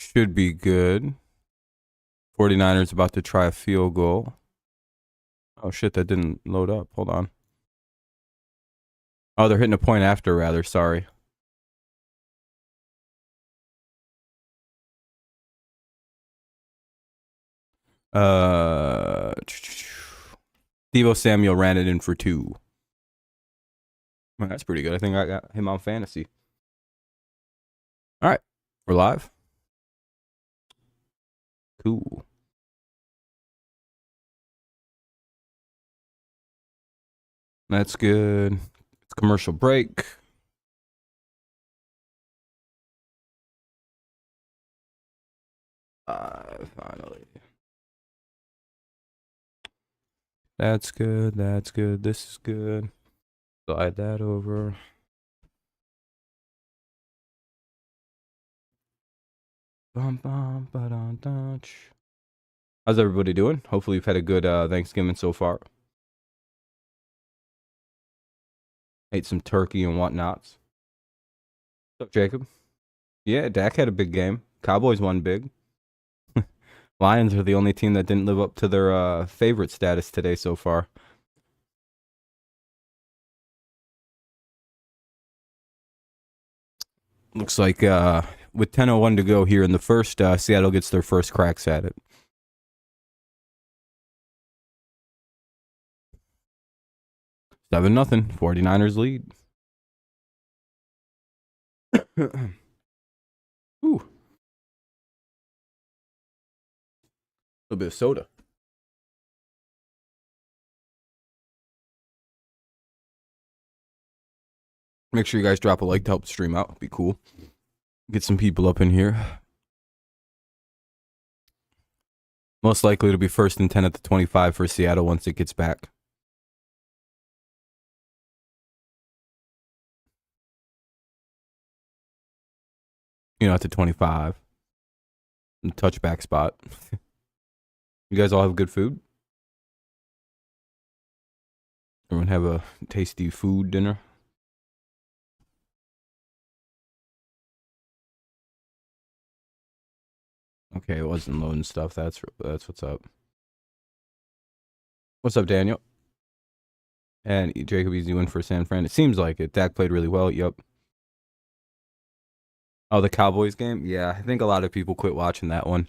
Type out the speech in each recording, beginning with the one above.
Should be good. 49ers about to try a field goal. Oh, shit, that didn't load up. Hold on. Oh, they're hitting a point after, rather. Sorry. Devo Samuel ran it in for 2. Well, that's pretty good. I think I got him on fantasy. All right. We're live. Cool. That's good. It's commercial break. Finally. That's good. That's good. This is good. Slide that over. How's everybody doing? Hopefully you've had a good Thanksgiving so far. Ate some turkey and whatnots. What's up, Jacob? Yeah, Dak had a big game. Cowboys won big. Lions are the only team that didn't live up to their favorite status today so far. Looks like with 10:01 to go here in the first, Seattle gets their first cracks at it. Seven nothing. 49ers lead. Ooh. A little bit of soda. Make sure you guys drop a like to help the stream out. It'd be cool. Get some people up in here. Most likely it'll be 1st and 10 at the 25 for Seattle once it gets back. You know, at the 25. The touchback spot. You guys all have good food? Everyone have a tasty food dinner? Okay, it wasn't loading stuff. That's what's up. What's up, Daniel? And Jacob Easy win for San Fran. It seems like it. Dak played really well. Yep. Oh, the Cowboys game? Yeah, I think a lot of people quit watching that one.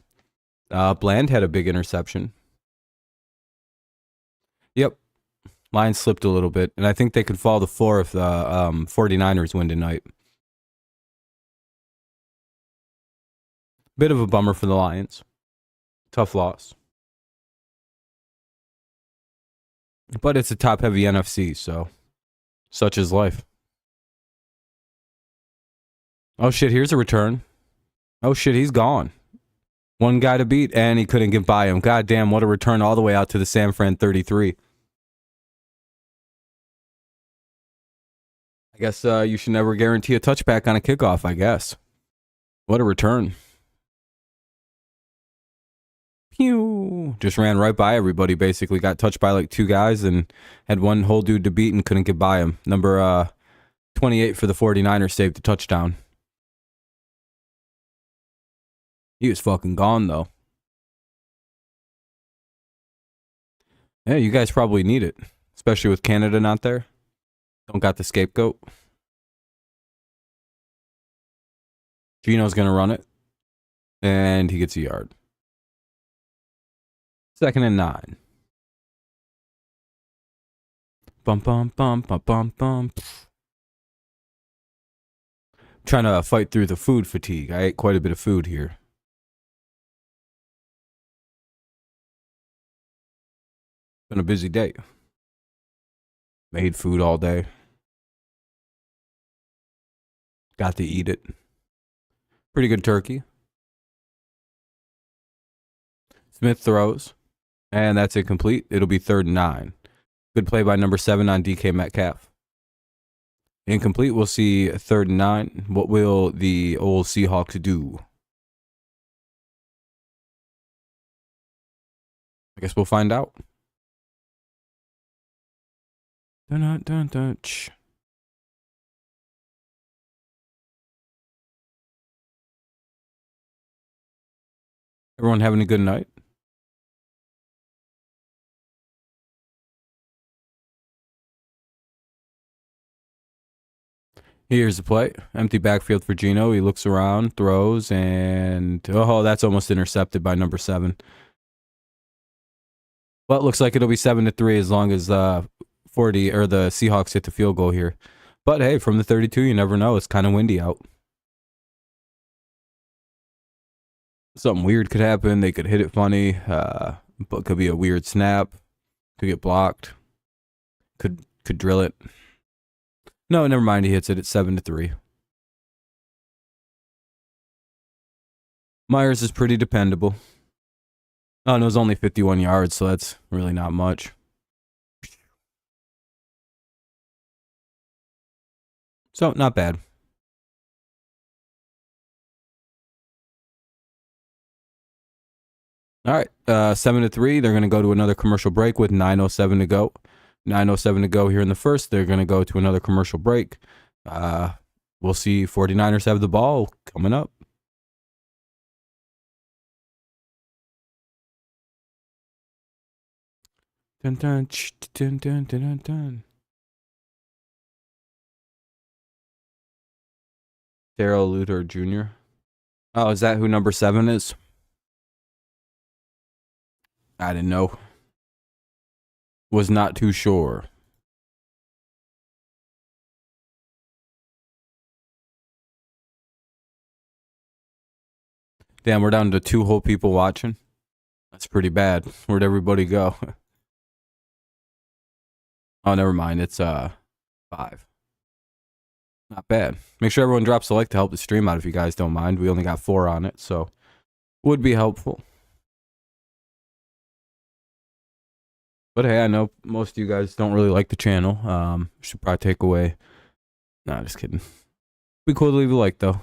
Bland had a big interception. Yep. Lions slipped a little bit, and I think they could fall to 4 if the 49ers win tonight. Bit of a bummer for the Lions. Tough loss. But it's a top-heavy NFC, so such is life. Oh, shit, here's a return. Oh, shit, he's gone. One guy to beat, and he couldn't get by him. God damn, what a return all the way out to the San Fran 33. I guess you should never guarantee a touchback on a kickoff, I guess. What a return. Pew! Just ran right by everybody, basically. Got touched by like 2 guys and had one whole dude to beat and couldn't get by him. Number 28 for the 49ers saved the touchdown. He was fucking gone, though. Yeah, you guys probably need it. Especially with Canada not there. Don't got the scapegoat. Gino's going to run it. And he gets a yard. 2nd and 9. Bum, bum, bum, bum, bum, bum. Trying to fight through the food fatigue. I ate quite a bit of food here. Been a busy day. Made food all day. Got to eat it. Pretty good turkey. Smith throws. And that's incomplete. It'll be 3rd and 9. Good play by number 7 on DK Metcalf. Incomplete. We'll see 3rd and 9. What will the old Seahawks do? I guess we'll find out. Dun, dun, dun, Everyone having a good night? Here's the play. Empty backfield for Gino. He looks around, throws, and oh, that's almost intercepted by number 7. Well, it looks like it'll be 7-3 as long as 40 or the Seahawks hit the field goal here. But hey, from the 32, you never know. It's kind of windy out. Something weird could happen. They could hit it funny, but could be a weird snap. Could get blocked. Could drill it. No, never mind. He hits it at 7-3. Myers is pretty dependable. Oh, and it was only 51 yards, so that's really not much. So, not bad. All right, 7-3. They're going to go to another commercial break with 9:07 to go. 9:07 to go here in the first. They're going to go to another commercial break. We'll see 49ers have the ball coming up. Dun, dun, dun, dun, dun, dun, dun. Daryl Luther Jr. Oh, is that who number 7 is? I didn't know. Was not too sure. Damn, we're down to 2 whole people watching. That's pretty bad. Where'd everybody go? Oh, never mind. It's 5. Not bad. Make sure everyone drops a like to help the stream out if you guys don't mind. We only got 4 on it, so would be helpful. But hey, I know most of you guys don't really like the channel. Should probably take away. Nah, just kidding. Be cool to leave a like though.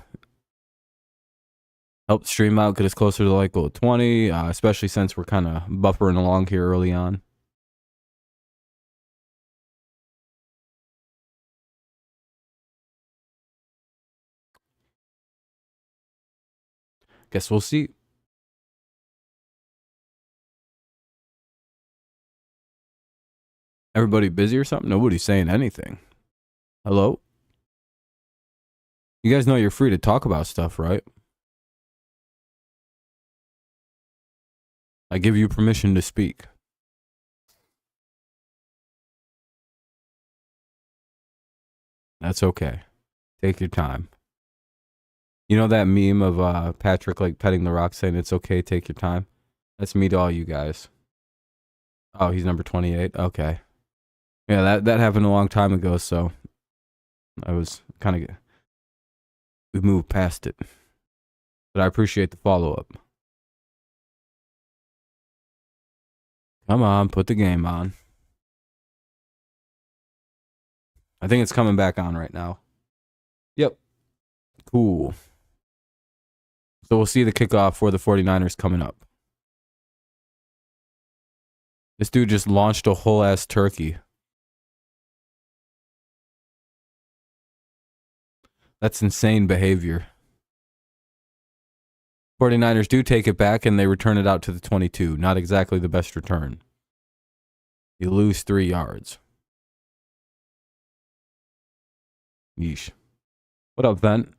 Help the stream out, get us closer to like goal 20, especially since we're kind of buffering along here early on. Guess we'll see. Everybody busy or something? Nobody's saying anything. Hello? You guys know you're free to talk about stuff, right? I give you permission to speak. That's okay. Take your time. You know that meme of Patrick like petting the rock saying it's okay, take your time? That's me to all you guys. Oh, he's number 28. Okay. Yeah, that happened a long time ago, so I was kind of... We moved past it. But I appreciate the follow-up. Come on, put the game on. I think it's coming back on right now. Yep. Cool. So we'll see the kickoff for the 49ers coming up. This dude just launched a whole-ass turkey. That's insane behavior. 49ers do take it back, and they return it out to the 22. Not exactly the best return. You lose 3 yards. Yeesh. What up, Vent?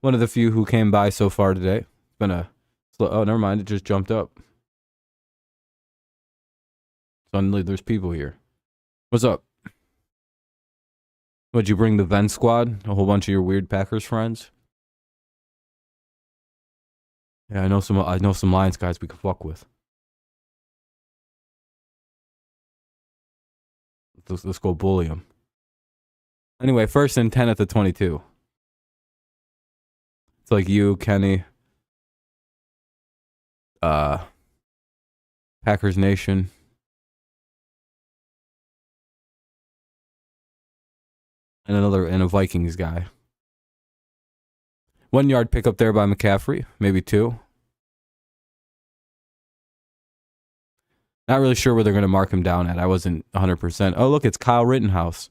One of the few who came by so far today. It's been a slow... Oh, never mind. It just jumped up. Suddenly, there's people here. What's up? Would you bring the Vent squad? A whole bunch of your weird Packers friends? Yeah, I know some Lions guys we can fuck with. Let's go bully them. Anyway, 1st and 10 at the 22. It's like you, Kenny, Packers Nation. And a Vikings guy. 1 yard pickup there by McCaffrey, maybe 2. Not really sure where they're going to mark him down at. I wasn't 100%. Oh, look, it's Kyle Rittenhouse.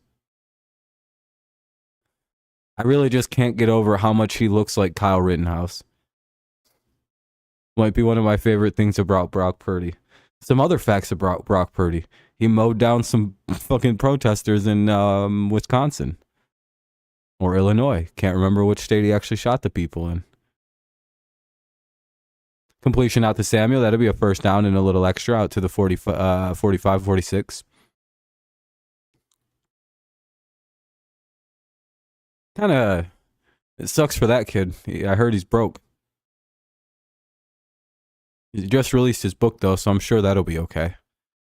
I really just can't get over how much he looks like Kyle Rittenhouse. Might be one of my favorite things about Brock Purdy. Some other facts about Brock Purdy. He mowed down some fucking protesters in Wisconsin or Illinois. Can't remember which state he actually shot the people in. Completion out to Samuel. That'll be a first down and a little extra out to the 45, 46. Kind of, it sucks for that kid. I heard he's broke. He just released his book, though, so I'm sure that'll be okay.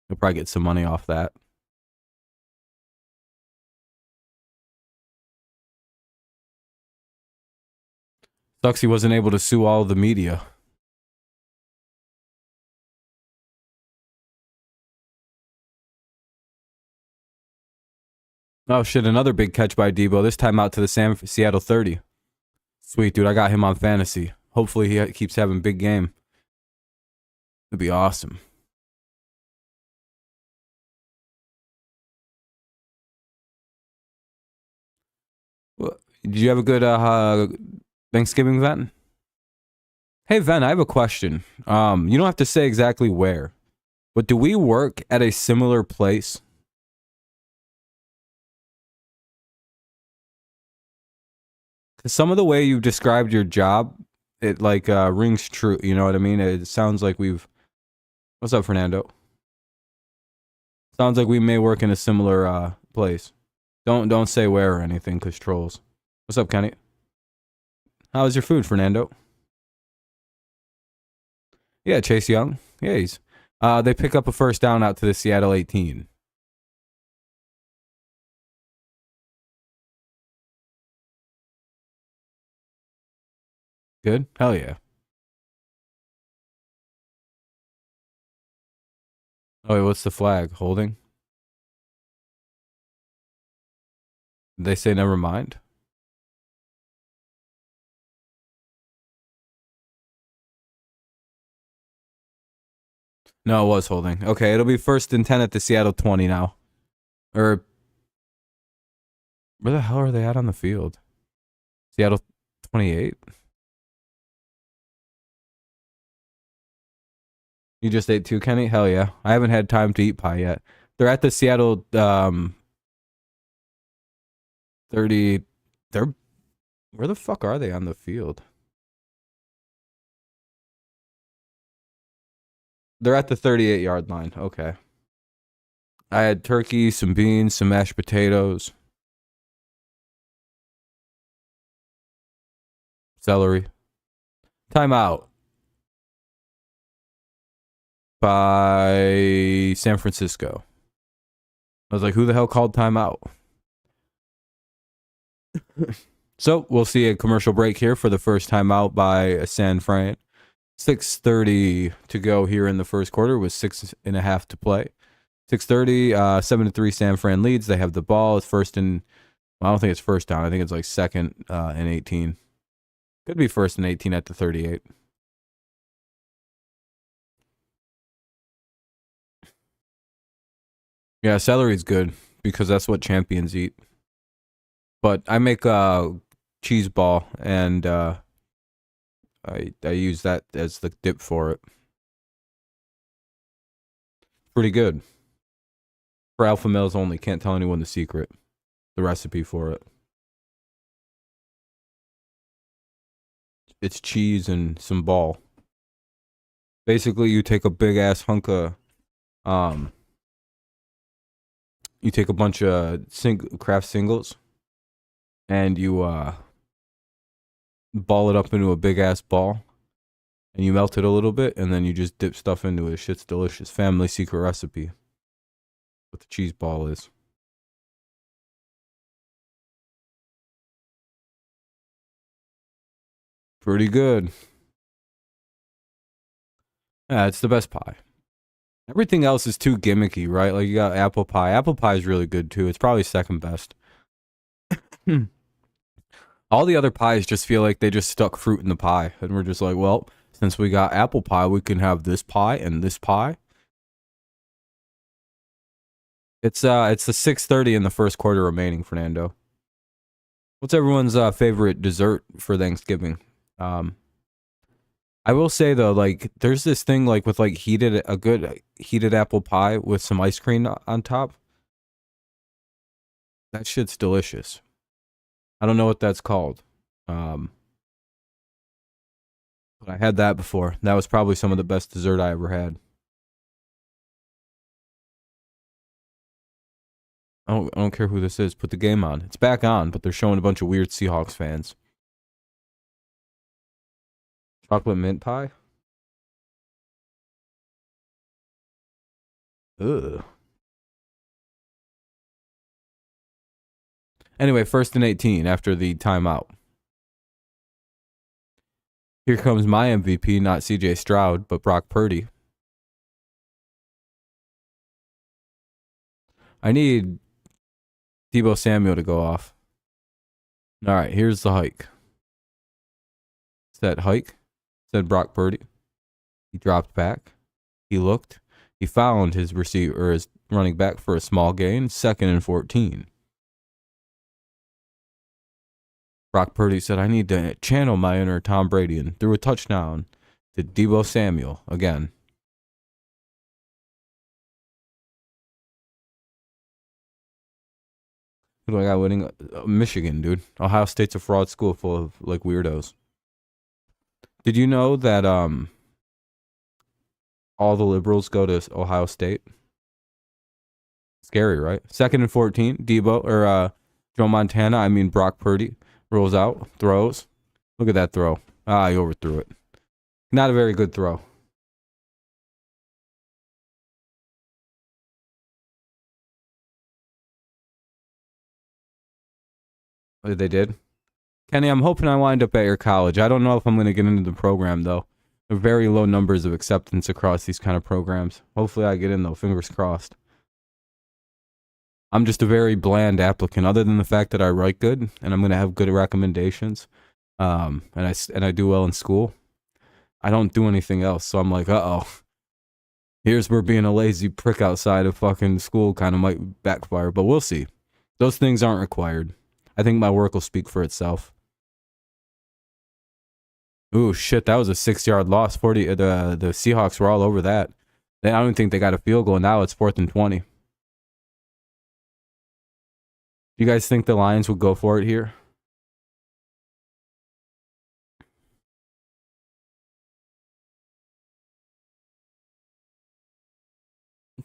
He'll probably get some money off that. Sucks he wasn't able to sue all the media. Oh, shit, another big catch by Debo. This time out to the Seattle 30. Sweet, dude. I got him on fantasy. Hopefully he keeps having big game. It'd be awesome. Did you have a good Thanksgiving, Ven? Hey, Ven, I have a question. You don't have to say exactly where, but do we work at a similar place? Because some of the way you described your job, it like rings true. You know what I mean? It sounds like we've... What's up, Fernando? Sounds like we may work in a similar place. Don't say where or anything, cause trolls. What's up, Kenny? How's your food, Fernando? Yeah, Chase Young. Yeah, he's. They pick up a first down out to the Seattle 18. Good? Hell yeah. Oh, wait, what's the flag? Holding? They say never mind? No, it was holding. Okay, it'll be first and 10 at the Seattle 20 now. Or, where the hell are they at on the field? Seattle 28? You just ate two, Kenny? Hell yeah. I haven't had time to eat pie yet. They're at the Seattle 30. They're... Where the fuck are they on the field? They're at the 38-yard line. Okay. I had turkey, some beans, some mashed potatoes, celery. Timeout by San Francisco. I was like, who the hell called timeout? So we'll see a commercial break here for the first timeout by San Fran. 6:30 to go here in the first quarter with 6.5 to play. 6:30, 7-3 San Fran leads. They have the ball. It's first and... Well, I don't think it's first down. I think it's like second and 18. Could be first and 18 at the 38. Yeah, celery's good because that's what champions eat. But I make a cheese ball and I use that as the dip for it. Pretty good. For alpha males only. Can't tell anyone the secret. The recipe for it. It's cheese and some ball. Basically, you take a big ass hunk of you take a bunch of craft singles and you ball it up into a big ass ball and you melt it a little bit and then you just dip stuff into it. Shit's delicious. Family secret recipe. What the cheese ball is. Pretty good. Yeah, it's the best pie. Everything else is too gimmicky, right? Like you got apple pie. Apple pie is really good too. It's probably second best. All the other pies just feel like they just stuck fruit in the pie. And we're just like, well, since we got apple pie, we can have this pie and this pie. It's the 6:30 in the first quarter remaining, Fernando. What's everyone's favorite dessert for Thanksgiving? I will say though, like there's this thing like with like a good heated apple pie with some ice cream on top. That shit's delicious. I don't know what that's called. Um, but I had that before. That was probably some of the best dessert I ever had. I don't care who this is. Put the game on. It's back on, but they're showing a bunch of weird Seahawks fans. Chocolate mint pie? Ugh. Anyway, 1st and 18 after the timeout. Here comes my MVP, not CJ Stroud, but Brock Purdy. I need Deebo Samuel to go off. All right, here's the hike. Set hike. Said Brock Purdy. He dropped back. He looked. He found his receiver, or his running back for a small gain. 2nd and 14. Brock Purdy said, I need to channel my inner Tom Brady, and threw a touchdown to Deebo Samuel again. Who do I got winning? Michigan, dude. Ohio State's a fraud school full of like weirdos. Did you know that all the liberals go to Ohio State? Scary, right? 2nd and 14. Deebo or Joe Montana. I mean Brock Purdy rolls out, throws. Look at that throw. He overthrew it. Not a very good throw. They did. Kenny, I'm hoping I wind up at your college. I don't know if I'm going to get into the program, though. There are very low numbers of acceptance across these kind of programs. Hopefully I get in, though. Fingers crossed. I'm just a very bland applicant, other than the fact that I write good and I'm going to have good recommendations. And I do well in school. I don't do anything else, so I'm like, uh-oh. Here's where being a lazy prick outside of fucking school kind of might backfire, but we'll see. Those things aren't required. I think my work will speak for itself. Ooh, shit, that was a 6-yard loss. The Seahawks were all over that. I don't think they got a field goal. Now it's 4th and 20. Do you guys think the Lions would go for it here?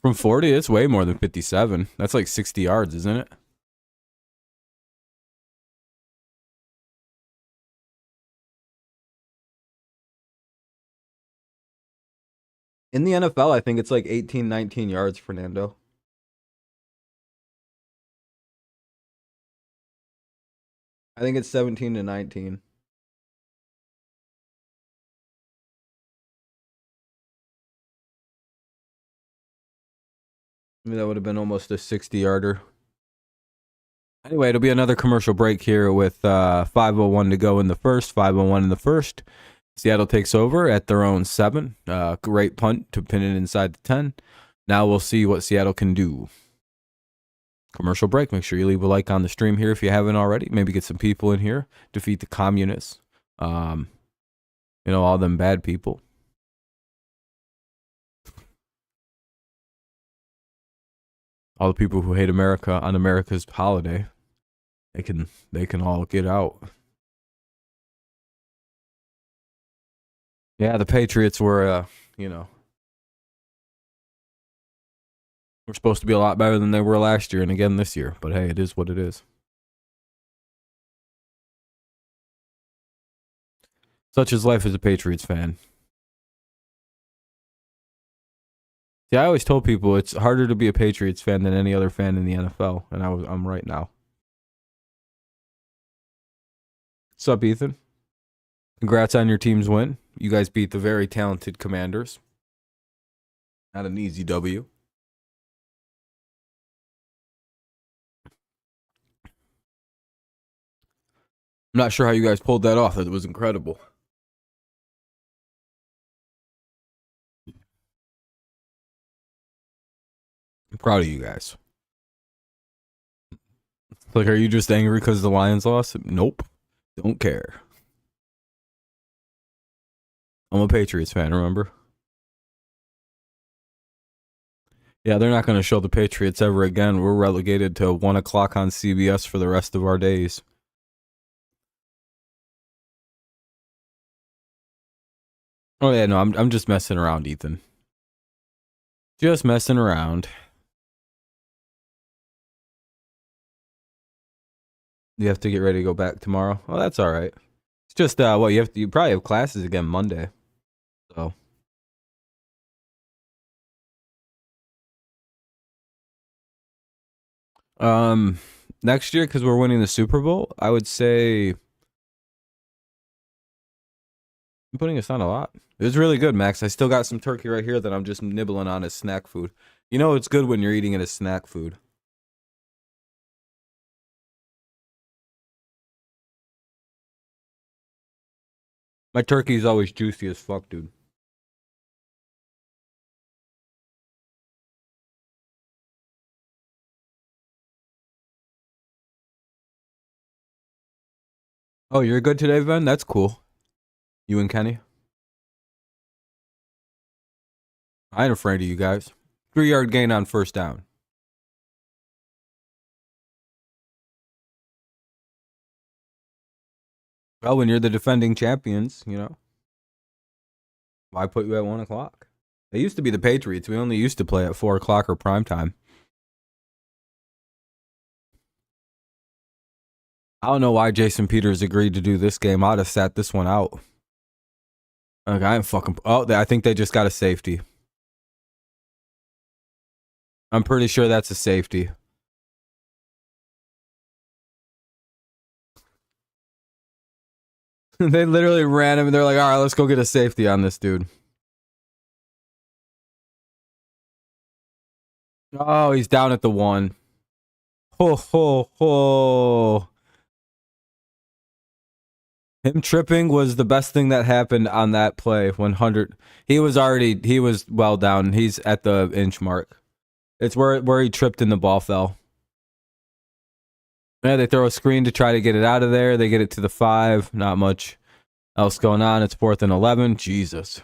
From 40, it's way more than 57. That's like 60 yards, isn't it? In the NFL, I think it's like 18, 19 yards, Fernando. I think it's 17 to 19. I mean, that would have been almost a 60-yarder. Anyway, it'll be another commercial break here with 5:01 to go in the first. 5:01 in the first. Seattle takes over at their own 7. Great punt to pin it inside the 10. Now we'll see what Seattle can do. Commercial break. Make sure you leave a like on the stream here if you haven't already. Maybe get some people in here. Defeat the communists. All them bad people. All the people who hate America on America's holiday. They can all get out. Yeah, the Patriots were, we're supposed to be a lot better than they were last year and again this year. But hey, it is what it is. Such is life as a Patriots fan. See, I always told people it's harder to be a Patriots fan than any other fan in the NFL, and I'm right now. What's up, Ethan? Congrats on your team's win. You guys beat the very talented Commanders. Not an easy W. I'm not sure how you guys pulled that off. That was incredible. I'm proud of you guys. Like, are you just angry because the Lions lost? Nope. Don't care. I'm a Patriots fan, remember? Yeah, they're not going to show the Patriots ever again. We're relegated to 1 o'clock on CBS for the rest of our days. Oh yeah, no, I'm just messing around, Ethan. Just messing around. You have to get ready to go back tomorrow. Well, that's all right. It's just you probably have classes again Monday. So next year, because we're winning the Super Bowl, I would say I'm putting us on a lot. It was really good, Max. I still got some turkey right here that I'm just nibbling on as snack food. You know it's good when you're eating it as snack food. My turkey is always juicy as fuck, dude. Oh, you're good today, Ben? That's cool. You and Kenny? I ain't afraid of you guys. 3-yard gain on first down. Well, when you're the defending champions, you know, why put you at 1 o'clock? They used to be the Patriots. We only used to play at 4 o'clock or prime time. I don't know why Jason Peters agreed to do this game. I'd have sat this one out. Okay, I'm fucking. Oh, I think they just got a safety. I'm pretty sure that's a safety. They literally ran him and they're like, all right, let's go get a safety on this dude. Oh, he's down at the 1. Ho, ho, ho. Him tripping was the best thing that happened on that play. 100. He was well down. He's at the inch mark. It's where he tripped and the ball fell. Yeah, they throw a screen to try to get it out of there. They get it to the 5. Not much else going on. It's 4th and 11. Jesus.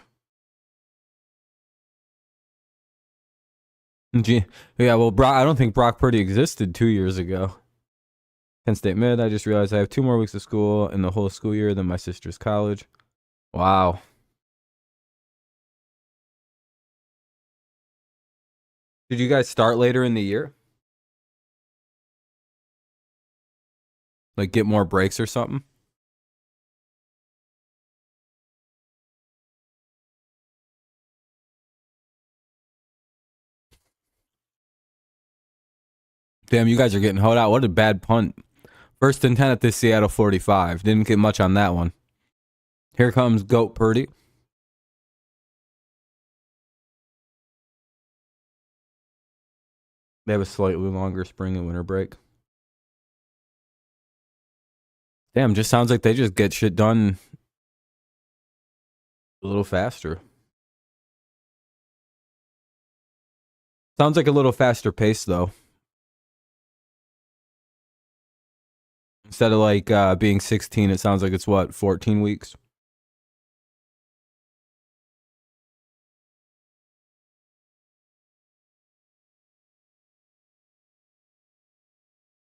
Yeah, well, I don't think Brock Purdy existed 2 years ago. Penn State mid. I just realized I have 2 more weeks of school in the whole school year than my sister's college. Wow. Did you guys start later in the year? Like get more breaks or something? Damn, you guys are getting hoed out. What a bad punt. 1st and 10 at this Seattle 45. Didn't get much on that one. Here comes Goat Purdy. They have a slightly longer spring and winter break. Damn, just sounds like they just get shit done a little faster. Sounds like a little faster pace, though. Instead of like being 16, it sounds like it's what, 14 weeks?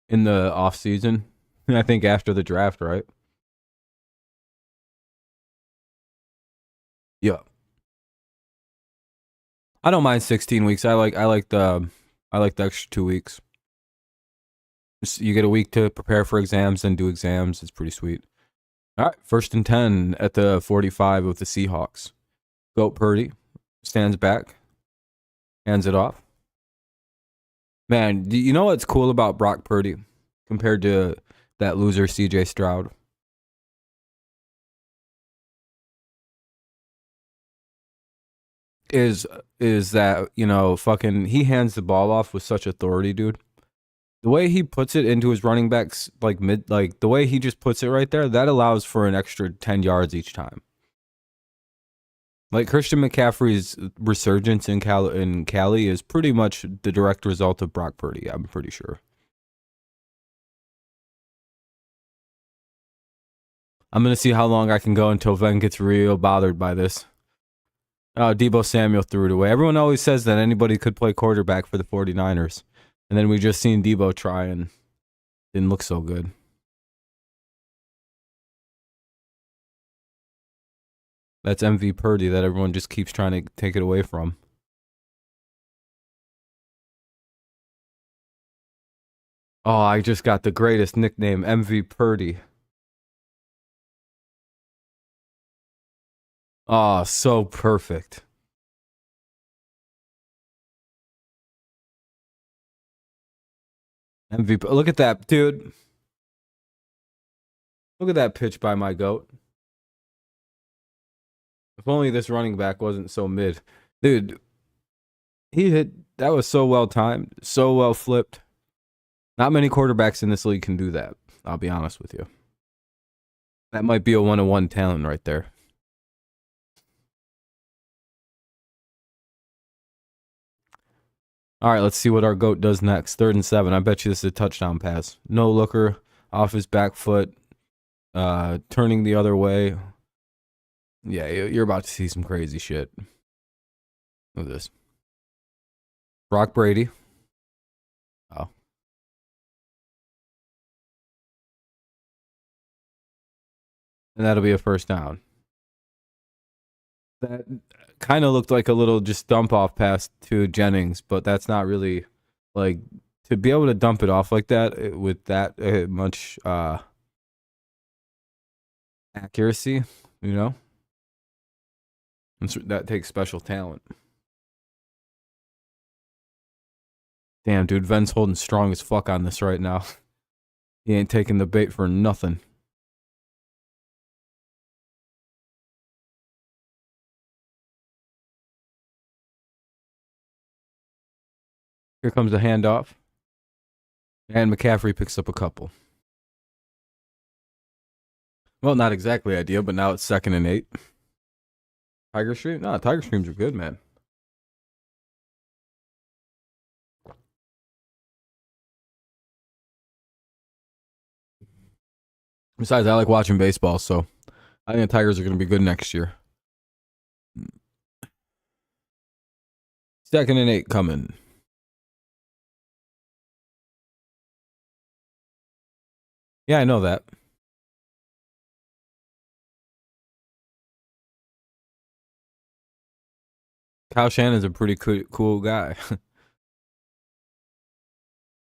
In the off season. I think after the draft, right? Yeah. I don't mind 16 weeks. I like the extra 2 weeks. You get a week to prepare for exams and do exams. It's pretty sweet. All right, 1st and 10 at the 45 of the Seahawks. Goat Purdy stands back, hands it off. Man, do you know what's cool about Brock Purdy compared to that loser CJ Stroud? Is that, you know, fucking he hands the ball off with such authority, dude. The way he puts it into his running backs, like the way he just puts it right there, that allows for an extra 10 yards each time. Like Christian McCaffrey's resurgence in Cali is pretty much the direct result of Brock Purdy, I'm pretty sure. I'm going to see how long I can go until Ven gets real bothered by this. Oh, Deebo Samuel threw it away. Everyone always says that anybody could play quarterback for the 49ers. And then we just seen Deebo try and didn't look so good. That's MV Purdy that everyone just keeps trying to take it away from. Oh, I just got the greatest nickname, MV Purdy. Oh, so perfect. MVP. Look at that, dude. Look at that pitch by my goat. If only this running back wasn't so mid. Dude, he hit. That was so well timed, so well flipped. Not many quarterbacks in this league can do that. I'll be honest with you. That might be a one-on-one talent right there. All right, let's see what our GOAT does next. 3rd and 7. I bet you this is a touchdown pass. No looker, off his back foot, turning the other way. Yeah, you're about to see some crazy shit. Look at this. Brock Brady. Oh. And that'll be a first down. That kind of looked like a little just dump off pass to Jennings, but that's not really like to be able to dump it off like that with that much accuracy, you know? That takes special talent. Damn, dude, Ven's holding strong as fuck on this right now. He ain't taking the bait for nothing. Here comes a handoff. And McCaffrey picks up a couple. Well, not exactly ideal, but now it's 2nd and 8. Tiger Stream? No, Tiger Streams are good, man. Besides, I like watching baseball, so I think the Tigers are going to be good next year. 2nd and 8 coming. Yeah, I know that. Kyle Shannon's a pretty cool guy.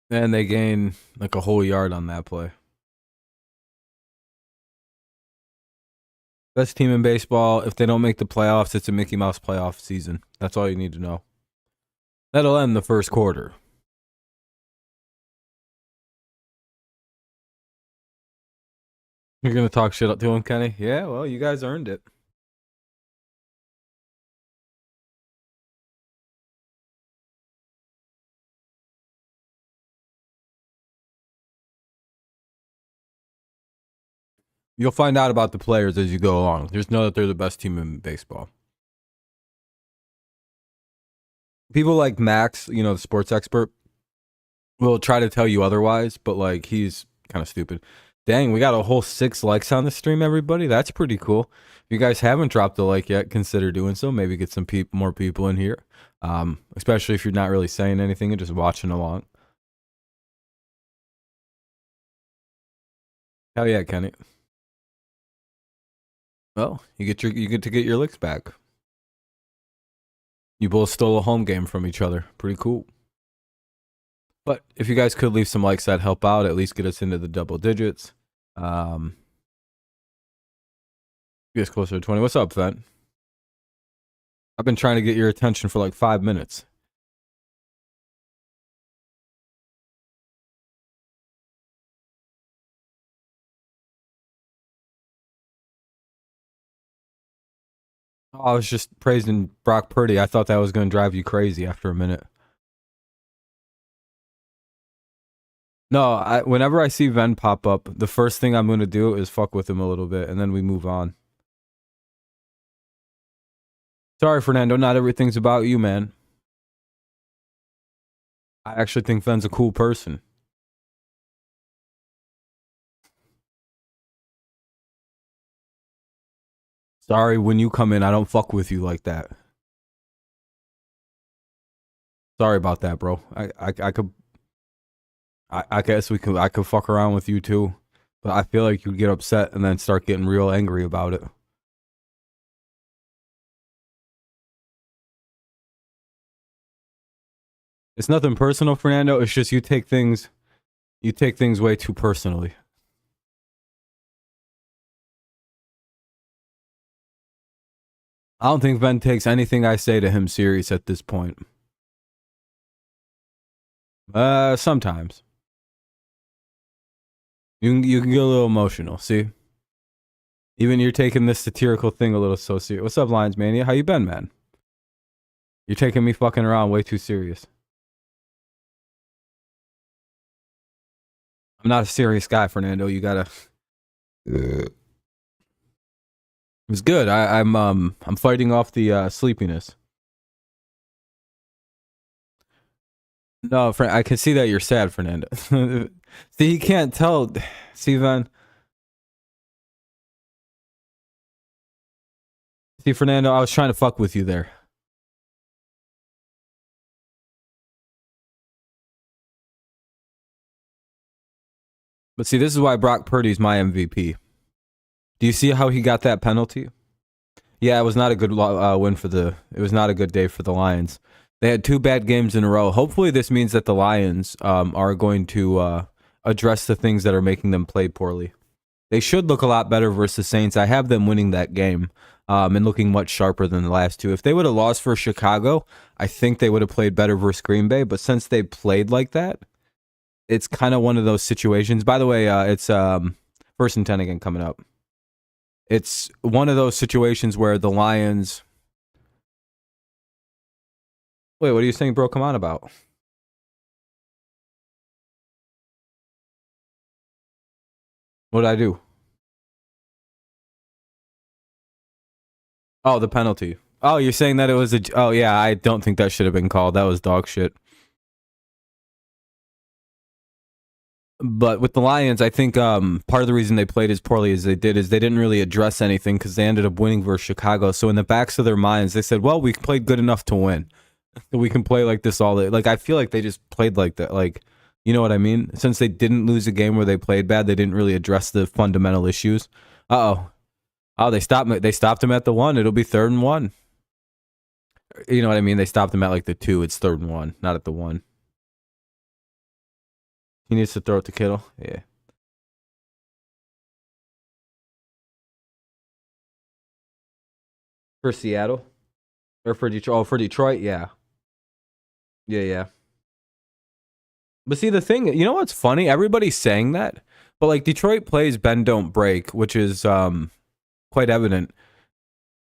And they gain like a whole yard on that play. Best team in baseball. If they don't make the playoffs, it's a Mickey Mouse playoff season. That's all you need to know. That'll end the first quarter. You're going to talk shit up to him, Kenny? Yeah, well, you guys earned it. You'll find out about the players as you go along. Just know that they're the best team in baseball. People like Max, you know, the sports expert, will try to tell you otherwise, but like he's kind of stupid. Dang, we got a whole 6 likes on the stream, everybody. That's pretty cool. If you guys haven't dropped a like yet, consider doing so. Maybe get some more people in here, especially if you're not really saying anything and just watching along. Hell yeah, Kenny. Well, you get to get your licks back. You both stole a home game from each other. Pretty cool. But if you guys could leave some likes, that'd help out. At least get us into the double digits. Get us closer to 20. What's up, Ven? I've been trying to get your attention for like 5 minutes. Oh, I was just praising Brock Purdy. I thought that was going to drive you crazy after a minute. No, whenever I see Ven pop up, the first thing I'm going to do is fuck with him a little bit, and then we move on. Sorry, Fernando. Not everything's about you, man. I actually think Ven's a cool person. Sorry, when you come in, I don't fuck with you like that. Sorry about that, bro. I guess I could fuck around with you too, but I feel like you'd get upset and then start getting real angry about it. It's nothing personal, Fernando. It's just you take things way too personally. I don't think Ben takes anything I say to him serious at this point. Sometimes. You can get a little emotional, see? Even you're taking this satirical thing a little so serious. What's up, Lions Mania? How you been, man? You're taking me fucking around way too serious. I'm not a serious guy, Fernando. You gotta. It was good. I'm fighting off the sleepiness. No, I can see that you're sad, Fernando. See, you can't tell. See, Van. See, Fernando, I was trying to fuck with you there. But see, this is why Brock Purdy's my MVP. Do you see how he got that penalty? Yeah, it was not a good win for the. It was not a good day for the Lions. They had 2 bad games in a row. Hopefully, this means that the Lions are going to address the things that are making them play poorly. They should look a lot better versus Saints. I have them winning that game and looking much sharper than the last 2. If they would have lost for Chicago, I think they would have played better versus Green Bay. But since they played like that, it's kind of one of those situations. By the way, it's 1st and 10 again coming up. It's one of those situations where the Lions... Wait, what are you saying, bro? Come on about. What did I do? Oh, the penalty. Oh, you're saying that it was a... Oh, yeah, I don't think that should have been called. That was dog shit. But with the Lions, I think part of the reason they played as poorly as they didn't really address anything because they ended up winning versus Chicago. So in the backs of their minds, they said, well, we played good enough to win. We can play like this all day. Like, I feel like they just played like that. Like, you know what I mean? Since they didn't lose a game where they played bad, they didn't really address the fundamental issues. Uh-oh. Oh, they stopped him at the 1. It'll be 3rd and 1. You know what I mean? They stopped him at like the 2. It's 3rd and 1, not at the 1. He needs to throw it to Kittle. Yeah. For Seattle? Or for Detroit? Oh, for Detroit, yeah. Yeah. But see, the thing, you know what's funny? Everybody's saying that, but like Detroit plays bend don't break, which is quite evident.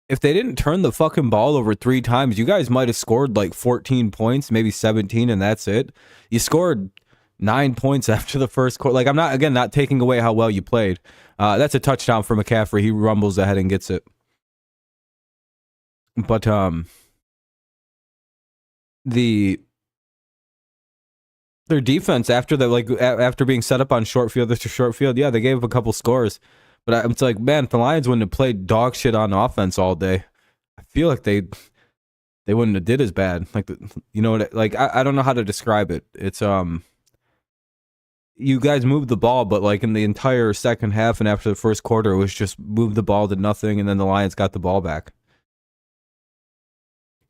If they didn't turn the fucking ball over 3 times, you guys might have scored like 14 points, maybe 17, and that's it. You scored 9 points after the first quarter. Like, I'm not taking away how well you played. That's a touchdown for McCaffrey. He rumbles ahead and gets it. But their defense after being set up on short field after short field, yeah, they gave up a couple scores. But it's like, man, if the Lions wouldn't have played dog shit on offense all day, I feel like they wouldn't have did as bad. Like, you know what? Like, I don't know how to describe it. It's you guys moved the ball, but like in the entire second half and after the first quarter, it was just move the ball to nothing, and then the Lions got the ball back.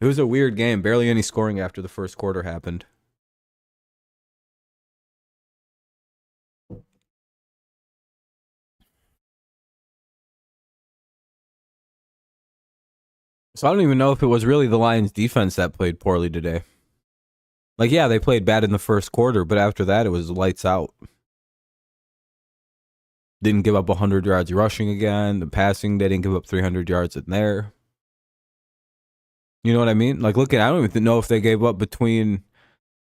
It was a weird game. Barely any scoring after the first quarter happened. So I don't even know if it was really the Lions defense that played poorly today. Like, yeah, they played bad in the first quarter, but after that, it was lights out. Didn't give up 100 yards rushing again. The passing, they didn't give up 300 yards in there. You know what I mean? Like, look at, I don't even know if they gave up between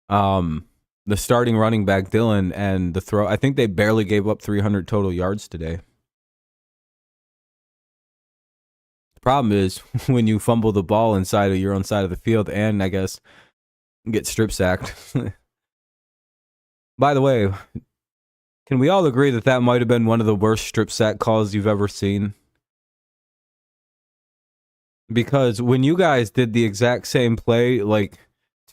the starting running back, Dylan, and the throw. I think they barely gave up 300 total yards today. The problem is when you fumble the ball inside of your own side of the field and, I guess, get strip sacked. By the way, can we all agree that might have been one of the worst strip sack calls you've ever seen? Because when you guys did the exact same play, like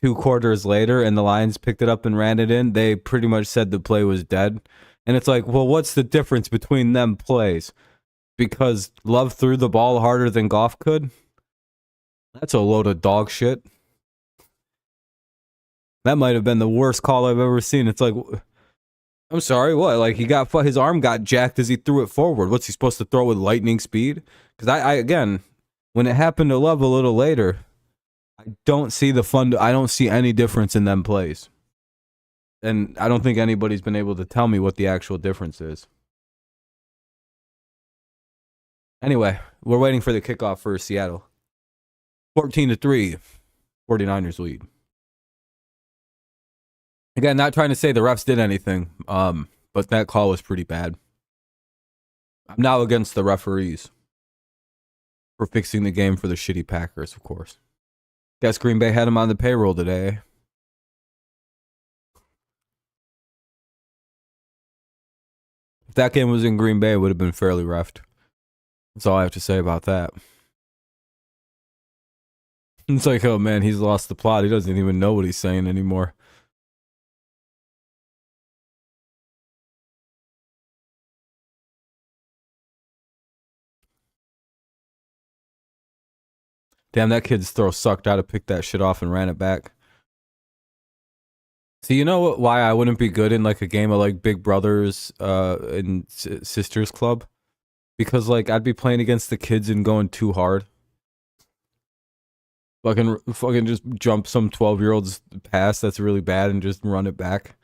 2 quarters later, and the Lions picked it up and ran it in, they pretty much said the play was dead. And it's like, well, what's the difference between them plays? Because Love threw the ball harder than Goff could? That's a load of dog shit. That might have been the worst call I've ever seen. It's like, I'm sorry, what? Like, his arm got jacked as he threw it forward. What's he supposed to throw with lightning speed? Because I again, when it happened to Love a little later, I don't see I don't see any difference in them plays. And I don't think anybody's been able to tell me what the actual difference is. Anyway, we're waiting for the kickoff for Seattle. 14-3, 49ers lead. Again, not trying to say the refs did anything, but that call was pretty bad. I'm now against the referees for fixing the game for the shitty Packers, of course. Guess Green Bay had him on the payroll today. If that game was in Green Bay, it would have been fairly reffed. That's all I have to say about that. It's like, oh man, he's lost the plot. He doesn't even know what he's saying anymore. Damn, that kid's throw sucked. I'd have picked that shit off and ran it back. So you know why I wouldn't be good in like a game of like Big Brothers and Sisters Club? Because like I'd be playing against the kids and going too hard. Fucking just jump some 12-year-old's pass that's really bad and just run it back.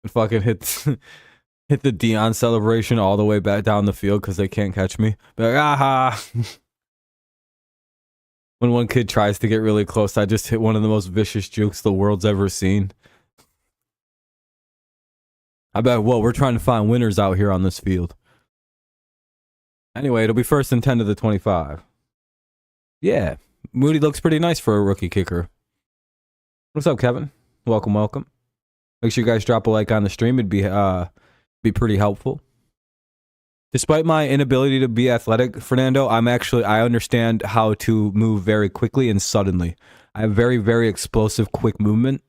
And fucking hit the Dion celebration all the way back down the field because they can't catch me. Be like, aha! When one kid tries to get really close, I just hit one of the most vicious jukes the world's ever seen. I bet, well, we're trying to find winners out here on this field. Anyway, it'll be 1st and 10 to the 25. Yeah, Moody looks pretty nice for a rookie kicker. What's up, Kevin? Welcome, welcome. Make sure you guys drop a like on the stream. It'd be pretty helpful. Despite my inability to be athletic, Fernando, I understand how to move very quickly and suddenly. I have very, very explosive, quick movement,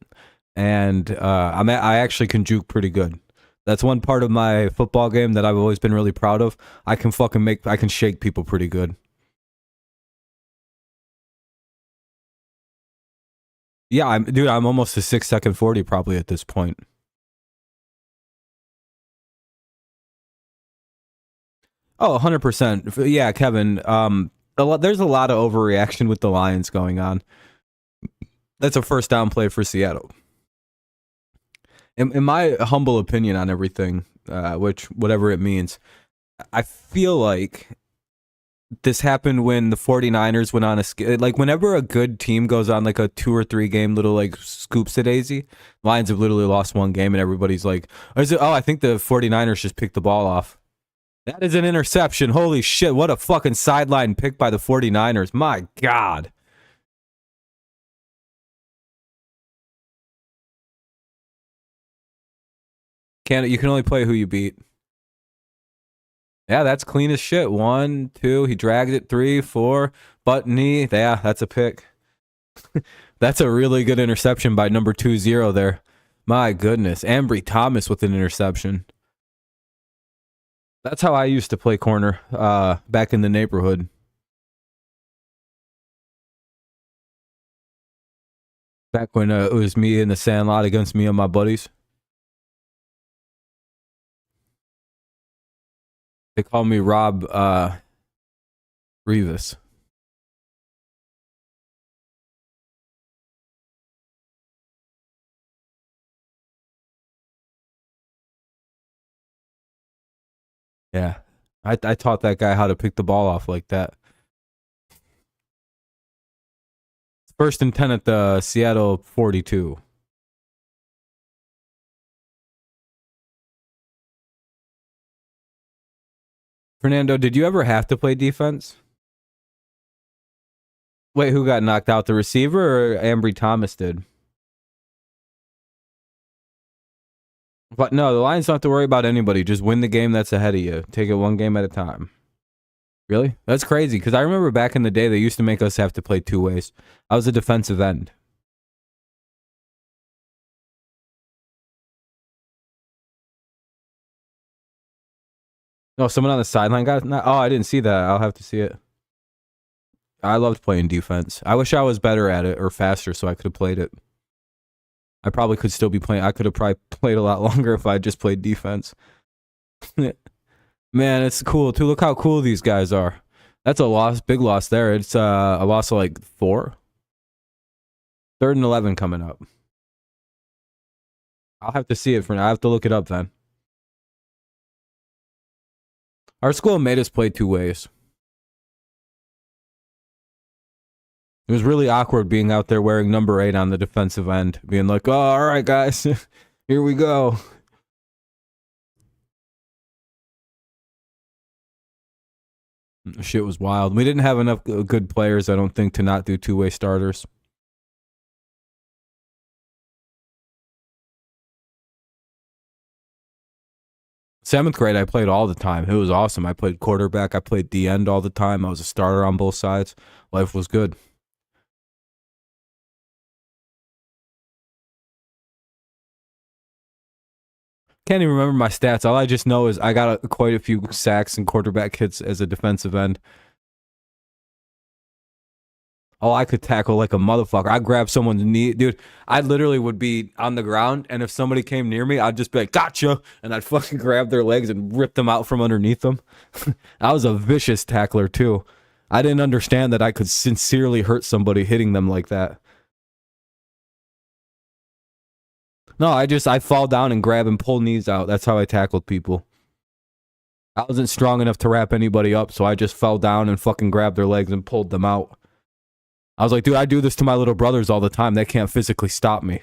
and I actually can juke pretty good. That's one part of my football game that I've always been really proud of. I can shake people pretty good. Yeah, I'm almost a 6-second 40 probably at this point. Oh, 100%. Yeah, Kevin. There's a lot of overreaction with the Lions going on. That's a first down play for Seattle. In my humble opinion on everything, which whatever it means, I feel like this happened when the 49ers went on like whenever a good team goes on like a 2 or 3 game little like scoops-a-daisy, Lions have literally lost one game and everybody's like, I think the 49ers just picked the ball off. That is an interception. Holy shit, what a fucking sideline pick by the 49ers. My God. You can only play who you beat. Yeah, that's clean as shit. 1, 2, he dragged it. 3, 4, butt knee. Yeah, that's a pick. That's a really good interception by number 20 there. My goodness. Ambry Thomas with an interception. That's how I used to play corner back in the neighborhood. Back when it was me in the sandlot against me and my buddies. They call me Rob Revis. Yeah. I taught that guy how to pick the ball off like that. 1st and 10 at the Seattle 42. Fernando, did you ever have to play defense? Wait, who got knocked out? The receiver or Ambry Thomas did? But no, the Lions don't have to worry about anybody. Just win the game that's ahead of you. Take it one game at a time. Really? That's crazy because I remember back in the day they used to make us have to play two ways. I was a defensive end. No, someone on the sideline got it. Oh, I didn't see that. I'll have to see it. I loved playing defense. I wish I was better at it or faster so I could have played it. I probably could still be playing. I could have probably played a lot longer if I just played defense. Man, it's cool too. Look how cool these guys are. That's a loss, big loss there. It's a loss of like 4. 3rd and 11 coming up. I'll have to see it for now. I have to look it up then. Our school made us play two ways. It was really awkward being out there wearing number 8 on the defensive end, being like, "Oh, all right, guys, here we go." Shit was wild. We didn't have enough good players, I don't think, to not do two-way starters. Seventh grade, I played all the time. It was awesome. I played quarterback. I played D end all the time. I was a starter on both sides. Life was good. Can't even remember my stats. All I just know is I got quite a few sacks and quarterback hits as a defensive end. Oh, I could tackle like a motherfucker. I'd grab someone's knee. Dude, I literally would be on the ground, and if somebody came near me, I'd just be like, "Gotcha!" And I'd fucking grab their legs and rip them out from underneath them. I was a vicious tackler, too. I didn't understand that I could sincerely hurt somebody hitting them like that. No, I fall down and grab and pull knees out. That's how I tackled people. I wasn't strong enough to wrap anybody up, so I just fell down and fucking grabbed their legs and pulled them out. I was like, dude, I do this to my little brothers all the time. They can't physically stop me.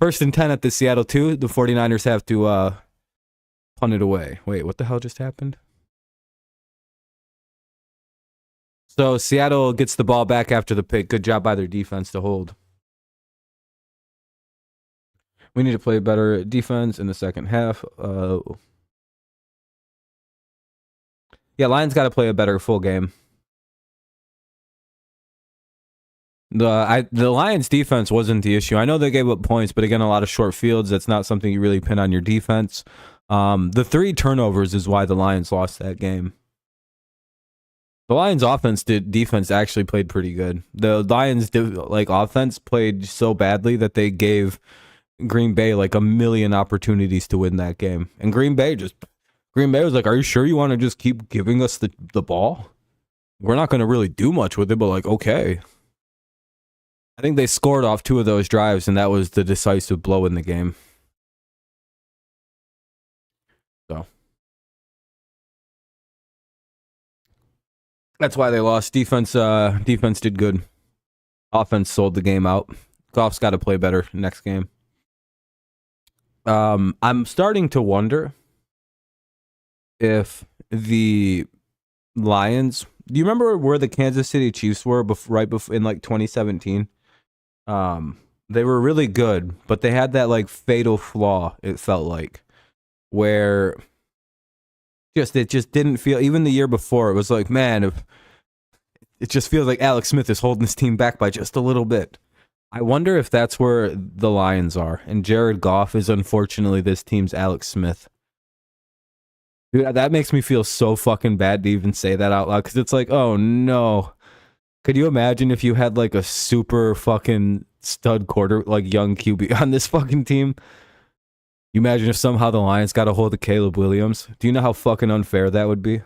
1st and 10 at the Seattle 2. The 49ers have to punt it away. Wait, what the hell just happened? So Seattle gets the ball back after the pick. Good job by their defense to hold. We need to play better defense in the second half. Yeah, Lions got to play a better full game. The Lions defense wasn't the issue. I know they gave up points, but again, a lot of short fields. That's not something you really pin on your defense. The 3 turnovers is why the Lions lost that game. The Lions defense actually played pretty good. The Lions offense played so badly that they gave Green Bay like a million opportunities to win that game. And Green Bay was like, "Are you sure you want to just keep giving us the ball? We're not going to really do much with it, but like, okay." I think they scored off 2 of those drives, and that was the decisive blow in the game. So that's why they lost. Defense did good. Offense sold the game out. Goff's got to play better next game. I'm starting to wonder if the Lions. Do you remember where the Kansas City Chiefs were right before in like 2017? They were really good, but they had that like fatal flaw. It felt like where it just didn't feel. Even the year before, it was like, man, it just feels like Alex Smith is holding this team back by just a little bit. I wonder if that's where the Lions are, and Jared Goff is unfortunately this team's Alex Smith. Dude, that makes me feel so fucking bad to even say that out loud, because it's like, oh no. Could you imagine if you had like a super fucking stud young QB on this fucking team? You imagine if somehow the Lions got a hold of Caleb Williams? Do you know how fucking unfair that would be?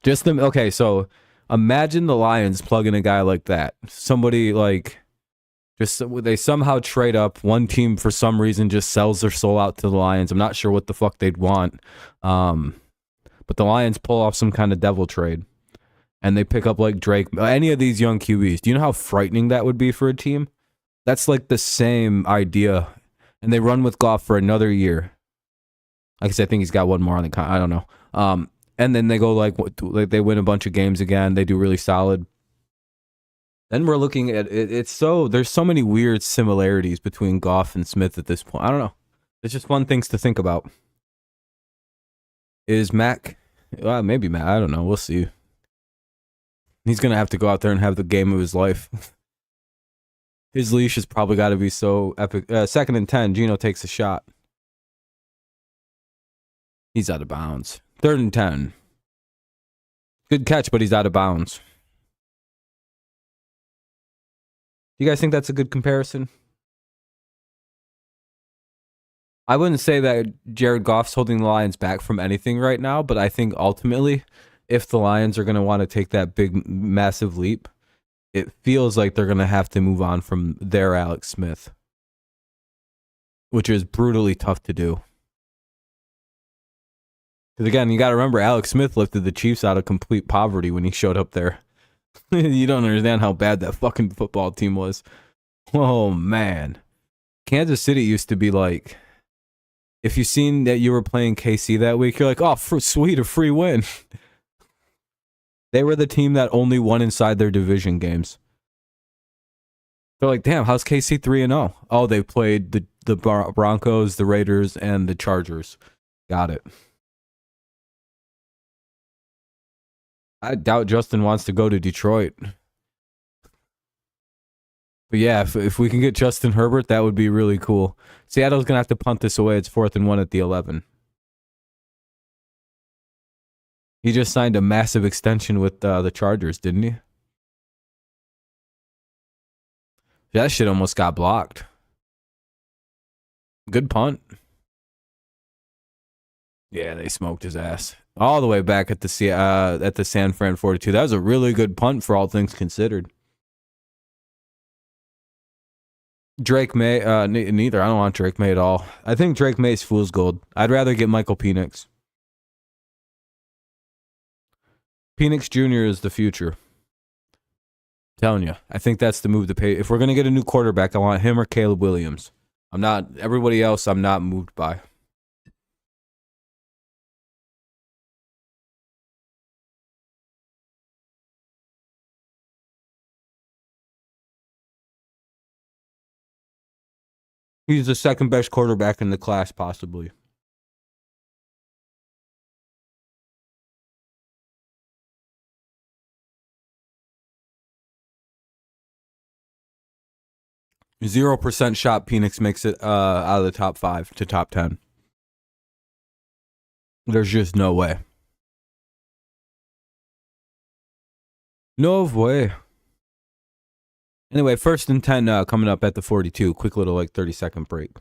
Okay, so imagine the Lions plugging a guy like that. Somebody like, they somehow trade up. One team for some reason just sells their soul out to the Lions. I'm not sure what the fuck they'd want. But the Lions pull off some kind of devil trade. And they pick up like Drake, any of these young QBs. Do you know how frightening that would be for a team? That's like the same idea. And they run with Goff for another year. Like I said, I think he's got one more on the I don't know. And then they go like they win a bunch of games again. They do really solid. Then we're looking at it. There's so many weird similarities between Goff and Smith at this point. I don't know. It's just fun things to think about. Is Mac? Maybe Mac. I don't know. We'll see. He's gonna have to go out there and have the game of his life. His leash has probably got to be so epic. 2nd and 10. Gino takes a shot. He's out of bounds. 3rd and 10. Good catch, but he's out of bounds. Do you guys think that's a good comparison? I wouldn't say that Jared Goff's holding the Lions back from anything right now, but I think ultimately, if the Lions are going to want to take that big, massive leap, it feels like they're going to have to move on from their Alex Smith, which is brutally tough to do. Because again, you got to remember, Alex Smith lifted the Chiefs out of complete poverty when he showed up there. You don't understand how bad that fucking football team was. Oh, man. Kansas City used to be like, if you seen that you were playing KC that week, you're like, oh, sweet, a free win. They were the team that only won inside their division games. They're like, damn, how's KC 3-0? Oh, they played the Broncos, the Raiders, and the Chargers. Got it. I doubt Justin wants to go to Detroit. But yeah, if we can get Justin Herbert, that would be really cool. Seattle's going to have to punt this away. It's 4th and 1 at the 11. He just signed a massive extension with the Chargers, didn't he? That shit almost got blocked. Good punt. Yeah, they smoked his ass. All the way back at the San Fran 42. That was a really good punt for all things considered. Drake May, neither. I don't want Drake May at all. I think Drake May's fool's gold. I'd rather get Michael Penix. Penix Jr. is the future. I'm telling you, I think that's the move to pay. If we're going to get a new quarterback, I want him or Caleb Williams. Everybody else I'm not moved by. He's the second best quarterback in the class, possibly. %0 shot Penix makes it out of the top 5 to top 10. There's just no way. No way. Anyway, 1st and 10 coming up at the 42. Quick little 30-second break.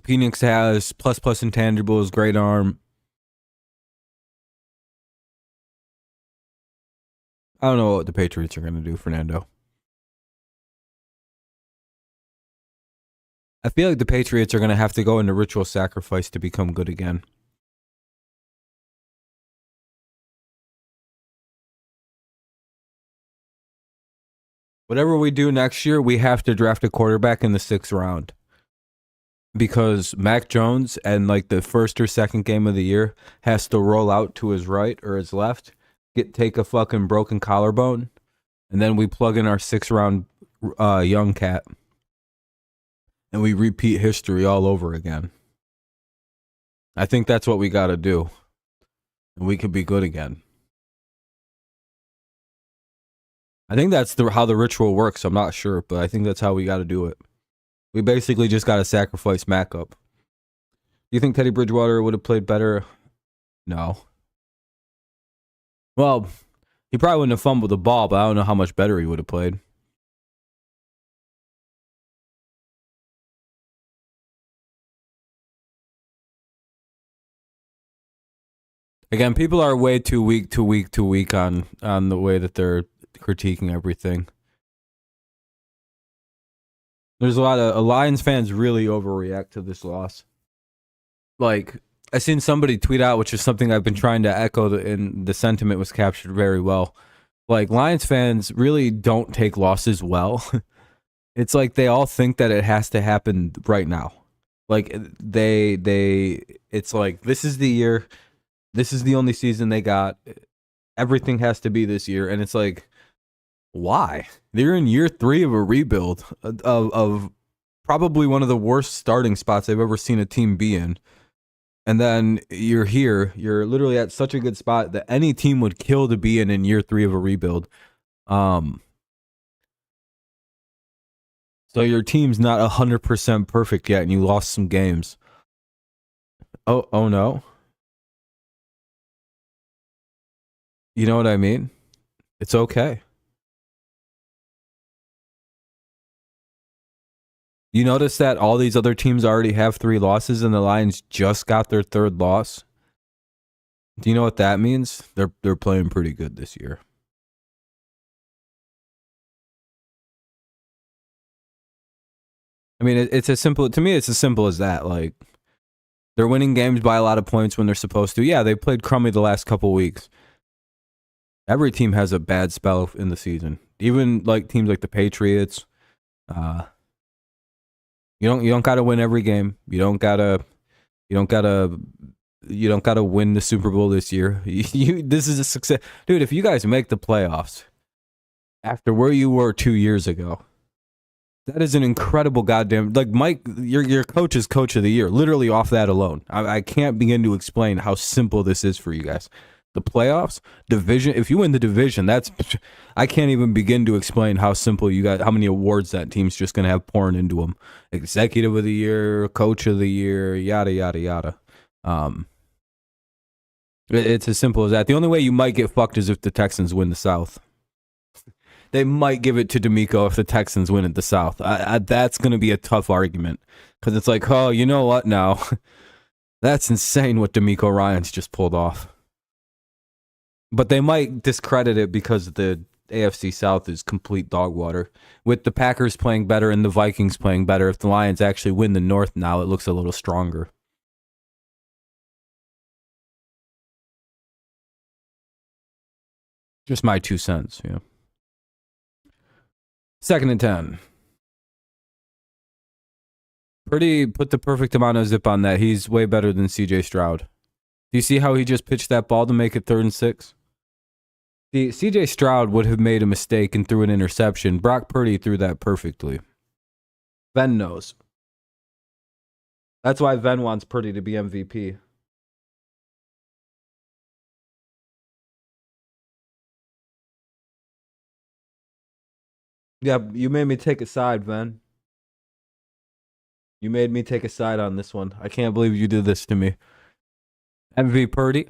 Penix has plus intangibles, great arm. I don't know what the Patriots are going to do, Fernando. I feel like the Patriots are going to have to go into ritual sacrifice to become good again. Whatever we do next year, we have to draft a quarterback in the 6th round. Because Mac Jones and the first or second game of the year has to roll out to his right or his left, take a fucking broken collarbone, and then we plug in our 6th round young cat. And we repeat history all over again. I think that's what we got to do. And we could be good again. I think that's how the ritual works. I'm not sure, but I think that's how we got to do it. We basically just got to sacrifice Mac up. Do you think Teddy Bridgewater would have played better? No. Well, he probably wouldn't have fumbled the ball, but I don't know how much better he would have played. Again, people are way too weak on the way that they're critiquing everything. There's a lot of Lions fans really overreact to this loss. I seen somebody tweet out, which is something I've been trying to echo, and the sentiment was captured very well. Lions fans really don't take losses well. It's like they all think that it has to happen right now. It's like, this is the year. This is the only season they got. Everything has to be this year. And it's like, why? They're in year 3 of a rebuild of probably one of the worst starting spots I've ever seen a team be in. And then you're here. You're literally at such a good spot that any team would kill to be in year 3 of a rebuild. So your team's not 100% perfect yet, and you lost some games. Oh no. You know what I mean? It's okay. You notice that all these other teams already have 3 losses, and the Lions just got their 3rd loss. Do you know what that means? They're playing pretty good this year. I mean, it's as simple to me. It's as simple as that. Like, they're winning games by a lot of points when they're supposed to. Yeah, they played crummy the last couple weeks. Every team has a bad spell in the season. Even like teams like the Patriots. You don't got to win every game. You don't gotta win the Super Bowl this year. This is a success, dude. If you guys make the playoffs after where you were 2 years ago, that is an incredible goddamn. Like Mike, your coach is coach of the year, literally off that alone. I can't begin to explain how simple this is for you guys. The playoffs, division. If you win the division, I can't even begin to explain how simple you got. How many awards that team's just gonna have pouring into them. Executive of the year, coach of the year, yada yada yada. It's as simple as that. The only way you might get fucked is if the Texans win the South. They might give it to D'Amico if the Texans win at the South. That's going to be a tough argument because it's like, oh, you know what now? That's insane what D'Amico Ryans just pulled off. But they might discredit it because the AFC South is complete dog water. With the Packers playing better and the Vikings playing better, if the Lions actually win the North now, it looks a little stronger. Just my 2 cents, yeah. 2nd and 10. Purdy put the perfect amount of zip on that. He's way better than CJ Stroud. Do you see how he just pitched that ball to make it 3rd and 6? The CJ Stroud would have made a mistake and threw an interception. Brock Purdy threw that perfectly. Ven knows. That's why Ven wants Purdy to be MVP. Yeah, you made me take a side, Ven. You made me take a side on this one. I can't believe you did this to me. MVP Purdy.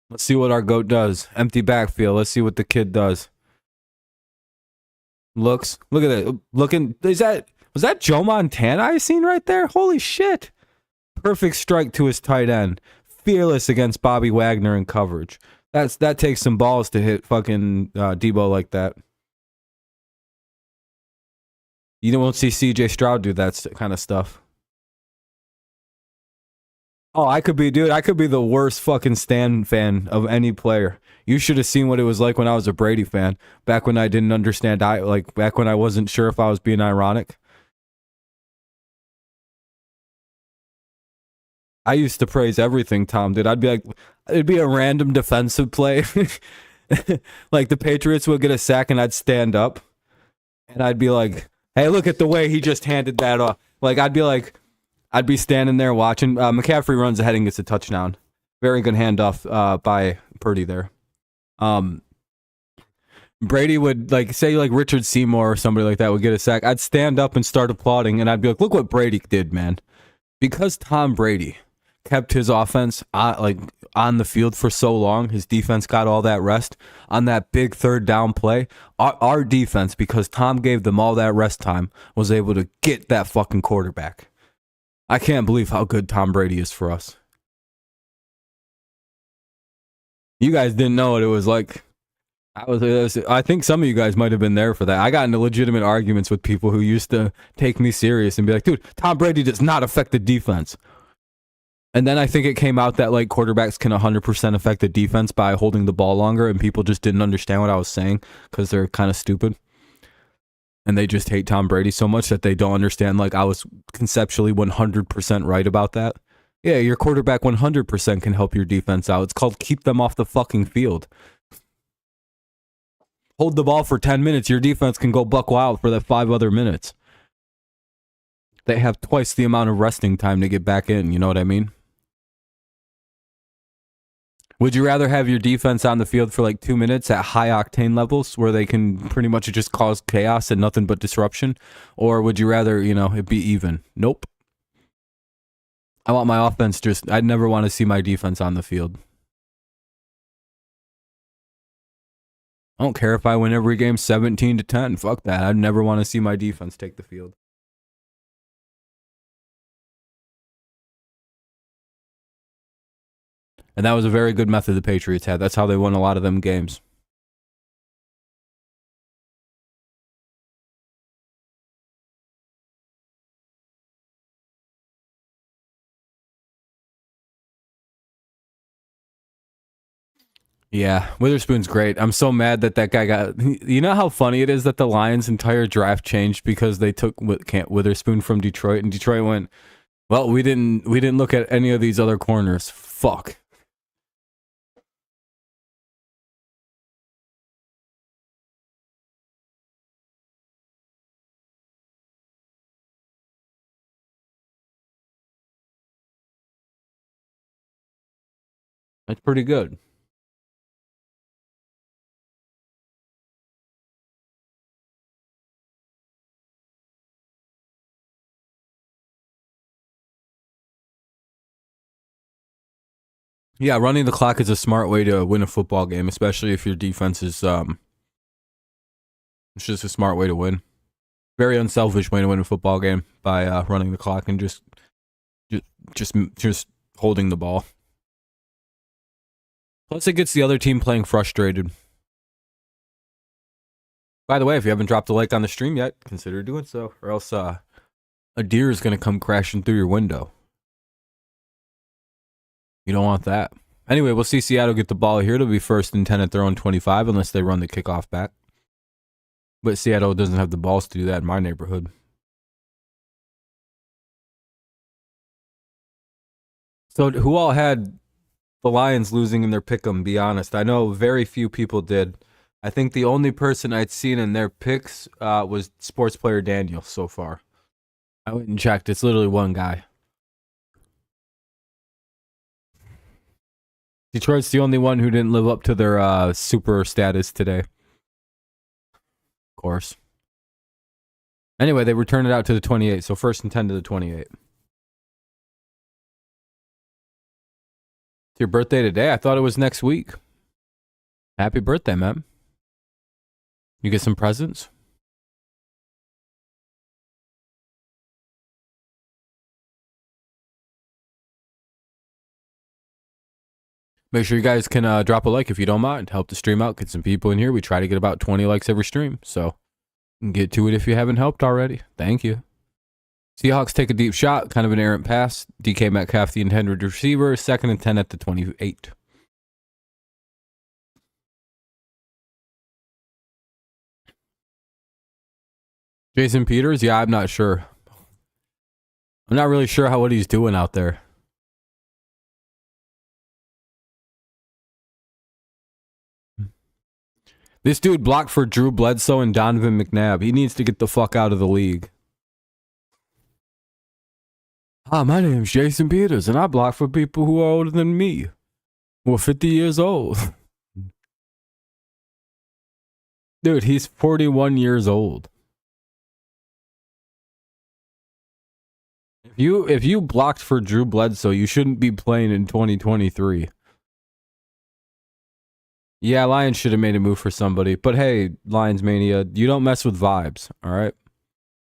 Let's see what our GOAT does. Empty backfield. Let's see what the kid does. Look at that. Was that Joe Montana I seen right there? Holy shit. Perfect strike to his tight end. Fearless against Bobby Wagner in coverage. That takes some balls to hit fucking Debo like that. You won't see CJ Stroud do that kind of stuff. Oh, I could be the worst fucking Stan fan of any player. You should have seen what it was like when I was a Brady fan. Back when I didn't understand, back when I wasn't sure if I was being ironic. I used to praise everything, Tom, dude. I'd be like, it'd be a random defensive play. Like the Patriots would get a sack and I'd stand up and I'd be like, hey, look at the way he just handed that off. Like, I'd be standing there watching. McCaffrey runs ahead and gets a touchdown. Very good handoff by Purdy there. Brady would say Richard Seymour or somebody like that would get a sack. I'd stand up and start applauding and I'd be like, look what Brady did, man. Because Tom Brady kept his offense on the field for so long, his defense got all that rest on that big 3rd down play. Our defense, because Tom gave them all that rest time, was able to get that fucking quarterback. I can't believe how good Tom Brady is for us. You guys didn't know what it was like. I think some of you guys might have been there for that. I got into legitimate arguments with people who used to take me serious and be like, dude, Tom Brady does not affect the defense. And then I think it came out that quarterbacks can 100% affect the defense by holding the ball longer, and people just didn't understand what I was saying because they're kind of stupid. And they just hate Tom Brady so much that they don't understand I was conceptually 100% right about that. Yeah, your quarterback 100% can help your defense out. It's called keep them off the fucking field. hold the ball for 10 minutes. Your defense can go buck wild for that 5 other minutes. They have twice the amount of resting time to get back in. You know what I mean? Would you rather have your defense on the field for like 2 minutes at high octane levels where they can pretty much just cause chaos and nothing but disruption? Or would you rather, it be even? Nope. I want my offense I'd never want to see my defense on the field. I don't care if I win every game 17-10. Fuck that. I'd never want to see my defense take the field. And that was a very good method the Patriots had. That's how they won a lot of them games. Yeah, Witherspoon's great. I'm so mad that guy got... You know how funny it is that the Lions' entire draft changed because they took Witherspoon from Detroit, and Detroit went, well, we didn't look at any of these other corners. Fuck. That's pretty good. Yeah, running the clock is a smart way to win a football game, especially if your defense is it's just a smart way to win. Very unselfish way to win a football game by running the clock and just holding the ball. Plus, it gets the other team playing frustrated. By the way, if you haven't dropped a like on the stream yet, consider doing so, or else a deer is going to come crashing through your window. You don't want that. Anyway, we'll see Seattle get the ball here. It'll be 1st and 10 at their own 25 unless they run the kickoff back. But Seattle doesn't have the balls to do that in my neighborhood. So who all had the Lions losing in their pick'em, be honest? I know very few people did. I think the only person I'd seen in their picks was sports player Daniel so far. I went and checked. It's literally one guy. Detroit's the only one who didn't live up to their super status today. Of course. Anyway, they return it out to the 28, so 1st and 10 to the 28. It's your birthday today? I thought it was next week. Happy birthday, man. You get some presents? Make sure you guys can drop a like if you don't mind. Help the stream out. Get some people in here. We try to get about 20 likes every stream. So get to it if you haven't helped already. Thank you. Seahawks take a deep shot. Kind of an errant pass. DK Metcalf, the intended receiver. 2nd and 10 at the 28. Jason Peters? Yeah, I'm not sure. I'm not really sure what he's doing out there. This dude blocked for Drew Bledsoe and Donovan McNabb. He needs to get the fuck out of the league. Hi, my name's Jason Peters, and I block for people who are older than me. Who are 50 years old. Dude, he's 41 years old. If you blocked for Drew Bledsoe, you shouldn't be playing in 2023. Yeah, Lions should have made a move for somebody. But hey, Lions Mania, you don't mess with vibes, all right?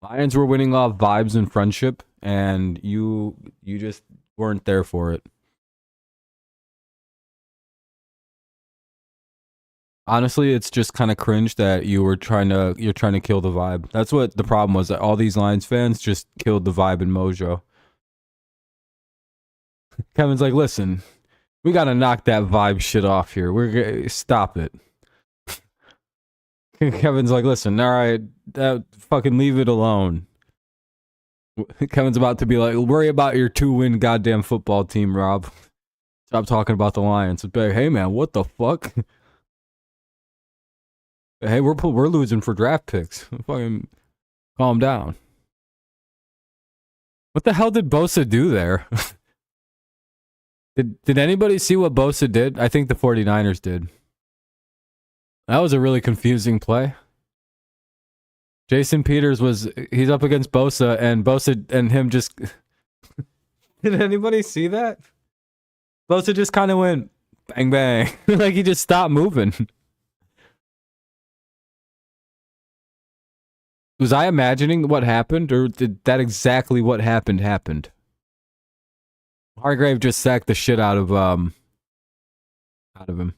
Lions were winning off vibes and friendship, and you just weren't there for it. Honestly, it's just kind of cringe that you're trying to kill the vibe. That's what the problem was, that all these Lions fans just killed the vibe and mojo. Kevin's like, listen, we got to knock that vibe shit off here. Stop it. Kevin's like, listen, all right, fucking leave it alone. Kevin's about to be like, worry about your 2-win goddamn football team, Rob. Stop talking about the Lions. It's like, hey, man, what the fuck? Hey, we're losing for draft picks. Fucking calm down. What the hell did Bosa do there? Did anybody see what Bosa did? I think the 49ers did. That was a really confusing play. Jason Peters he's up against Bosa, and Bosa and him just... Did anybody see that? Bosa just kind of went bang, bang. Like he just stopped moving. Was I imagining what happened, or did that exactly what happened? Hargrave just sacked the shit out of him.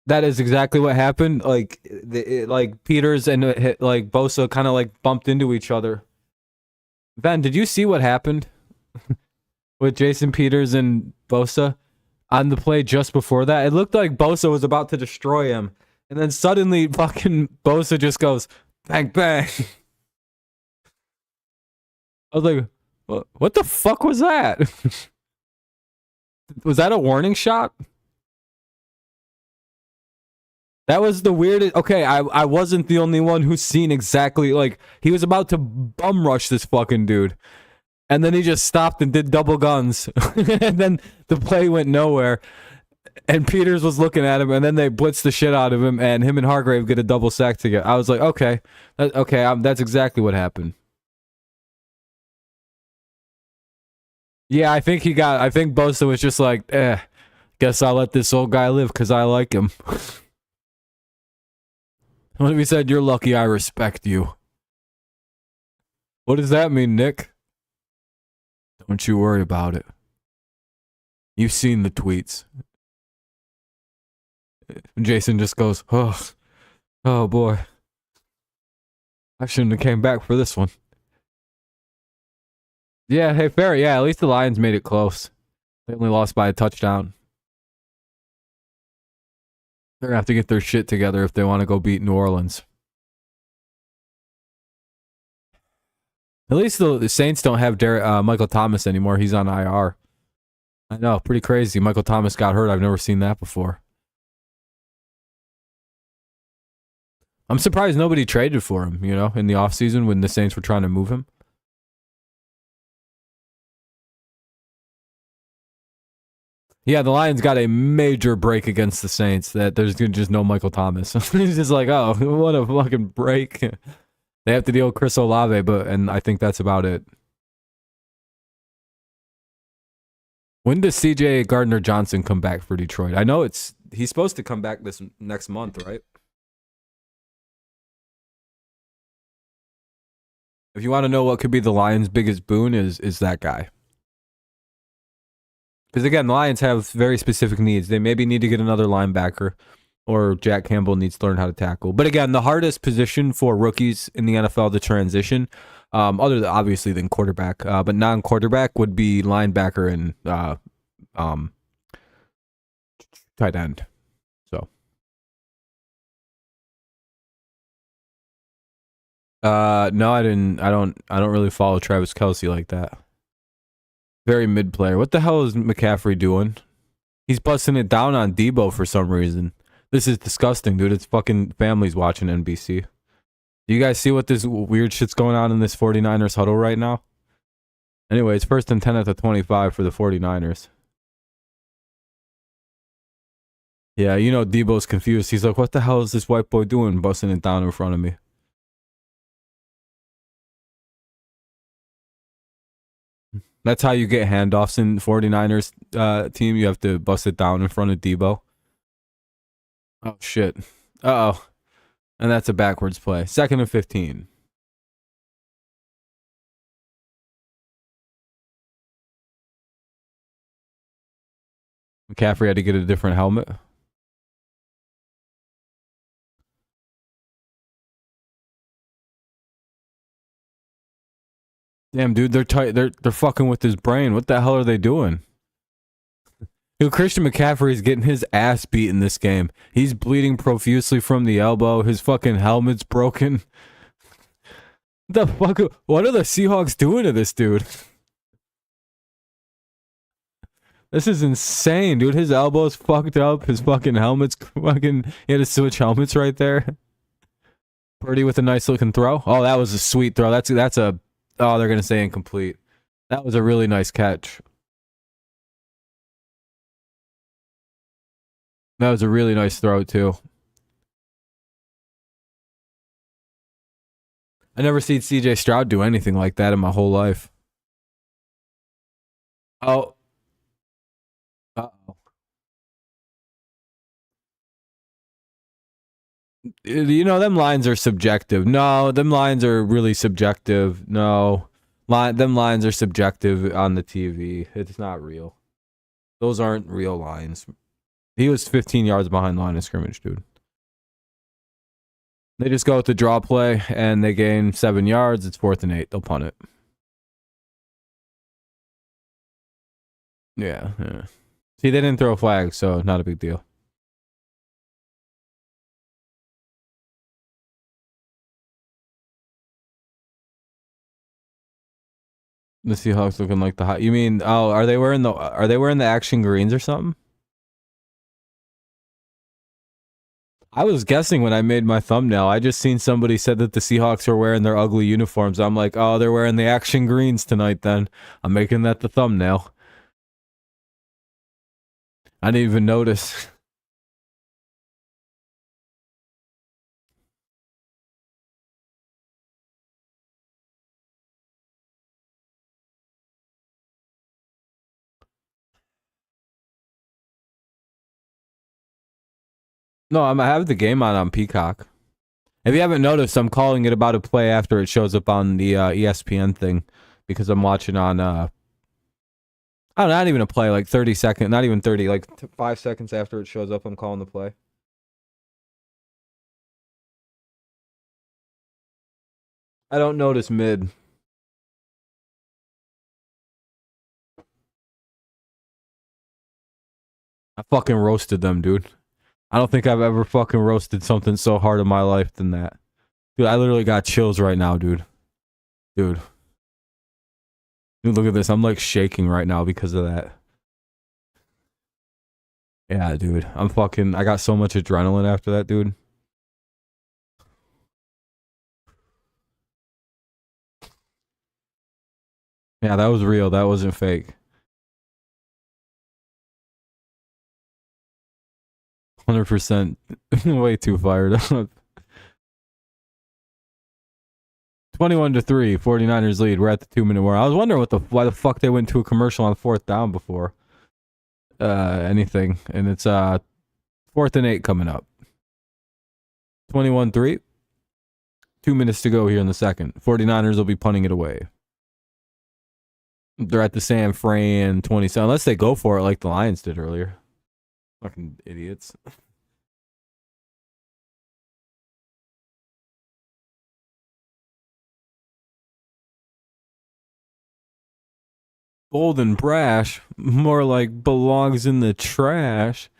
That is exactly what happened. Like, like Peters and like Bosa kind of like bumped into each other. Ben, did you see what happened with Jason Peters and Bosa on the play just before that? It looked like Bosa was about to destroy him, and then suddenly fucking Bosa just goes bang bang. I was like, what the fuck was that? Was that a warning shot? That was the weirdest. Okay, I wasn't the only one who's seen exactly, like, he was about to bum rush this fucking dude. And then he just stopped and did double guns. And then the play went nowhere. And Peters was looking at him, and then they blitzed the shit out of him, and him and Hargrave get a double sack together. I was like, okay, that's exactly what happened. Yeah, I think Bosa was just like, guess I'll let this old guy live because I like him. What if he said, you're lucky I respect you? What does that mean, Nick? Don't you worry about it. You've seen the tweets. And Jason just goes, oh boy. I shouldn't have came back for this one. Yeah, hey, fair. Yeah, at least the Lions made it close. They only lost by a touchdown. They're going to have to get their shit together if they want to go beat New Orleans. At least the Saints don't have Michael Thomas anymore. He's on IR. I know, pretty crazy. Michael Thomas got hurt. I've never seen that before. I'm surprised nobody traded for him, in the offseason when the Saints were trying to move him. Yeah, the Lions got a major break against the Saints that there's just no Michael Thomas. He's just like, oh, what a fucking break. They have to deal with Chris Olave, and I think that's about it. When does CJ Gardner-Johnson come back for Detroit? I know he's supposed to come back this next month, right? If you want to know what could be the Lions' biggest boon is that guy. Because again, the Lions have very specific needs. They maybe need to get another linebacker, or Jack Campbell needs to learn how to tackle. But again, the hardest position for rookies in the NFL to transition, other than obviously than quarterback, but non-quarterback would be linebacker and tight end. So, no, I didn't. I don't really follow Travis Kelce like that. Very mid player. What the hell is McCaffrey doing? He's busting it down on Debo for some reason. This is disgusting, dude. It's fucking families watching NBC. Do you guys see what this weird shit's going on in this 49ers huddle right now? Anyway, it's 1st and 10 at the 25 for the 49ers. Yeah, Debo's confused. He's like, what the hell is this white boy doing busting it down in front of me? That's how you get handoffs in 49ers team. You have to bust it down in front of Debo. Oh, shit. Uh-oh. And that's a backwards play. 2nd and 15. McCaffrey had to get a different helmet. Damn, dude, they're tight. They're fucking with his brain. What the hell are they doing? Dude, Christian McCaffrey is getting his ass beat in this game. He's bleeding profusely from the elbow. His fucking helmet's broken. The fuck? What are the Seahawks doing to this dude? This is insane, dude. His elbow's fucked up. His fucking helmet's fucking... He had to switch helmets right there. Purdy with a nice looking throw. Oh, that was a sweet throw. That's a... Oh, they're going to say incomplete. That was a really nice catch. That was a really nice throw, too. I never seen CJ Stroud do anything like that in my whole life. Oh. Uh-oh. You know, them lines are subjective. No, them lines are really subjective. No. Them lines are subjective on the TV. It's not real. Those aren't real lines. He was 15 yards behind the line of scrimmage, dude. They just go with the draw play, and they gain 7 yards. It's 4th and 8. They'll punt it. Yeah. See, they didn't throw a flag, so not a big deal. The Seahawks looking like the hot. You mean? Oh, are they wearing the action greens or something? I was guessing when I made my thumbnail. I just seen somebody said that the Seahawks were wearing their ugly uniforms. I'm like, oh, they're wearing the action greens tonight. Then I'm making that the thumbnail. I didn't even notice. No, I have the game on Peacock. If you haven't noticed, I'm calling it about a play after it shows up on the ESPN thing because I'm watching on. Oh, not even a play, like 30 seconds, not even 30, like 5 seconds after it shows up, I'm calling the play. I don't notice mid. I fucking roasted them, dude. I don't think I've ever fucking roasted something so hard in my life than that. Dude, I literally got chills right now, dude. Dude, look at this. I'm like shaking right now because of that. Yeah, dude. I got so much adrenaline after that, dude. Yeah, that was real. That wasn't fake. 100% way too fired up. 21-3, 49ers lead. We're at the 2-minute warning. I was wondering why the fuck they went to a commercial on 4th down before anything. And it's 4th and 8 coming up. 21-3. 2 minutes to go here in the second. 49ers will be punting it away. They're at the San Fran 27. Unless they go for it like the Lions did earlier. Fucking idiots. Bold and brash. More like belongs in the trash.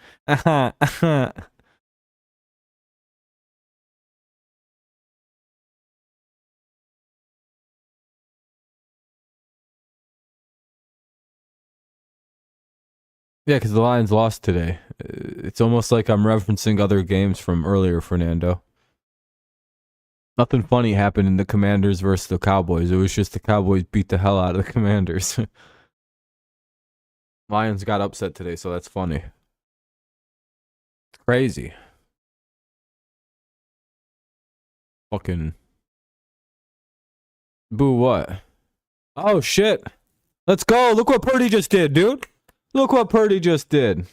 Yeah, because the Lions lost today. It's almost like I'm referencing other games from earlier, Fernando. Nothing funny happened in the Commanders versus the Cowboys. It was just the Cowboys beat the hell out of the Commanders. Lions got upset today, so that's funny. It's crazy. Fucking... Boo what? Oh, shit. Let's go. Look what Purdy just did, dude. Look what Purdy just did.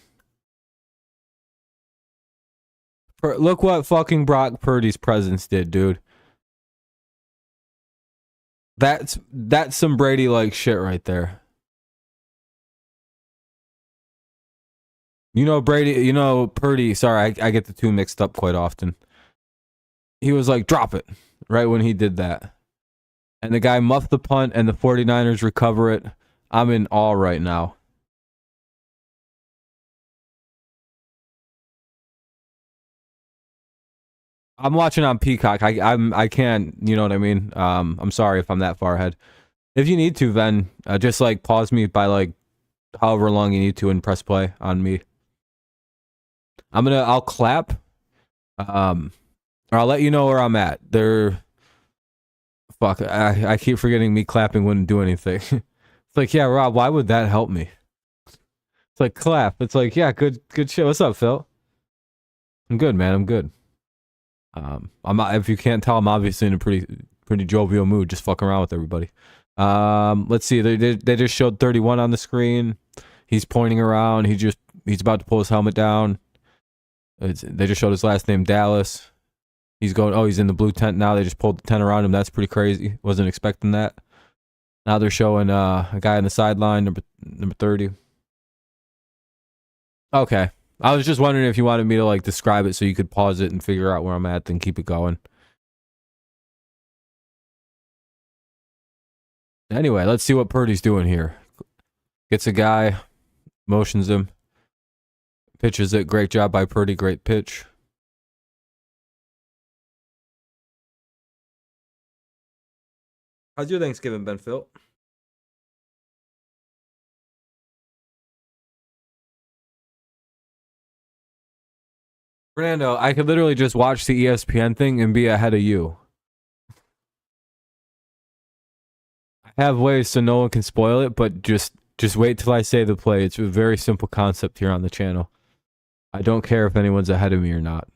Look what fucking Brock Purdy's presence did, dude. That's some Brady-like shit right there. You know Purdy, sorry, I get the two mixed up quite often. He was like, drop it, right when he did that. And the guy muffed the punt and the 49ers recover it. I'm in awe right now. I'm watching on Peacock. I can't, you know what I mean? I'm sorry if I'm that far ahead. If you need to, then just like pause me by like however long you need to and press play on me. I'll clap. Or I'll let you know where I'm at. Fuck, I keep forgetting me clapping wouldn't do anything. It's like, yeah, Rob, why would that help me? It's like clap. It's like, yeah, good shit. What's up, Phil? I'm good, man. I'm good. If you can't tell, I'm obviously in a pretty jovial mood, just fucking around with everybody. Let's see. They just showed 31 on the screen. He's pointing around. He's about to pull his helmet down. They just showed his last name, Dallas. He's going. Oh, he's in the blue tent now. They just pulled the tent around him. That's pretty crazy. Wasn't expecting that. Now they're showing a guy on the sideline, number 30. Okay. I was just wondering if you wanted me to like describe it so you could pause it and figure out where I'm at, then keep it going. Anyway, let's see what Purdy's doing here. Gets a guy, motions him, pitches it. Great job by Purdy. Great pitch. How's your Thanksgiving been, Phil? Fernando, I could literally just watch the ESPN thing and be ahead of you. I have ways so no one can spoil it, but just wait till I say the play. It's a very simple concept here on the channel. I don't care if anyone's ahead of me or not.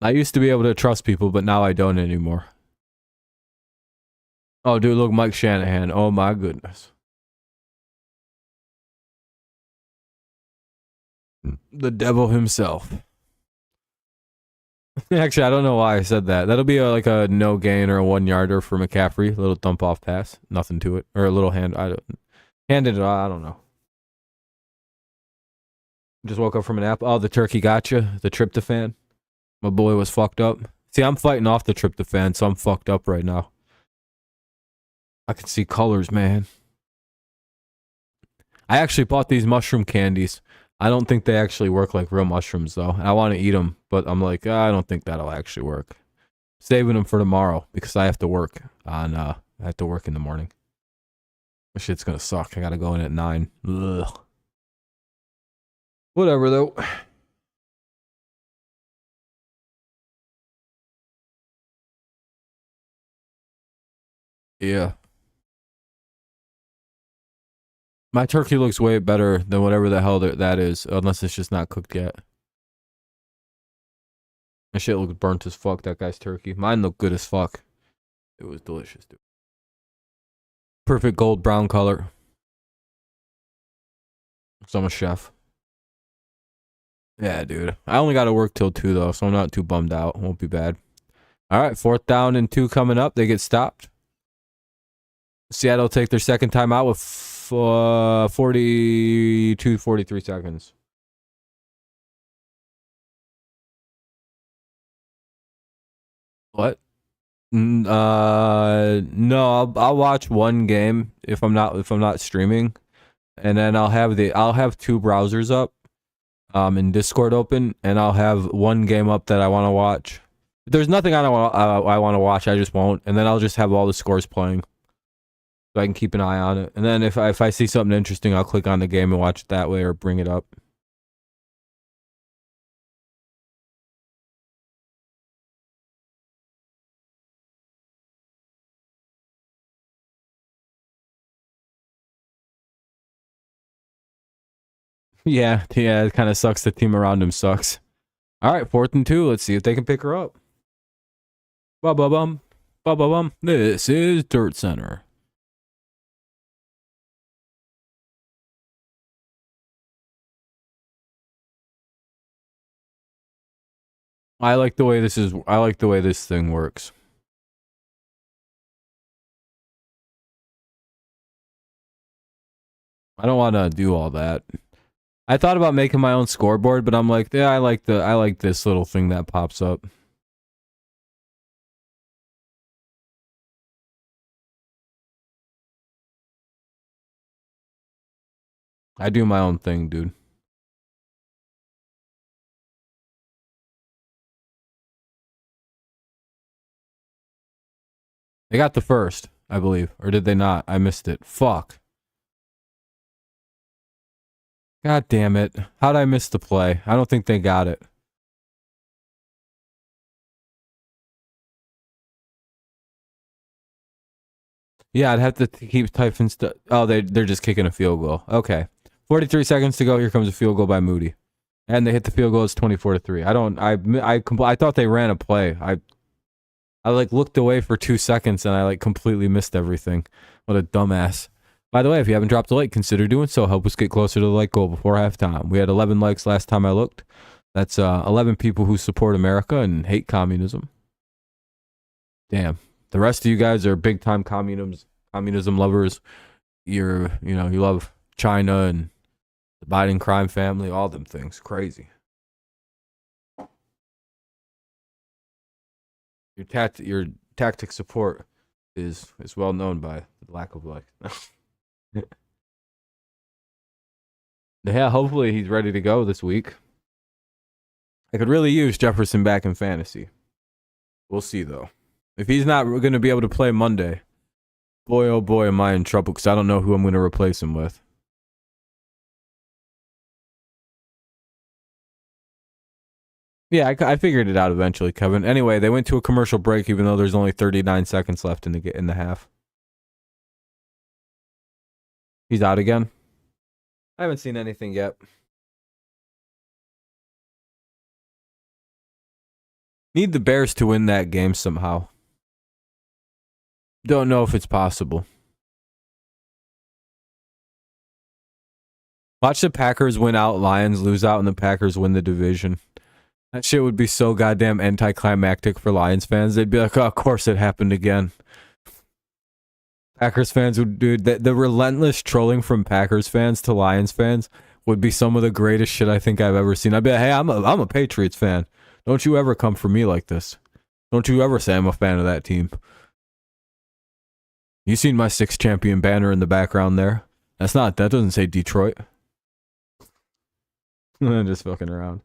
I used to be able to trust people, but now I don't anymore. Oh, dude, look, Mike Shanahan. Oh, my goodness. The devil himself. Actually, I don't know why I said that. That'll be like a no gain or a 1 yarder for McCaffrey. A little dump off pass. Nothing to it. Or a little handed it. I don't know. Just woke up from a nap. Oh, the turkey gotcha. The tryptophan. My boy was fucked up. See, I'm fighting off the tryptophan, so I'm fucked up right now. I can see colors, man. I actually bought these mushroom candies. I don't think they actually work like real mushrooms, though. I want to eat them, but I'm like, I don't think that'll actually work. Saving them for tomorrow because I have to work on. I have to work in the morning. This shit's gonna suck. I gotta go in at 9. Ugh. Whatever though. Yeah. My turkey looks way better than whatever the hell that is, unless it's just not cooked yet. That shit looks burnt as fuck, that guy's turkey. Mine looked good as fuck. It was delicious, dude. Perfect gold brown color. So I'm a chef. Yeah, dude. I only got to work till 2, though, so I'm not too bummed out. Won't be bad. All right, 4th down and 2 coming up. They get stopped. Seattle take their second time out with 43 seconds. What? No, I'll watch one game if I'm not streaming, and then I'll have 2 browsers up, in Discord open, and I'll have one game up that I want to watch. If there's nothing I want to watch, I just won't, and then I'll just have all the scores playing, so I can keep an eye on it. And then if I see something interesting, I'll click on the game and watch it that way or bring it up. Yeah, it kind of sucks. The team around him sucks. All right, 4th and 2. Let's see if they can pick her up. Ba-ba-bum. Ba-ba-bum. This is Dirt Center. I like the way this thing works. I don't want to do all that. I thought about making my own scoreboard, but I'm like, yeah, I like this little thing that pops up. I do my own thing, dude. They got the first, I believe. Or did they not? I missed it. Fuck. God damn it. How'd I miss the play? I don't think they got it. Yeah, I'd have to keep typing stuff. Oh, they're just kicking a field goal. Okay. 43 seconds to go. Here comes a field goal by Moody. And they hit the field goal. It's 24-3. I thought they ran a play. I like looked away for 2 seconds and I like completely missed everything. What a dumbass. By the way, if you haven't dropped a like, consider doing so. Help us get closer to the like goal before halftime. We had 11 likes last time I looked. That's 11 people who support America and hate communism. Damn. The rest of you guys are big time communism lovers. You love China and the Biden crime family, all them things. Crazy. Your tactic support is well known by the lack of like. Yeah, hopefully he's ready to go this week. I could really use Jefferson back in fantasy. We'll see though. If he's not going to be able to play Monday, boy oh boy am I in trouble because I don't know who I'm going to replace him with. Yeah, I figured it out eventually, Kevin. Anyway, they went to a commercial break even though there's only 39 seconds left in the half. He's out again. I haven't seen anything yet. Need the Bears to win that game somehow. Don't know if it's possible. Watch the Packers win out, Lions lose out, and the Packers win the division. That shit would be so goddamn anticlimactic for Lions fans. They'd be like, oh, of course it happened again. Packers fans would do the relentless trolling from Packers fans to Lions fans would be some of the greatest shit I think I've ever seen. I'd be like, hey, I'm a Patriots fan. Don't you ever come for me like this. Don't you ever say I'm a fan of that team. You seen my 6 champion banner in the background there? That doesn't say Detroit. I'm just fucking around.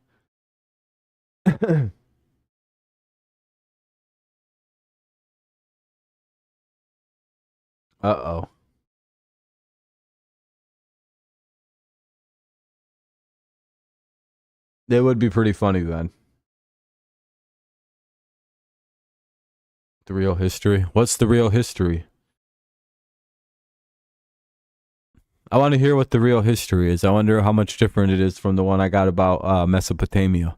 Uh-oh. It would be pretty funny then. The real history? What's the real history? I want to hear what the real history is. I wonder how much different it is from the one I got about Mesopotamia.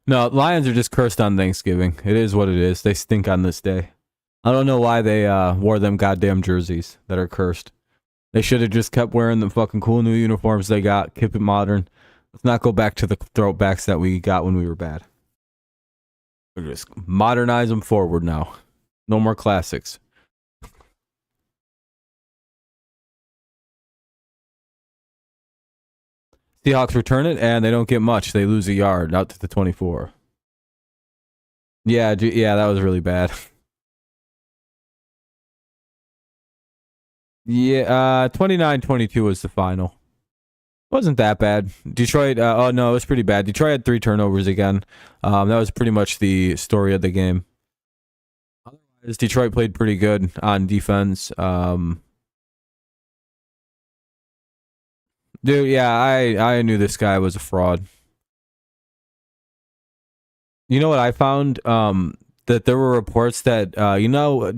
No, Lions are just cursed on Thanksgiving. It is what it is. They stink on this day. I don't know why they wore them goddamn jerseys that are cursed. They should have just kept wearing the fucking cool new uniforms they got. Keep it modern. Let's not go back to the throwbacks that we got when we were bad. We're just modernize them forward now. No more classics. Seahawks return it, and they don't get much. They lose a yard out to the 24. Yeah, that was really bad. Yeah, 29-22 was the final. Wasn't that bad. Detroit, oh no, it was pretty bad. Detroit had 3 turnovers again. That was pretty much the story of the game. Otherwise, Detroit played pretty good on defense. Dude, yeah, I knew this guy was a fraud. You know what I found? That there were reports that,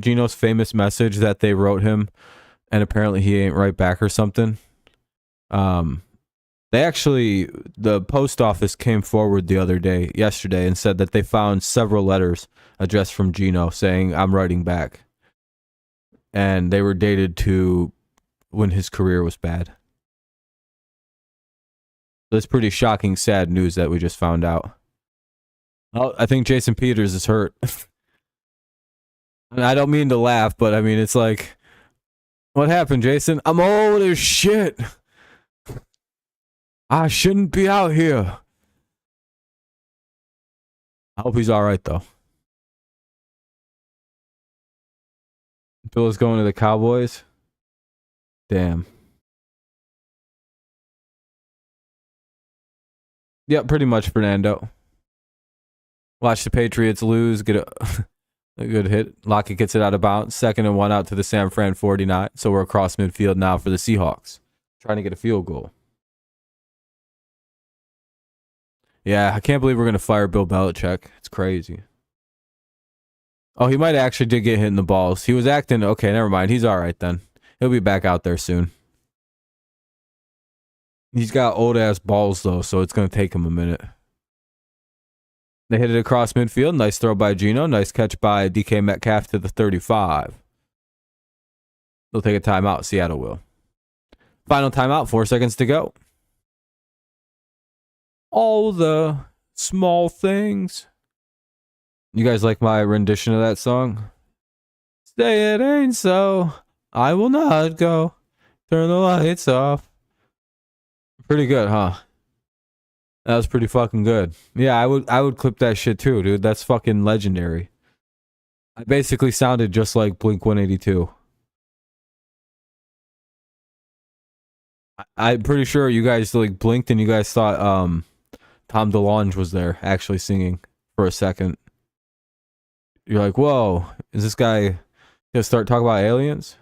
Gino's famous message that they wrote him, and apparently he ain't right back or something. The post office came forward yesterday, and said that they found several letters addressed from Gino saying, I'm writing back. And they were dated to when his career was bad. That's pretty shocking, sad news that we just found out. Oh, I think Jason Peters is hurt. I don't mean to laugh, but I mean, it's like, what happened, Jason? I'm old as shit. I shouldn't be out here. I hope he's all right, though. Bill is going to the Cowboys. Damn. Yeah, pretty much, Fernando. Watch the Patriots lose, get a good hit. Lockett gets it out of bounds. 2nd and 1 out to the San Fran 49. So we're across midfield now for the Seahawks. Trying to get a field goal. Yeah, I can't believe we're going to fire Bill Belichick. It's crazy. Oh, he might actually did get hit in the balls. He was acting, okay, never mind. He's all right then. He'll be back out there soon. He's got old-ass balls, though, so it's going to take him a minute. They hit it across midfield. Nice throw by Geno. Nice catch by DK Metcalf to the 35. They'll take a timeout. Seattle will. Final timeout. 4 seconds to go. All the small things. You guys like my rendition of that song? Say it ain't so. I will not go. Turn the lights off. Pretty good, huh? That was pretty fucking good. Yeah, I would clip that shit too, dude. That's fucking legendary. I basically sounded just like Blink 182. I'm pretty sure you guys like blinked and you guys thought Tom DeLonge was there actually singing for a second. You're like, whoa, is this guy gonna start talking about aliens?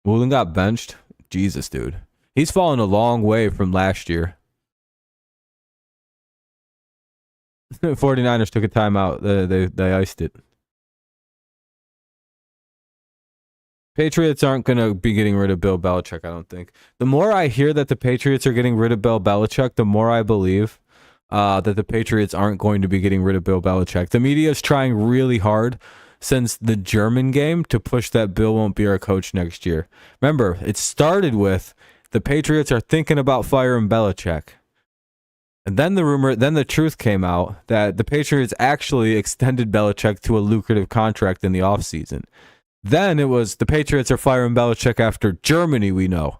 Woolen got benched. Jesus, dude. He's fallen a long way from last year. 49ers took a timeout. They iced it. Patriots aren't going to be getting rid of Bill Belichick, I don't think. The more I hear that the Patriots are getting rid of Bill Belichick, the more I believe that the Patriots aren't going to be getting rid of Bill Belichick. The media is trying really hard since the German game to push that Bill won't be our coach next year. Remember, it started with the Patriots are thinking about firing Belichick. And then the truth came out that the Patriots actually extended Belichick to a lucrative contract in the offseason. Then it was the Patriots are firing Belichick after Germany, we know.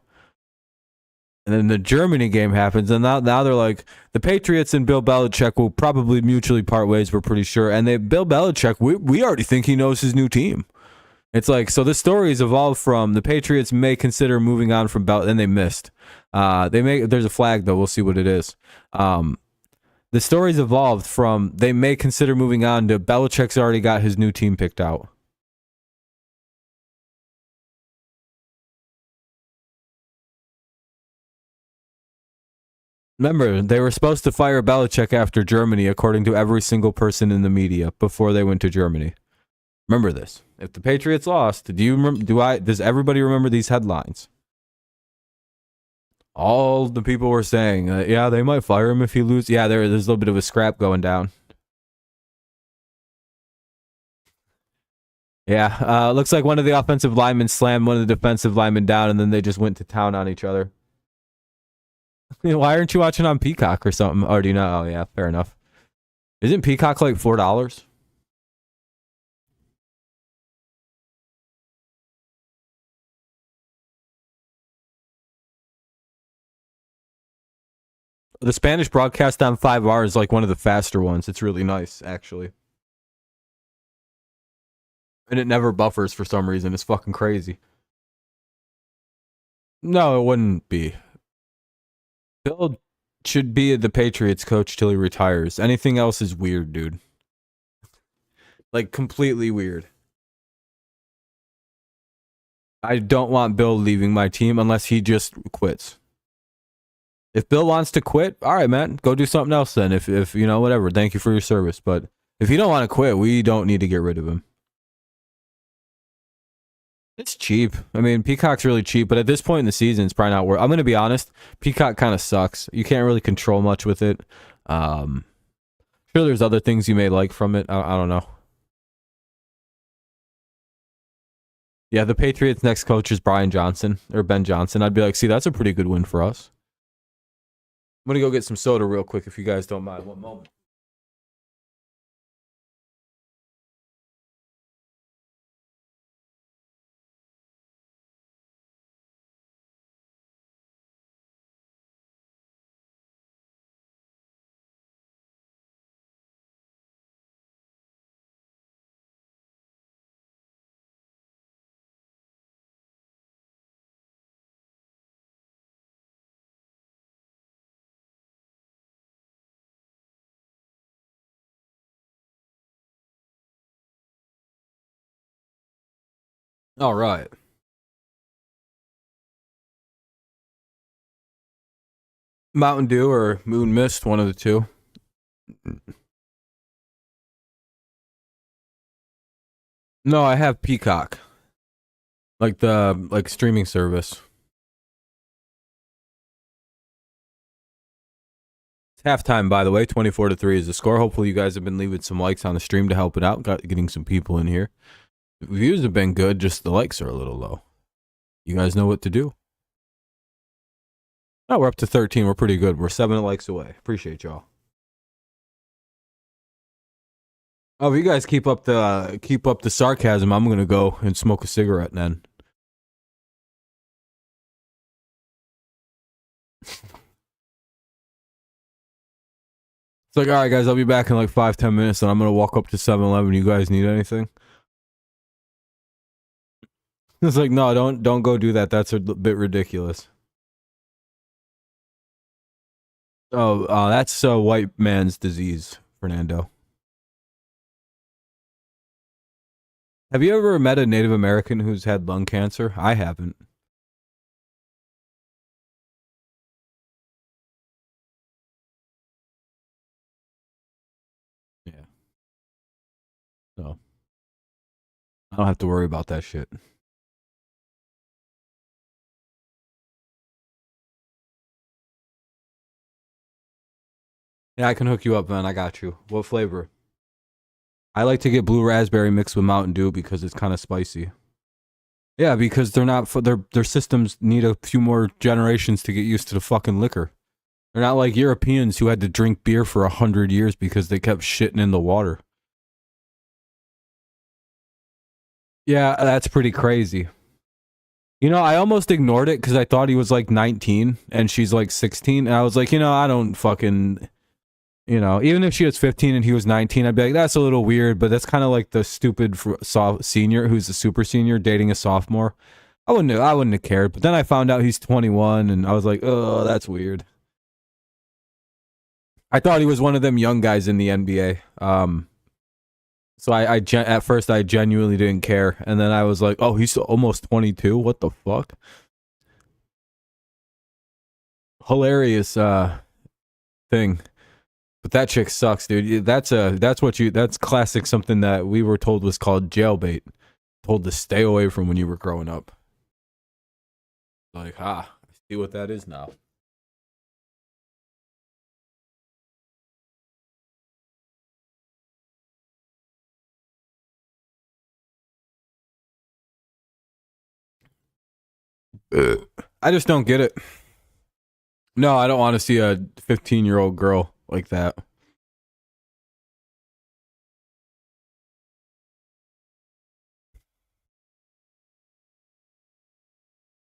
And then the Germany game happens, and now they're like, the Patriots and Bill Belichick will probably mutually part ways, we're pretty sure. And Bill Belichick, we already think he knows his new team. It's like, so the story's evolved from the Patriots may consider moving on from Belichick, and they missed. There's a flag, though. We'll see what it is. The story's evolved from they may consider moving on to Belichick's already got his new team picked out. Remember, they were supposed to fire Belichick after Germany, according to every single person in the media before they went to Germany. Remember this. If the Patriots lost, does everybody remember these headlines? All the people were saying, yeah, they might fire him if he loses. Yeah, there's a little bit of a scrap going down. Yeah, looks like one of the offensive linemen slammed one of the defensive linemen down, and then they just went to town on each other. Why aren't you watching on Peacock or something? Or do you know? Oh, yeah, fair enough. Isn't Peacock like $4? The Spanish broadcast on 5R is like one of the faster ones. It's really nice, actually. And it never buffers for some reason. It's fucking crazy. No, it wouldn't be. Bill should be the Patriots coach till he retires. Anything else is weird, dude. Like, completely weird. I don't want Bill leaving my team unless he just quits. If Bill wants to quit, all right, man, go do something else then. If you know, whatever. Thank you for your service. But if you don't want to quit, we don't need to get rid of him. It's cheap. I mean, Peacock's really cheap, but at this point in the season, it's probably not worth. I'm going to be honest. Peacock kind of sucks. You can't really control much with it. Sure, there's other things you may like from it. I don't know. Yeah, the Patriots' next coach is Ben Johnson. I'd be like, see, that's a pretty good win for us. I'm going to go get some soda real quick if you guys don't mind. One moment. All right. Mountain Dew or Moon Mist, one of the two. No, I have Peacock, like the streaming service. It's halftime, by the way. 24-3 is the score. Hopefully, you guys have been leaving some likes on the stream to help it out. Getting some people in here. The views have been good, just the likes are a little low. You guys know what to do. Oh, we're up to 13. We're pretty good. We're 7 likes away. Appreciate y'all. Oh, if you guys keep up the sarcasm, I'm gonna go and smoke a cigarette then. It's like, all right, guys, I'll be back in like 5-10 minutes, and I'm gonna walk up to 7-Eleven. You guys need anything? It's like, no, don't go do that. That's a bit ridiculous. Oh, that's a white man's disease, Fernando. Have you ever met a Native American who's had lung cancer? I haven't. Yeah. So I don't have to worry about that shit. Yeah, I can hook you up, man. I got you. What flavor? I like to get blue raspberry mixed with Mountain Dew because it's kind of spicy. Yeah, because they're not their systems need a few more generations to get used to the fucking liquor. They're not like Europeans who had to drink beer for 100 years because they kept shitting in the water. Yeah, that's pretty crazy. You know, I almost ignored it because I thought he was like 19 and she's like 16. And I was like, I don't fucking, even if she was 15 and he was 19, I'd be like, that's a little weird, but that's kind of like the stupid senior who's a super senior dating a sophomore. I wouldn't have cared. But then I found out he's 21 and I was like, oh, that's weird. I thought he was one of them young guys in the NBA. So at first I genuinely didn't care, and then I was like, oh, he's almost 22. What the fuck? Hilarious thing. But that chick sucks, dude. That's classic something that we were told was called jailbait. Told to stay away from when you were growing up. Like, I see what that is now. I just don't get it. No, I don't want to see a 15-year-old girl like that.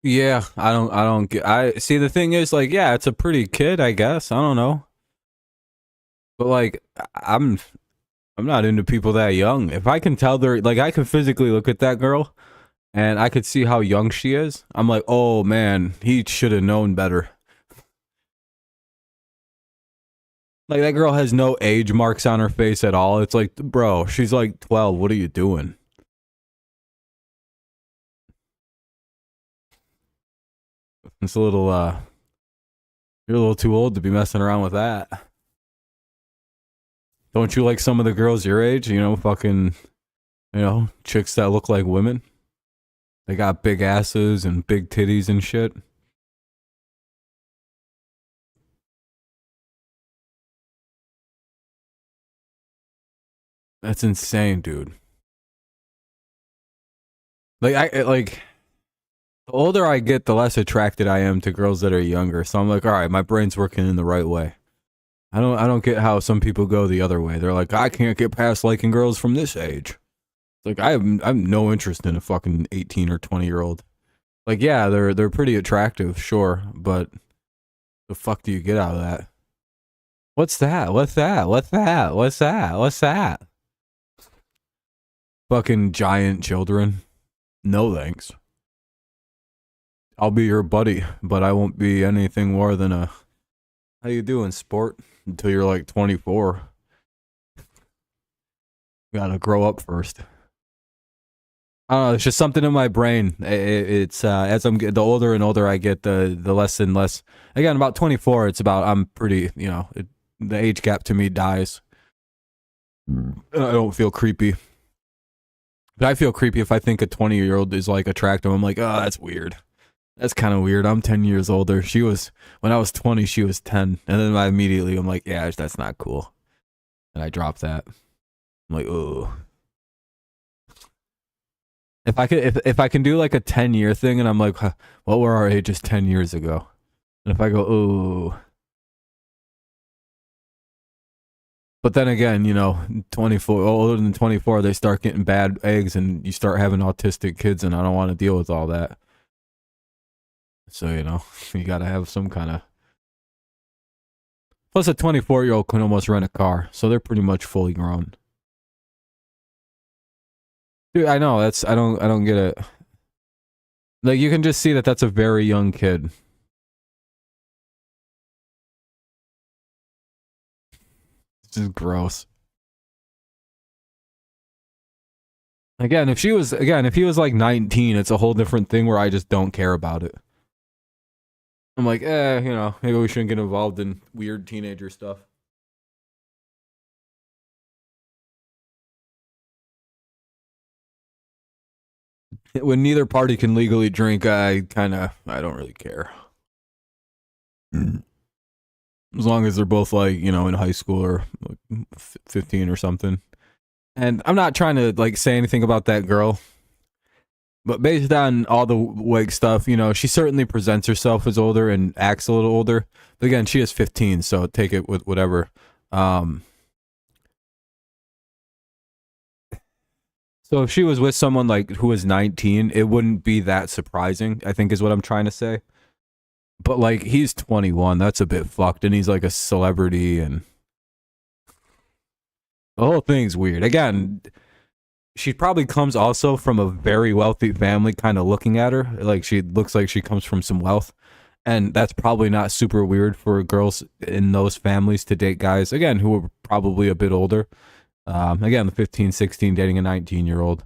Yeah, I don't get. I see. The thing is, like, yeah, it's a pretty kid, I guess. I don't know, but like, I'm not into people that young. If I can tell they're like, I can physically look at that girl, and I could see how young she is. I'm like, oh man, he should have known better. Like that girl has no age marks on her face at all. It's like, bro, she's like 12. What are you doing? It's a little you're a little too old to be messing around with that. Don't you like some of the girls your age? Fucking, chicks that look like women. They got big asses and big titties and shit. That's insane, dude. Like the older I get, the less attracted I am to girls that are younger. So I'm like, all right, my brain's working in the right way. I don't get how some people go the other way. They're like, I can't get past liking girls from this age. It's like I have no interest in a fucking 18 or 20-year-old. Like, yeah, they're pretty attractive, sure, but the fuck do you get out of that? What's that? What's that? What's that? What's that? What's that? Fucking giant children. No thanks. I'll be your buddy, but I won't be anything more than a how you doing, sport? Until you're like 24. You gotta grow up first. I don't know. It's just something in my brain. It's as the older and older I get, the less and less. Again, about 24, it's about I'm pretty. The age gap to me dies. I don't feel creepy. But I feel creepy if I think a 20-year-old is like attractive. I'm like, oh, that's weird. That's kind of weird. I'm 10 years older. When I was 20, she was 10. And then I'm like, yeah, that's not cool. And I drop that. I'm like, oh. If I can do like a 10-year thing and I'm like, huh, what were our ages 10 years ago? And if I go, ooh. But then again, 24, older than 24, they start getting bad eggs and you start having autistic kids, and I don't want to deal with all that. So, you got to have some kind of. Plus, a 24-year-old can almost rent a car, so they're pretty much fully grown. Dude, I know, I don't get it. Like, you can just see that that's a very young kid. It's just gross. Again, if he was like 19, it's a whole different thing where I just don't care about it. I'm like, maybe we shouldn't get involved in weird teenager stuff. When neither party can legally drink, I don't really care. As long as they're both like, in high school or like 15 or something. And I'm not trying to like say anything about that girl, but based on all the wig stuff, she certainly presents herself as older and acts a little older. But again, she is 15, so take it with whatever. So if she was with someone like who was 19, it wouldn't be that surprising, I think is what I'm trying to say. But like he's 21, that's a bit fucked, and he's like a celebrity, and the whole thing's weird. Again, she probably comes also from a very wealthy family, kind of looking at her. Like she looks like she comes from some wealth. And that's probably not super weird for girls in those families to date guys, again, who are probably a bit older. Again, the 15, 16 dating a 19-year-old.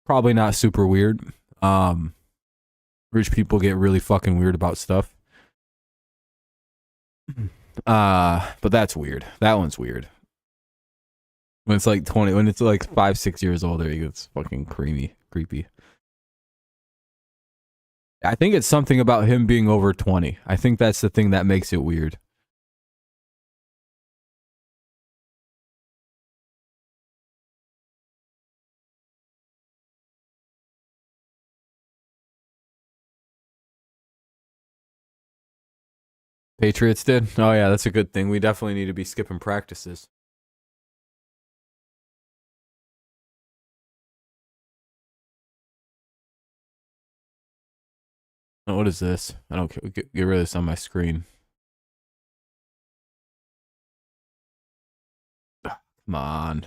Probably not super weird. Rich people get really fucking weird about stuff. But that's weird. That one's weird. When it's like 20, when it's like 5, 6 years older, it gets fucking creepy. I think it's something about him being over 20. I think that's the thing that makes it weird. Patriots did? Oh yeah, that's a good thing. We definitely need to be skipping practices. Oh, what is this? I don't care. Get rid of this on my screen. Come on.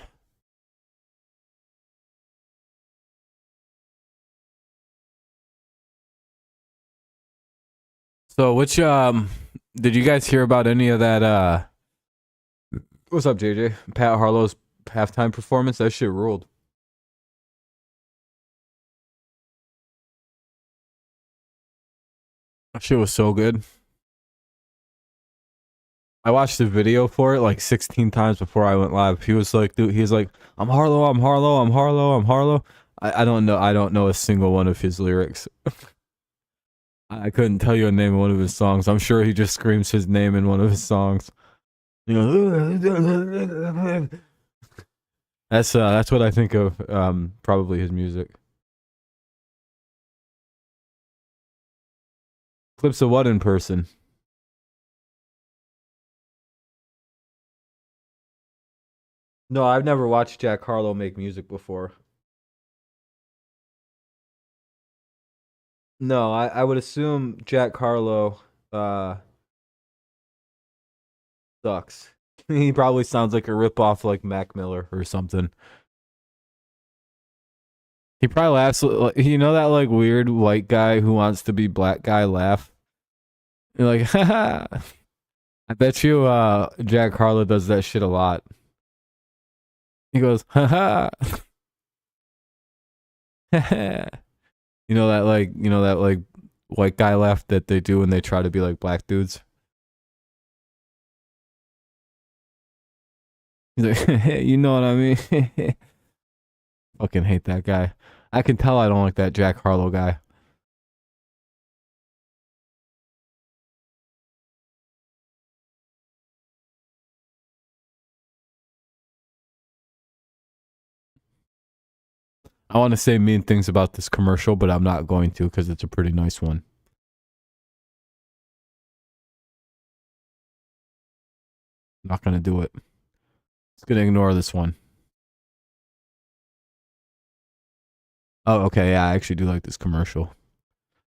So which did you guys hear about any of that what's up, JJ? Pat Harlow's halftime performance? That shit ruled. That shit was so good. I watched the video for it like 16 times before I went live. He was like, dude, he's like, I'm Harlow, I'm Harlow, I'm Harlow, I'm Harlow. I don't know a single one of his lyrics. I couldn't tell you a name of one of his songs. I'm sure he just screams his name in one of his songs. That's what I think of probably his music. Clips of what in person? No, I've never watched Jack Harlow make music before. No, I would assume Jack Harlow sucks. He probably sounds like a ripoff like Mac Miller or something. He probably laughs. That like weird white guy who wants to be black guy laugh. You're like, haha. I bet you Jack Harlow does that shit a lot. He goes, haha. that white guy laugh that they do when they try to be like black dudes. He's like, you know what I mean? Fucking hate that guy. I can tell I don't like that Jack Harlow guy. I want to say mean things about this commercial, but I'm not going to because it's a pretty nice one. Not going to do it. Just going to ignore this one. Oh, okay. Yeah, I actually do like this commercial.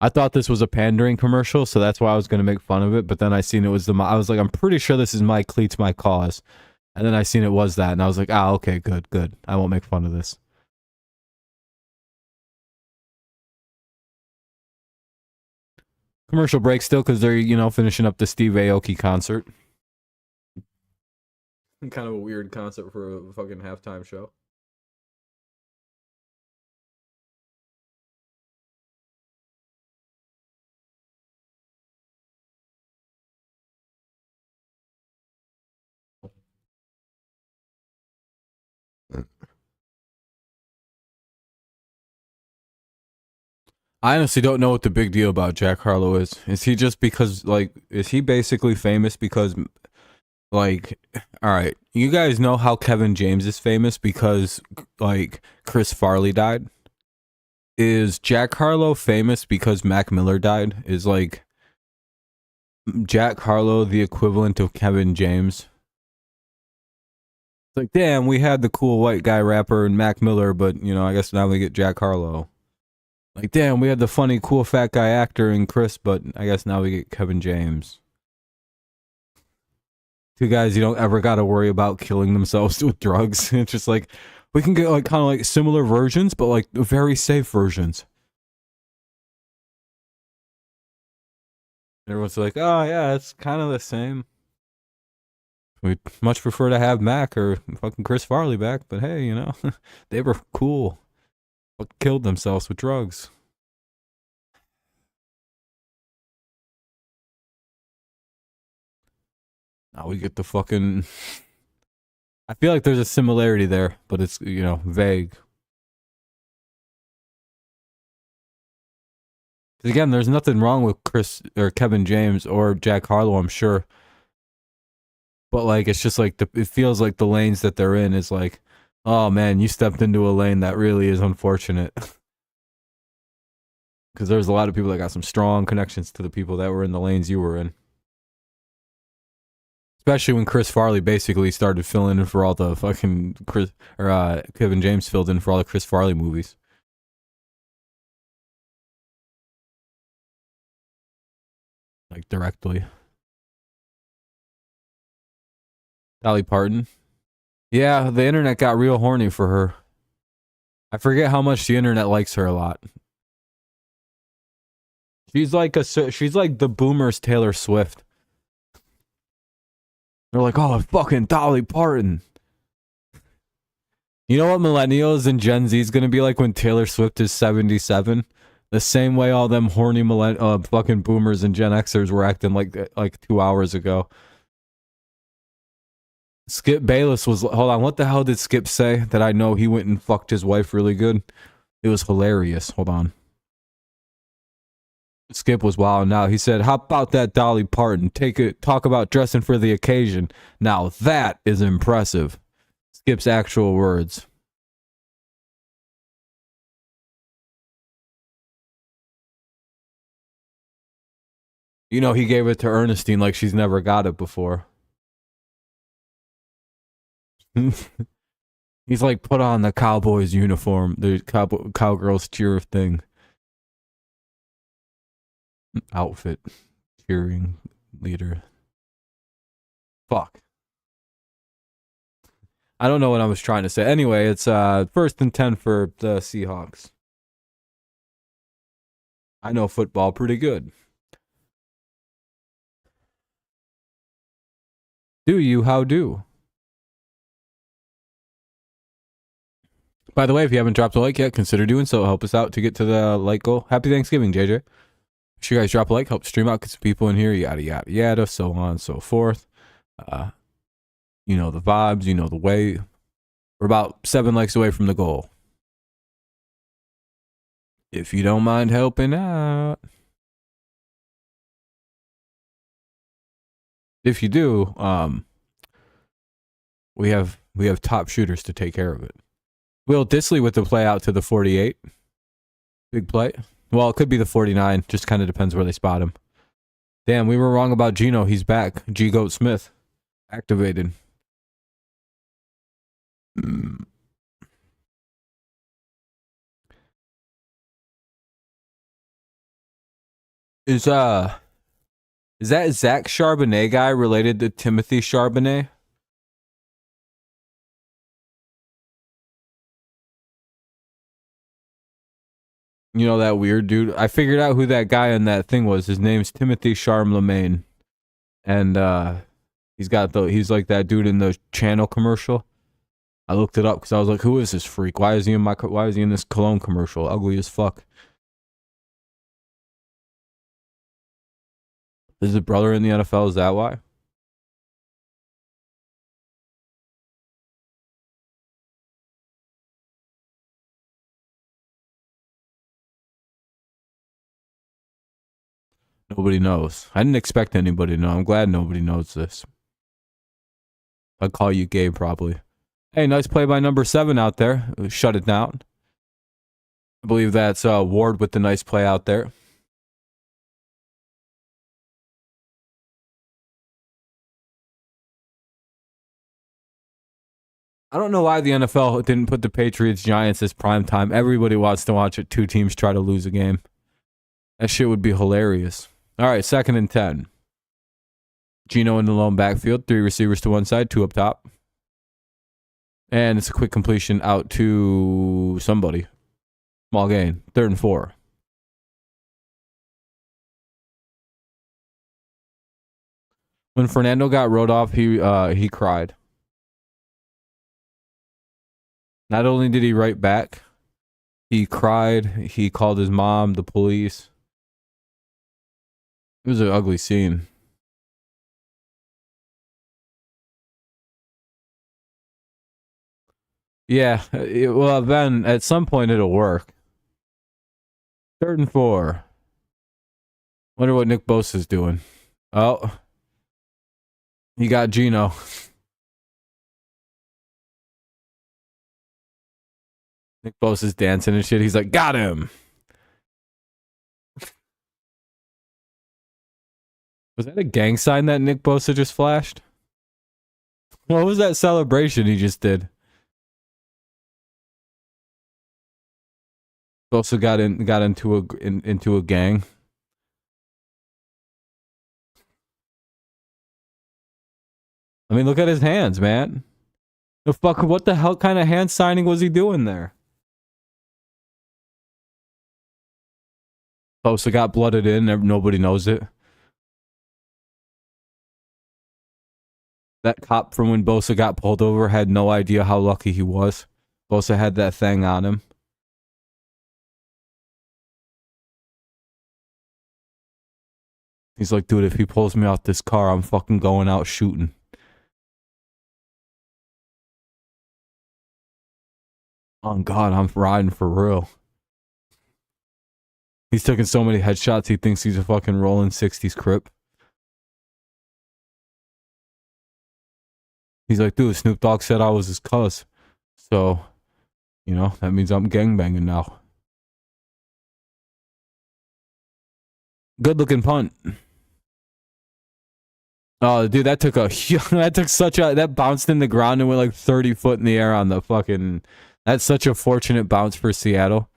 I thought this was a pandering commercial, so that's why I was going to make fun of it. But then I seen it was I was like, I'm pretty sure this is my cleats, my cause. And then I seen it was that, and I was like, okay, good. I won't make fun of this. Commercial break still because they're, finishing up the Steve Aoki concert. Kind of a weird concept for a fucking halftime show. I honestly don't know what the big deal about Jack Harlow is. Is he just because, is he basically famous because, all right, you guys know how Kevin James is famous because, Chris Farley died? Is Jack Harlow famous because Mac Miller died? Is, Jack Harlow the equivalent of Kevin James? It's like, damn, we had the cool white guy rapper and Mac Miller, but, I guess now we get Jack Harlow. Like, damn, we had the funny, cool, fat guy actor in Chris, but I guess now we get Kevin James. Two guys you don't ever got to worry about killing themselves with drugs. It's just like, we can get, kind of similar versions, but, very safe versions. Everyone's like, oh, yeah, it's kind of the same. We'd much prefer to have Mac or fucking Chris Farley back, but hey, they were cool. Killed themselves with drugs. Now we get the fucking... I feel like there's a similarity there, but it's, vague. Again, there's nothing wrong with Chris or Kevin James or Jack Harlow, I'm sure. But, it's just it feels like the lanes that they're in is like, oh man, you stepped into a lane that really is unfortunate. Because there's a lot of people that got some strong connections to the people that were in the lanes you were in. Especially when Chris Farley basically started filling in for all the fucking Kevin James filled in for all the Chris Farley movies. Directly. Dolly Parton. Yeah, the internet got real horny for her. I forget how much the internet likes her a lot. She's like the boomers Taylor Swift. They're like, oh, fucking Dolly Parton. You know what millennials and Gen Z is going to be like when Taylor Swift is 77? The same way all them horny fucking boomers and Gen Xers were acting like 2 hours ago. Skip Bayless was... Hold on, what the hell did Skip say that I know he went and fucked his wife really good? It was hilarious. Hold on. Skip was wild now. He said, how about that Dolly Parton? Talk about dressing for the occasion. Now that is impressive. Skip's actual words. He gave it to Ernestine like she's never got it before. He's like, put on the Cowboys uniform, the Cowgirls cheer thing. Outfit. Cheering leader. Fuck. I don't know what I was trying to say. Anyway, it's 1st and 10 for the Seahawks. I know football pretty good. Do you? How do? By the way, if you haven't dropped a like yet, consider doing so. Help us out to get to the like goal. Happy Thanksgiving, JJ. Make sure you guys drop a like, help stream out, get some people in here, yada, yada, yada, so on and so forth. You know the vibes, you know the way. We're about 7 likes away from the goal. If you don't mind helping out. If you do, we have top shooters to take care of it. Will Disley with the play out to the 48. Big play. Well, it could be the 49. Just kind of depends where they spot him. Damn, we were wrong about Geno. He's back. G Goat Smith. Activated. Is that Zach Charbonnet guy related to Timothy Charbonnet? You know that weird dude? I figured out who that guy in that thing was. His name's Timothy Charlemagne. And he's like that dude in the channel commercial. I looked it up because I was like, who is this freak? Why is he in this cologne commercial? Ugly as fuck. Is his brother in the NFL? Is that why? Nobody knows. I didn't expect anybody to know. I'm glad nobody knows this. I'd call you Gabe probably. Hey, nice play by number 7 out there. Shut it down. I believe that's Ward with the nice play out there. I don't know why the NFL didn't put the Patriots-Giants as prime time. Everybody wants to watch it. 2 teams try to lose a game. That shit would be hilarious. All right, 2nd and 10. Geno in the lone backfield. 3 receivers to one side, 2 up top. And it's a quick completion out to somebody. Small gain. 3rd and 4. When Fernando got rode off, he cried. Not only did he write back, he cried. He called his mom, the police. It was an ugly scene. Yeah, well, then at some point it'll work. 3rd and 4. Wonder what Nick Bosa's doing. Oh, he got Geno. Nick Bosa's dancing and shit. He's like, got him. Was that a gang sign that Nick Bosa just flashed? What was that celebration he just did? Bosa got into a gang. I mean, look at his hands, man. What the hell kind of hand signing was he doing there? Bosa got blooded in. Nobody knows it. That cop from when Bosa got pulled over had no idea how lucky he was. Bosa had that thing on him. He's like, dude, if he pulls me off this car, I'm fucking going out shooting. Oh, God, I'm riding for real. He's taking so many headshots, he thinks he's a fucking rolling 60s Crip. He's like, dude, Snoop Dogg said I was his cuz. So, you know, that means I'm gangbanging now. Good looking punt. Oh, dude, that bounced in the ground and went like 30 foot in the air on the fucking. That's such a fortunate bounce for Seattle.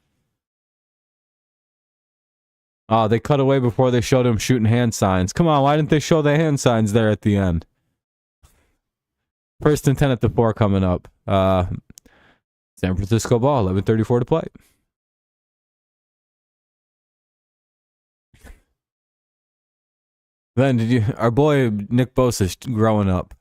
Oh, they cut away before they showed him shooting hand signs. Come on, why didn't they show the hand signs there at the end? 1st and 10 at the 4 coming up. San Francisco ball, 11:34 to play. Then our boy Nick Bosa's growing up.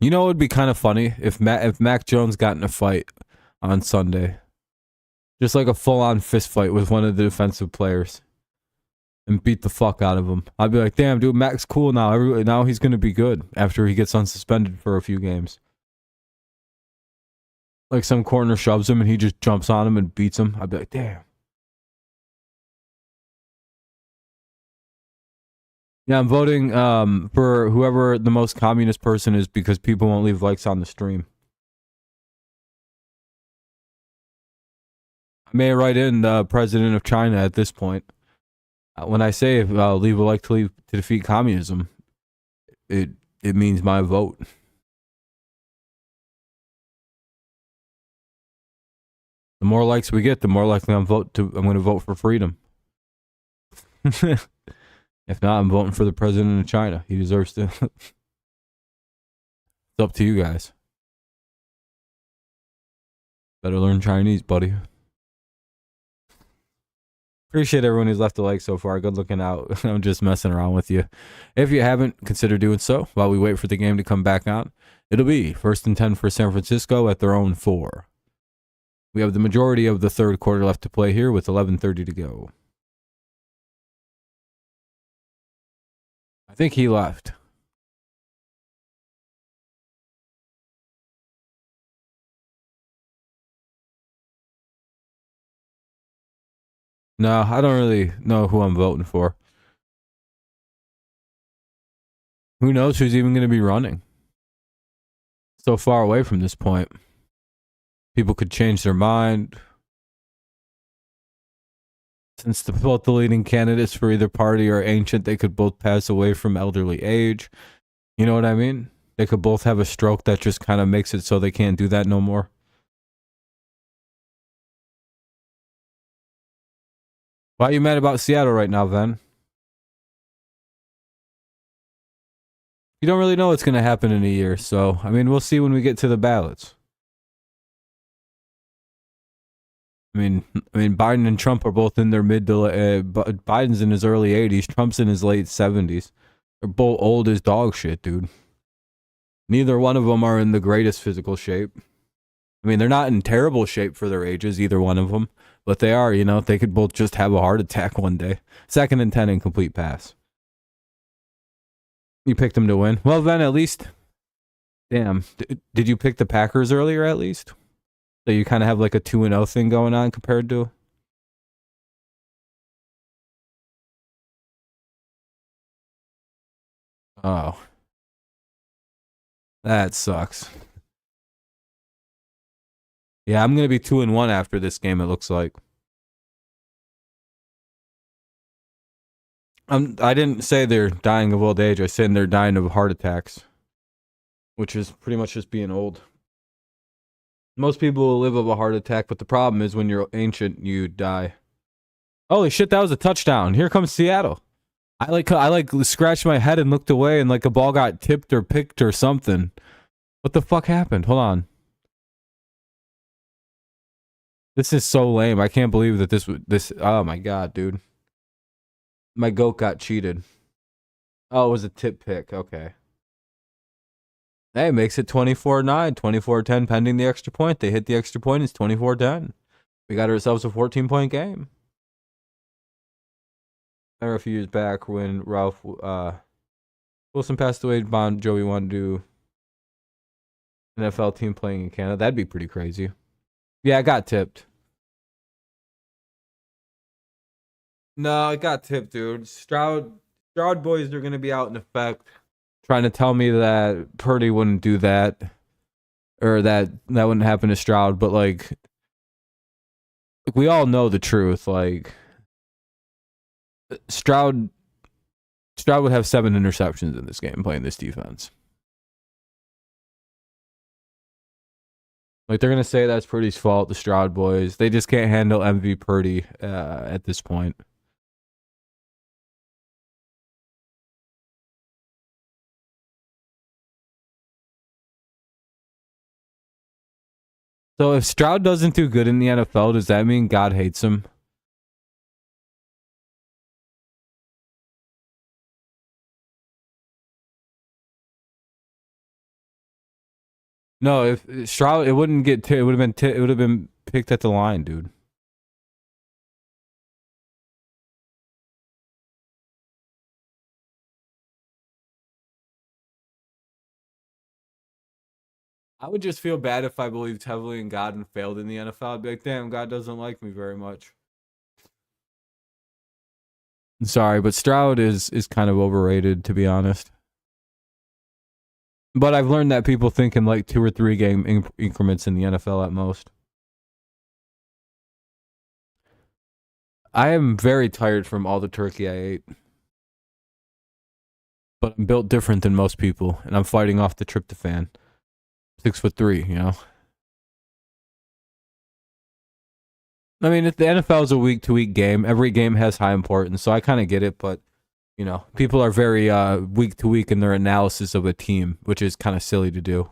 You know, it would be kind of funny if Mac Jones got in a fight on Sunday, just like a full-on fist fight with one of the defensive players, and beat the fuck out of him. I'd be like, damn, dude, Mac's cool now. Now he's gonna be good after he gets unsuspended for a few games. Like some corner shoves him and he just jumps on him and beats him. I'd be like, damn. Yeah, I'm voting for whoever the most communist person is because people won't leave likes on the stream. I may write in the president of China at this point. When I say leave a like to defeat communism, it means my vote. The more likes we get, the more likely I'm going to vote for freedom. If not, I'm voting for the president of China. He deserves to. It's up to you guys. Better learn Chinese, buddy. Appreciate everyone who's left a like so far. Good looking out. I'm just messing around with you. If you haven't, consider doing so while we wait for the game to come back on. It'll be 1st and 10 for San Francisco at their own 4. We have the majority of the third quarter left to play here with 11:30 to go. I think he left. No, I don't really know who I'm voting for. Who knows who's even going to be running? So far away from this point. People could change their mind. Since both the leading candidates for either party are ancient, they could both pass away from elderly age. You know what I mean? They could both have a stroke that just kind of makes it so they can't do that no more. Why are you mad about Seattle right now, Ven? You don't really know what's going to happen in a year, so, I mean, we'll see when we get to the ballots. I mean, Biden and Trump are both in their Biden's in his early 80s, Trump's in his late 70s. They're both old as dog shit, dude. Neither one of them are in the greatest physical shape. I mean, they're not in terrible shape for their ages, either one of them. But they are, you know, they could both just have a heart attack one day. 2nd and 10 incomplete pass. You picked them to win. Well, then at least, damn. Did you pick the Packers earlier at least? So you kind of have like a 2-0 thing going on compared to. Oh. That sucks. Yeah, I'm going to be 2-1 after this game, it looks like. I didn't say they're dying of old age. I said they're dying of heart attacks, which is pretty much just being old. Most people will live of a heart attack, but the problem is when you're ancient, you die. Holy shit, that was a touchdown. Here comes Seattle. I like scratched my head and looked away and like a ball got tipped or picked or something. What the fuck happened? Hold on. This is so lame. I can't believe that this oh my god, dude. My goat got cheated. Oh, it was a tip pick. Okay. Hey, makes it 24-9, 24-10 pending the extra point. They hit the extra point. It's 24-10. We got ourselves a 14-point game. A few years back when Ralph Wilson passed away, Bon Jovi wanted to do an NFL team playing in Canada. That'd be pretty crazy. Yeah, I got tipped. No, I got tipped, dude. Stroud boys are going to be out in effect trying to tell me that Purdy wouldn't do that or that wouldn't happen to Stroud, but like we all know the truth. Like Stroud would have 7 interceptions in this game playing this defense. Like they're gonna say that's Purdy's fault, the Stroud boys. They just can't handle MV Purdy at this point. So if Stroud doesn't do good in the NFL, does that mean God hates him? No, if Stroud, it wouldn't get. It would have been. It would have been picked at the line, dude. I would just feel bad if I believed heavily in God and failed in the NFL. I'd be like, damn, God doesn't like me very much. Sorry, but Stroud is kind of overrated, to be honest. But I've learned that people think in like 2 or 3 game increments in the NFL at most. I am very tired from all the turkey I ate. But I'm built different than most people, and I'm fighting off the tryptophan. 6'3", you know? I mean, if the NFL is a week-to-week game, every game has high importance, so I kind of get it, but, you know, people are very week-to-week in their analysis of a team, which is kind of silly to do.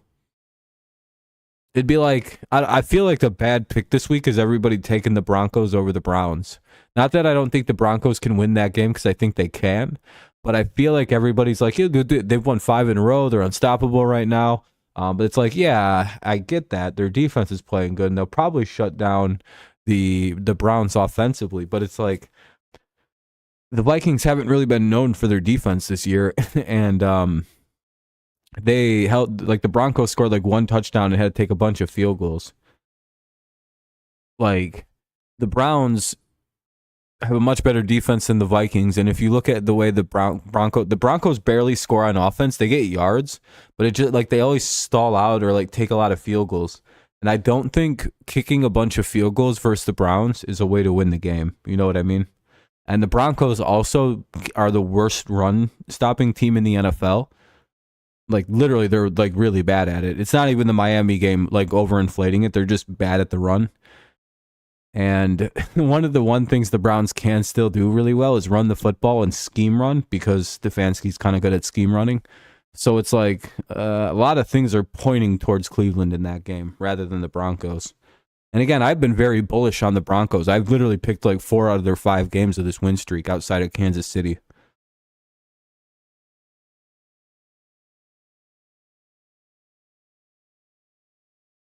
It'd be like, I feel like the bad pick this week is everybody taking the Broncos over the Browns. Not that I don't think the Broncos can win that game, because I think they can, but I feel like everybody's like, yeah, they've won 5 in a row, they're unstoppable right now. But it's like, yeah, I get that. Their defense is playing good, and they'll probably shut down the Browns offensively. But it's like the Vikings haven't really been known for their defense this year, and they held, like, the Broncos scored like 1 touchdown and had to take a bunch of field goals. Like, the Browns have a much better defense than the Vikings, and if you look at the way the Broncos barely score on offense, they get yards, but it just, like, they always stall out or like take a lot of field goals. And I don't think kicking a bunch of field goals versus the Browns is a way to win the game. You know what I mean? And the Broncos also are the worst run stopping team in the NFL. Like, literally, they're like really bad at it. It's not even the Miami game, like, overinflating it. They're just bad at the run. And one things the Browns can still do really well is run the football and scheme run, because Stefanski's kind of good at scheme running. So it's like a lot of things are pointing towards Cleveland in that game rather than the Broncos. And again, I've been very bullish on the Broncos. I've literally picked like 4 out of their 5 games of this win streak outside of Kansas City.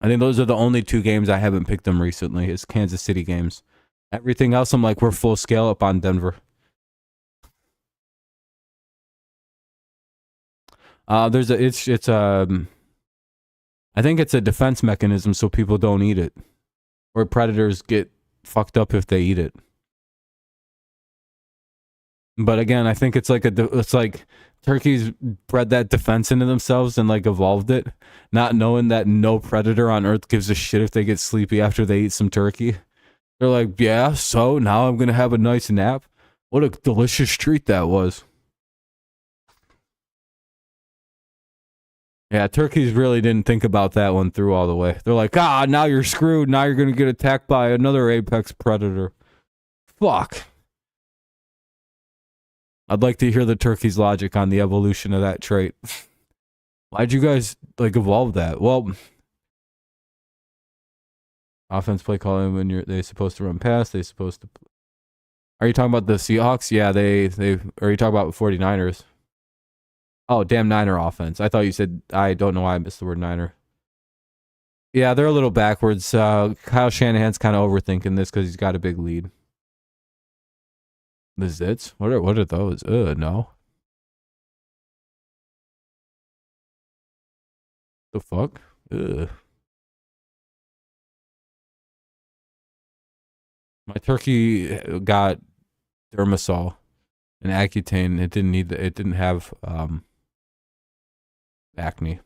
I think those are the only 2 games I haven't picked them recently, is Kansas City games. Everything else, I'm like, we're full scale up on Denver. I think it's a defense mechanism so people don't eat it, or predators get fucked up if they eat it. But again, I think it's like turkeys bred that defense into themselves and like evolved it, not knowing that no predator on earth gives a shit if they get sleepy after they eat some turkey. They're like, yeah, so now I'm gonna have a nice nap. What a delicious treat that was. Yeah, turkeys really didn't think about that one through all the way. They're like, now you're screwed. Now you're gonna get attacked by another apex predator. Fuck. I'd like to hear the turkey's logic on the evolution of that trait. Why'd you guys like evolve that? Well, offense play calling when they're supposed to run past, they're supposed to. Are you talking about the Seahawks? Yeah, they. Are you talking about 49ers? Oh, damn Niner offense. I thought you said, I don't know why I missed the word Niner. Yeah, they're a little backwards. Kyle Shanahan's kind of overthinking this because he's got a big lead. The Zits? What are those? No. The fuck? Ugh. My turkey got Dermasol and Accutane. It didn't have acne.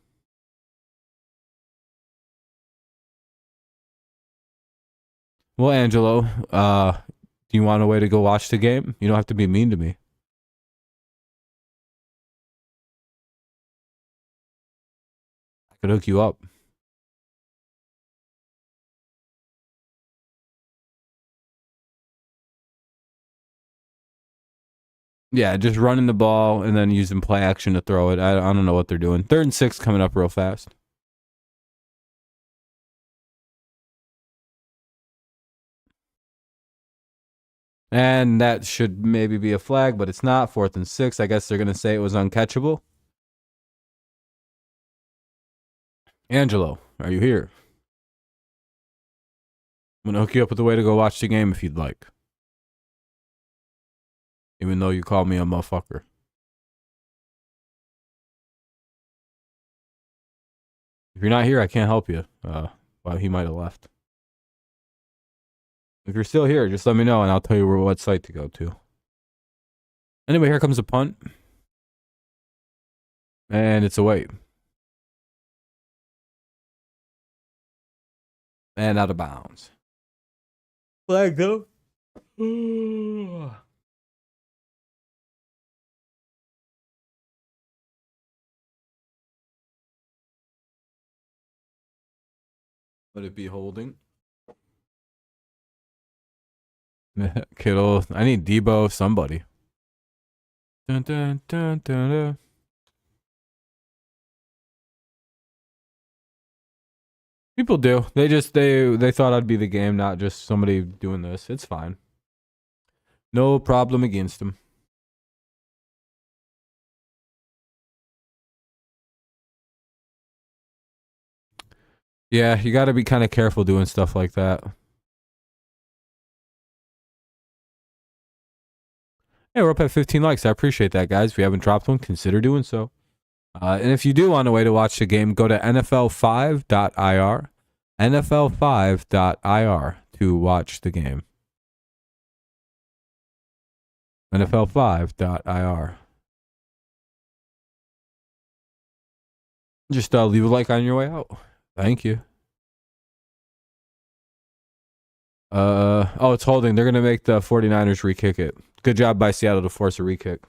Well, Angelo, do you want a way to go watch the game? You don't have to be mean to me. I could hook you up. Yeah, just running the ball and then using play action to throw it. I don't know what they're doing. 3rd and 6 coming up real fast. And that should maybe be a flag, but it's not. 4th and 6. I guess they're going to say it was uncatchable. Angelo. Are you here? I'm gonna hook you up with a way to go watch the game if you'd like. Even though you called me a motherfucker. If you're not here, I can't help you. Well, he might have left. If you're still here, just let me know and I'll tell you what site to go to. Anyway, here comes the punt. And it's away. And out of bounds. Flag though. Would it be holding? Kittle. I need Debo, somebody. Dun, dun, dun, dun, dun. People do. They thought I'd be the game, not just somebody doing this. It's fine. No problem against them. Yeah, you got to be kind of careful doing stuff like that. Hey, we're up at 15 likes. I appreciate that, guys. If you haven't dropped one, consider doing so. And if you do want a way to watch the game, go to NFL5.ir. NFL5.ir to watch the game. NFL5.ir. Just leave a like on your way out. Thank you. Oh, it's holding. They're going to make the 49ers re-kick it. Good job by Seattle to force a re-kick.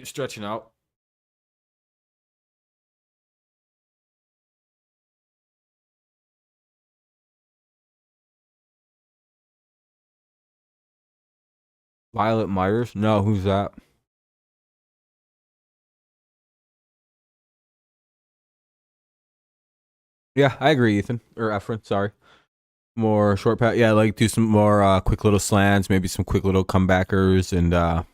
Stretching out. Violet Myers? No, who's that? Yeah, I agree, Ethan. Or Efren, sorry. More short pass. Yeah, like do some more quick little slants, maybe some quick little comebackers and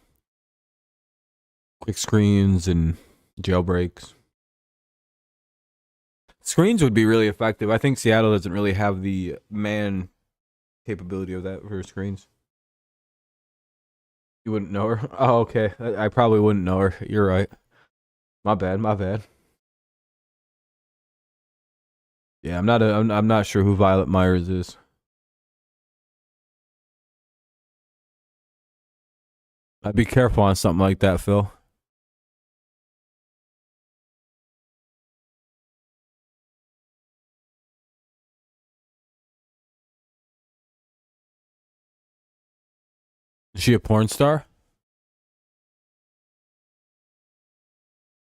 quick screens and jailbreaks. Screens would be really effective. I think Seattle doesn't really have the man capability of that for screens. You wouldn't know her? Oh, okay. I probably wouldn't know her. You're right. My bad. My bad. Yeah, I'm not sure who Violet Myers is. I'd be careful on something like that, Phil. Is she a porn star?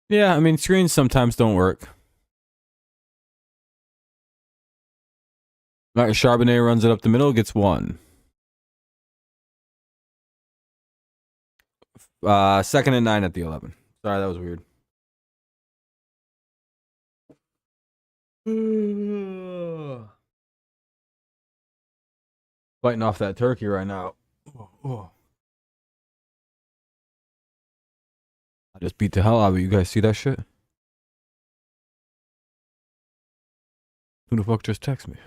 Yeah, I mean, screens sometimes don't work. All right, Charbonnet runs it up the middle, gets one. Second and 9 at the 11. Sorry, that was weird. Biting off that turkey right now. I just beat the hell out of it. You guys see that shit? Who the fuck just texted me?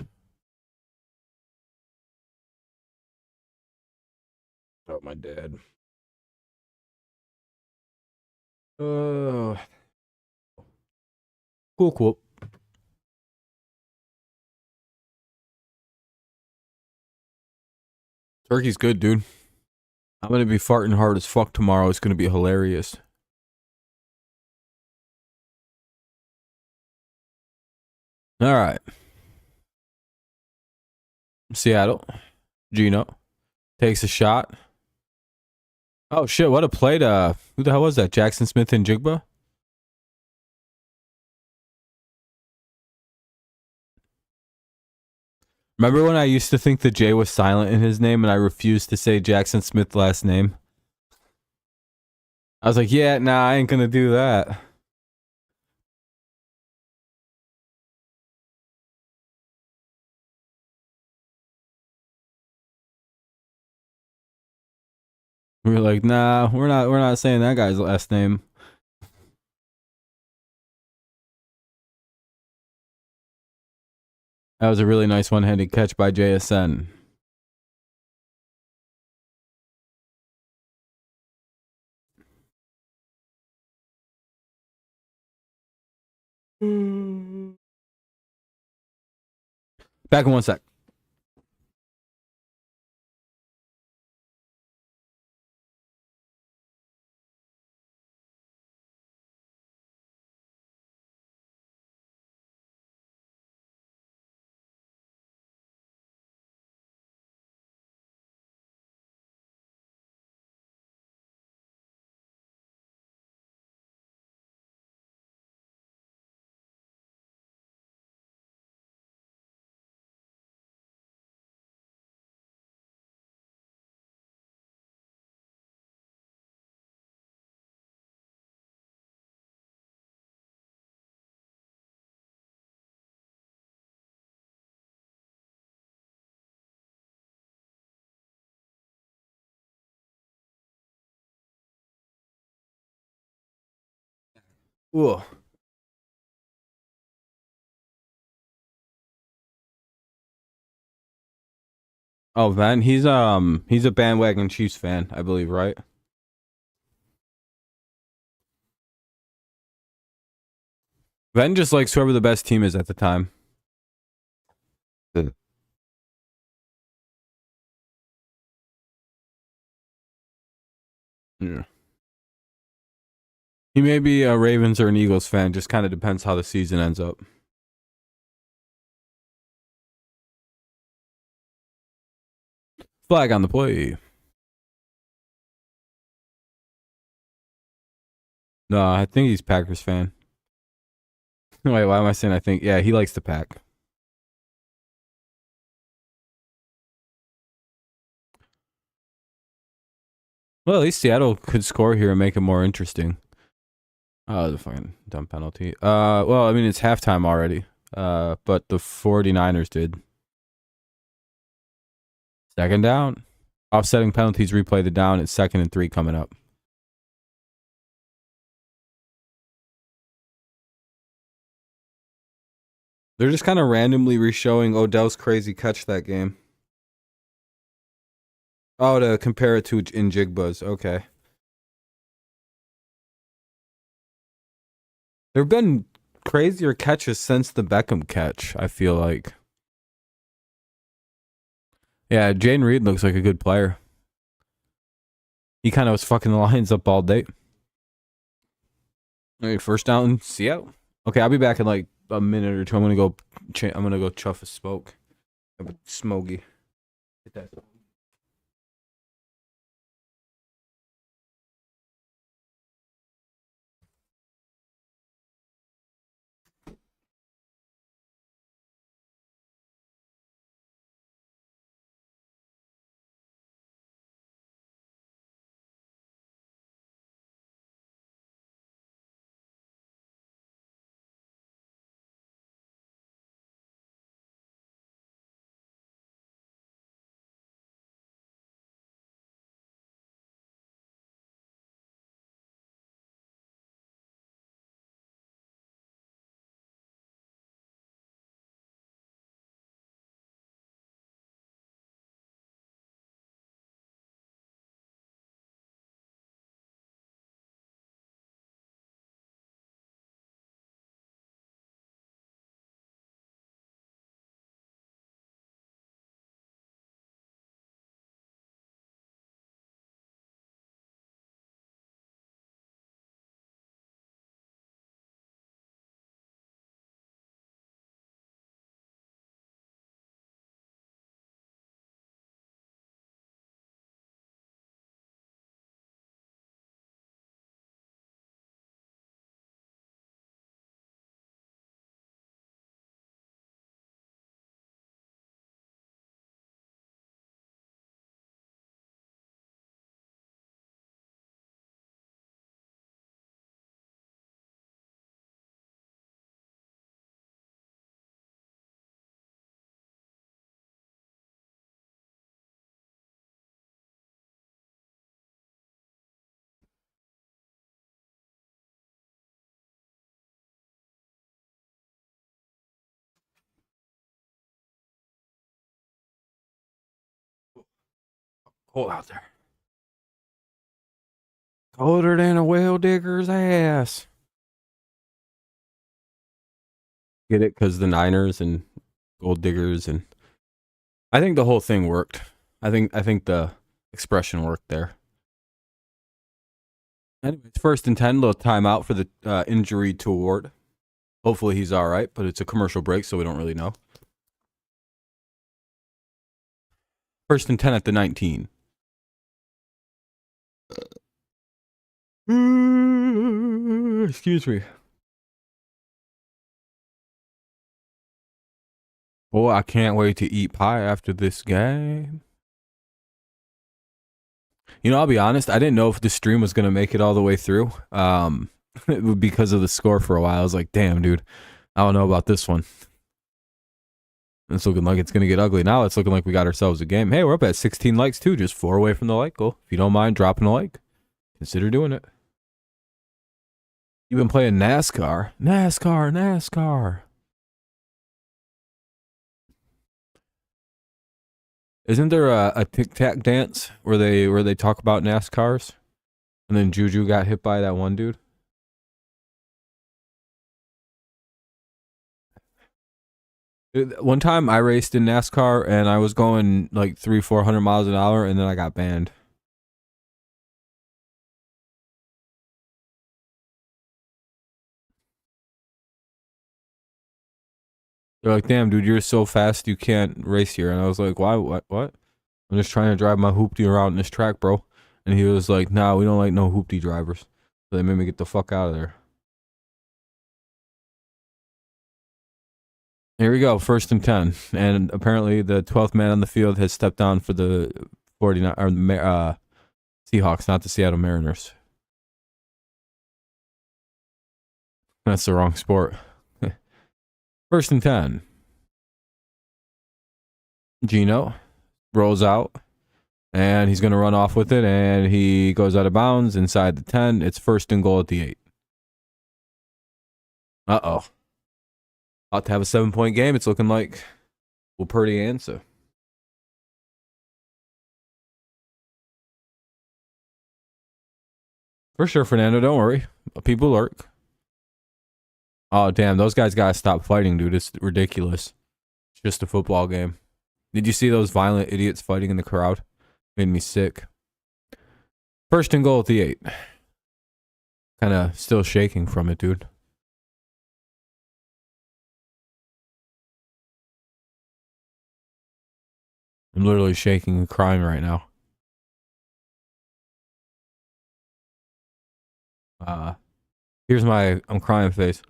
Oh, my dad. Cool. Turkey's good, dude. I'm gonna be farting hard as fuck tomorrow. It's gonna be hilarious. All right. Seattle. Gino takes a shot. Oh shit! What a play to who the hell was that? Jackson Smith and Jigba. Remember when I used to think the J was silent in his name and I refused to say Jackson Smith's last name? I was like, yeah, nah, I ain't gonna do that. We were like, nah, we're not saying that guy's last name. That was a really nice one-handed catch by JSN. Back in 1 sec. Ooh. Oh, Van, he's a bandwagon Chiefs fan, I believe, right? Van just likes whoever the best team is at the time. Yeah. He may be a Ravens or an Eagles fan, just kind of depends how the season ends up. Flag on the play. No, I think he's Packers fan. Wait, why am I saying I think? Yeah, he likes the Pack. Well, at least Seattle could score here and make it more interesting. Oh, the fucking dumb penalty. Well, I mean, it's halftime already. But the 49ers did. Second down. Offsetting penalties replay the down. It's 2nd and 3 coming up. They're just kind of randomly re-showing Odell's crazy catch that game. Oh, to compare it to in Jigba's. Okay. There have been crazier catches since the Beckham catch, I feel like. Yeah, Jane Reed looks like a good player. He kind of was fucking the Lions up all day. Okay, first down, Seattle. Okay, I'll be back in like a minute or two. I'm gonna go chuff a smoke. Have a smoky. Hit that. Cold out there. Colder than a whale digger's ass. Get it? Because the Niners and gold diggers, and I think the whole thing worked. I think the expression worked there. Anyways, 1st and 10, little timeout for the injury to Ward. Hopefully he's all right, but it's a commercial break, so we don't really know. 1st and 10 at the 19. Excuse me. Oh, I can't wait to eat pie after this game. You know, I'll be honest, I didn't know if the stream was going to make it all the way through. Because of the score for a while. I was like, damn, dude, I don't know about this one. It's looking like it's going to get ugly. Now it's looking like we got ourselves a game. Hey, we're up at 16 likes too, just 4 away from the like goal. If you don't mind dropping a like, consider doing it. You've been playing NASCAR. NASCAR. Isn't there a tic-tac dance where they talk about NASCARs? And then Juju got hit by that one dude? One time I raced in NASCAR and I was going like 300-400 miles an hour and then I got banned. They're like, damn, dude, you're so fast you can't race here. And I was like, why? What? I'm just trying to drive my hoopty around this track, bro. And he was like, nah, we don't like no hoopty drivers. So they made me get the fuck out of there. Here we go, 1st and 10. And apparently the 12th man on the field has stepped down for the 49 or Seahawks, not the Seattle Mariners. That's the wrong sport. 1st and 10. Gino rolls out, and he's going to run off with it, and he goes out of bounds inside the 10. It's 1st and goal at the 8. Uh-oh. About to have a 7-point game. It's looking like Will Purdy answer. For sure, Fernando. Don't worry. People lurk. Oh, damn. Those guys got to stop fighting, dude. It's ridiculous. It's just a football game. Did you see those violent idiots fighting in the crowd? Made me sick. 1st and goal at the 8. Kind of still shaking from it, dude. I'm literally shaking and crying right now. Here's my I'm crying face.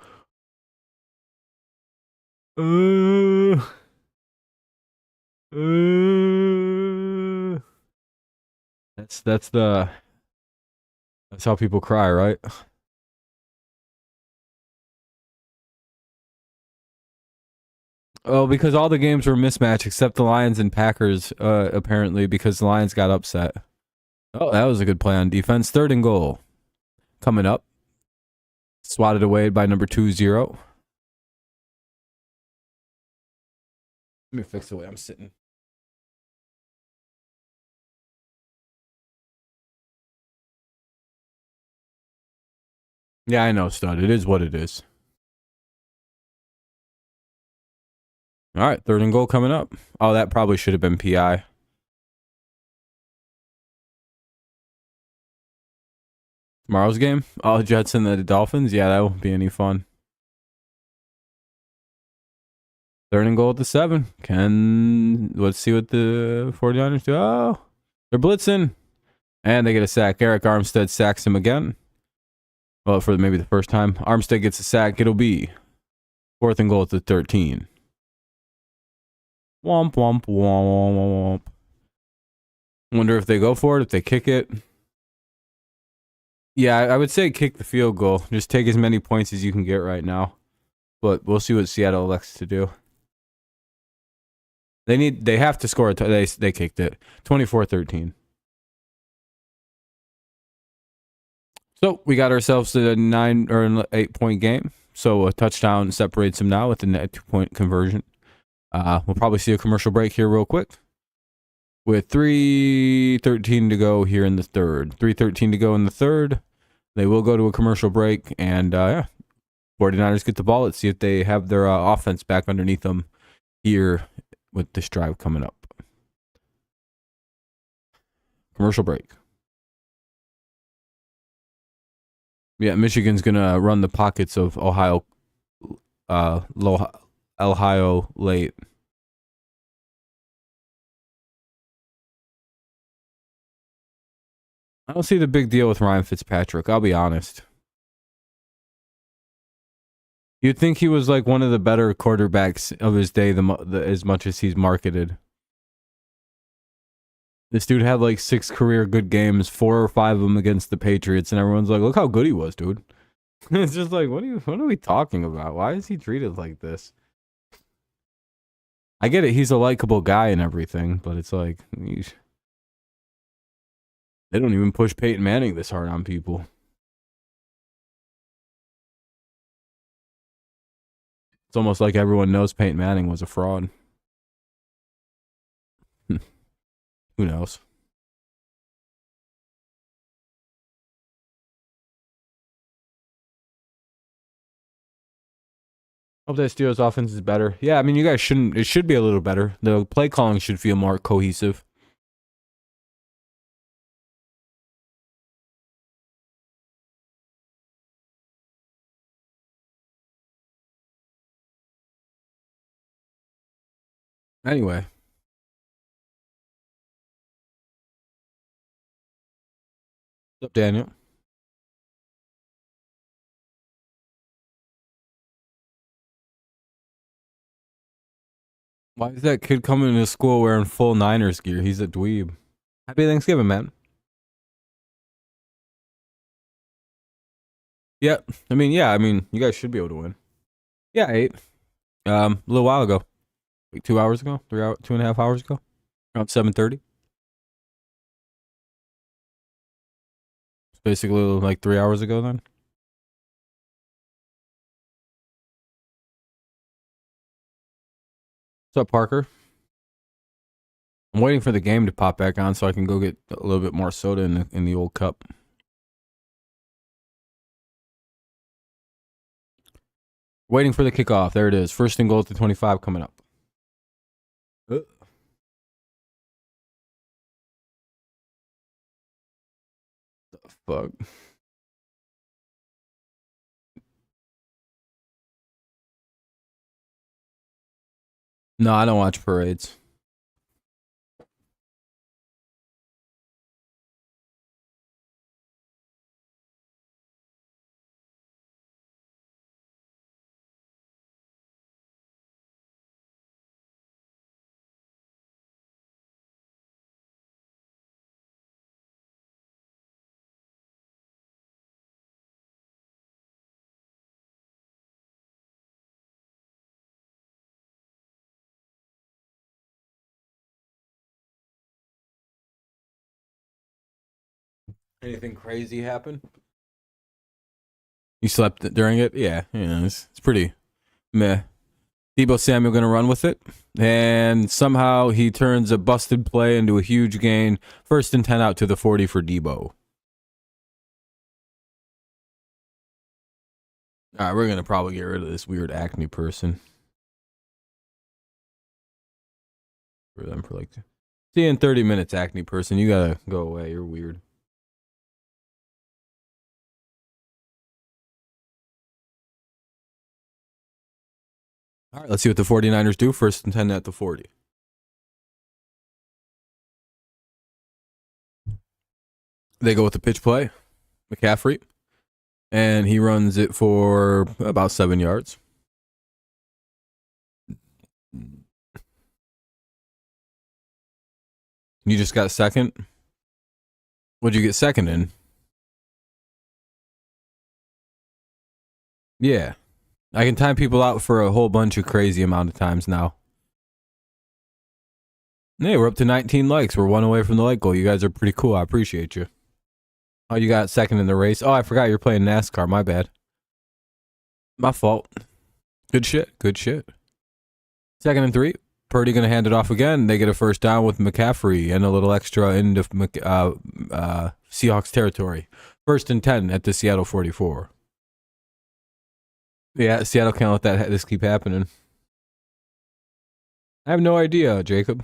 That's how people cry, right? Oh, because all the games were mismatched except the Lions and Packers, apparently, because the Lions got upset. Oh, that was a good play on defense. 3rd and goal. Coming up. Swatted away by number 20. Let me fix the way I'm sitting. Yeah, I know, stud. It is what it is. All right, 3rd and goal coming up. Oh, that probably should have been PI. Tomorrow's game? Oh, Jets and the Dolphins? Yeah, that won't be any fun. 3rd and goal at the 7. Let's see what the 49ers do. Oh, they're blitzing. And they get a sack. Eric Armstead sacks him again. Well, for maybe the first time. Armstead gets a sack. It'll be 4th and goal at the 13. Womp, womp, womp, womp. Wonder if they go for it, if they kick it. Yeah, I would say kick the field goal. Just take as many points as you can get right now. But we'll see what Seattle elects to do. They have to score. They kicked it. 24-13. So we got ourselves a 9 or an 8-point game. So a touchdown separates them now with a 2-point conversion. We'll probably see a commercial break here real quick. with 3:13 to go here in the third. 3:13 to go in the third. They will go to a commercial break, and yeah, 49ers get the ball. Let's see if they have their offense back underneath them here with this drive coming up. Commercial break. Yeah, Michigan's going to run the pockets of Ohio late. I don't see the big deal with Ryan Fitzpatrick, I'll be honest. You'd think he was like one of the better quarterbacks of his day, as much as he's marketed. This dude had like 6 career good games, 4 or 5 of them against the Patriots, and everyone's like, look how good he was, dude. It's just like, what are we talking about? Why is he treated like this? I get it, he's a likable guy and everything, but it's like, they don't even push Peyton Manning this hard on people. It's almost like everyone knows Peyton Manning was a fraud. Who knows? Hope that Steelers offense is better. Yeah, I mean, you guys shouldn't. It should be a little better. The play calling should feel more cohesive. Anyway. What's up, Daniel? Why is that kid coming to school wearing full Niners gear? He's a dweeb. Happy Thanksgiving, man. Yeah, I mean, you guys should be able to win. Yeah, I ate. A little while ago, like 2 hours ago, 2.5 hours ago, around 7:30. It's basically like 3 hours ago then. What's up, Parker? I'm waiting for the game to pop back on so I can go get a little bit more soda in the old cup. Waiting for the kickoff. There it is. First and goal at the 25 coming up. The fuck? No, I don't watch parades. Anything crazy happen? You slept during it? Yeah, it's pretty meh. Deebo Samuel going to run with it. And somehow he turns a busted play into a huge gain. 1st and 10 out to the 40 for Deebo. All right, we're going to probably get rid of this weird acne person. For them for like... See you in 30 minutes, acne person. You got to go away. You're weird. All right, let's see what the 49ers do. 1st and 10 at the 40. They go with the pitch play. McCaffrey. And he runs it for about 7 yards. You just got second? What'd you get second in? Yeah. I can time people out for a whole bunch of crazy amount of times now. Hey, we're up to 19 likes. We're 1 away from the like goal. You guys are pretty cool. I appreciate you. Oh, you got second in the race. Oh, I forgot you're playing NASCAR. My bad. My fault. Good shit. 2nd and 3. Purdy going to hand it off again. They get a first down with McCaffrey and a little extra into Seahawks territory. 1st and 10 at the Seattle 44. Yeah, Seattle can't let this keep happening. I have no idea, Jacob.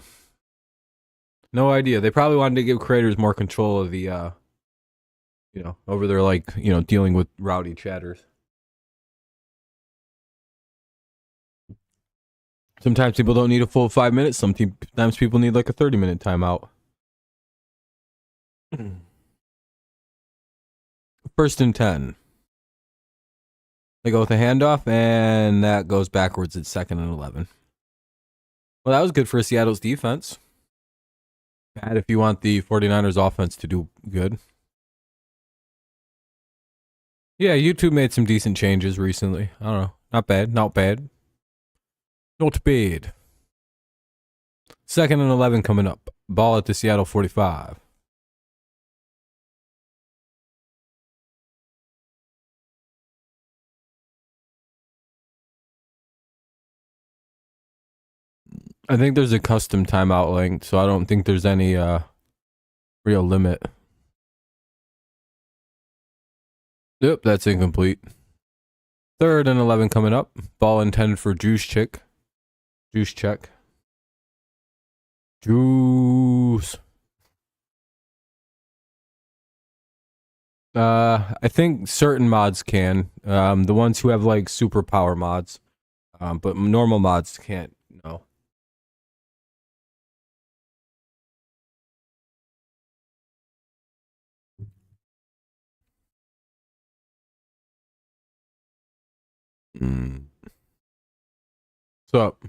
No idea. They probably wanted to give creators more control of the, over their, dealing with rowdy chatters. Sometimes people don't need a full 5 minutes. Sometimes people need like a 30-minute timeout. 1st and 10. They go with a handoff, and that goes backwards at 2nd and 11. Well, that was good for Seattle's defense. Bad if you want the 49ers offense to do good. Yeah, YouTube made some decent changes recently. I don't know. Not bad. Not bad. Not bad. 2nd and 11 coming up. Ball at the Seattle 45. I think there's a custom timeout length, so I don't think there's any real limit. Yep, that's incomplete. 3rd and 11 coming up. Ball intended for Juice check. Juice. I think certain mods can. The ones who have like superpower mods. But normal mods can't, no. What's up?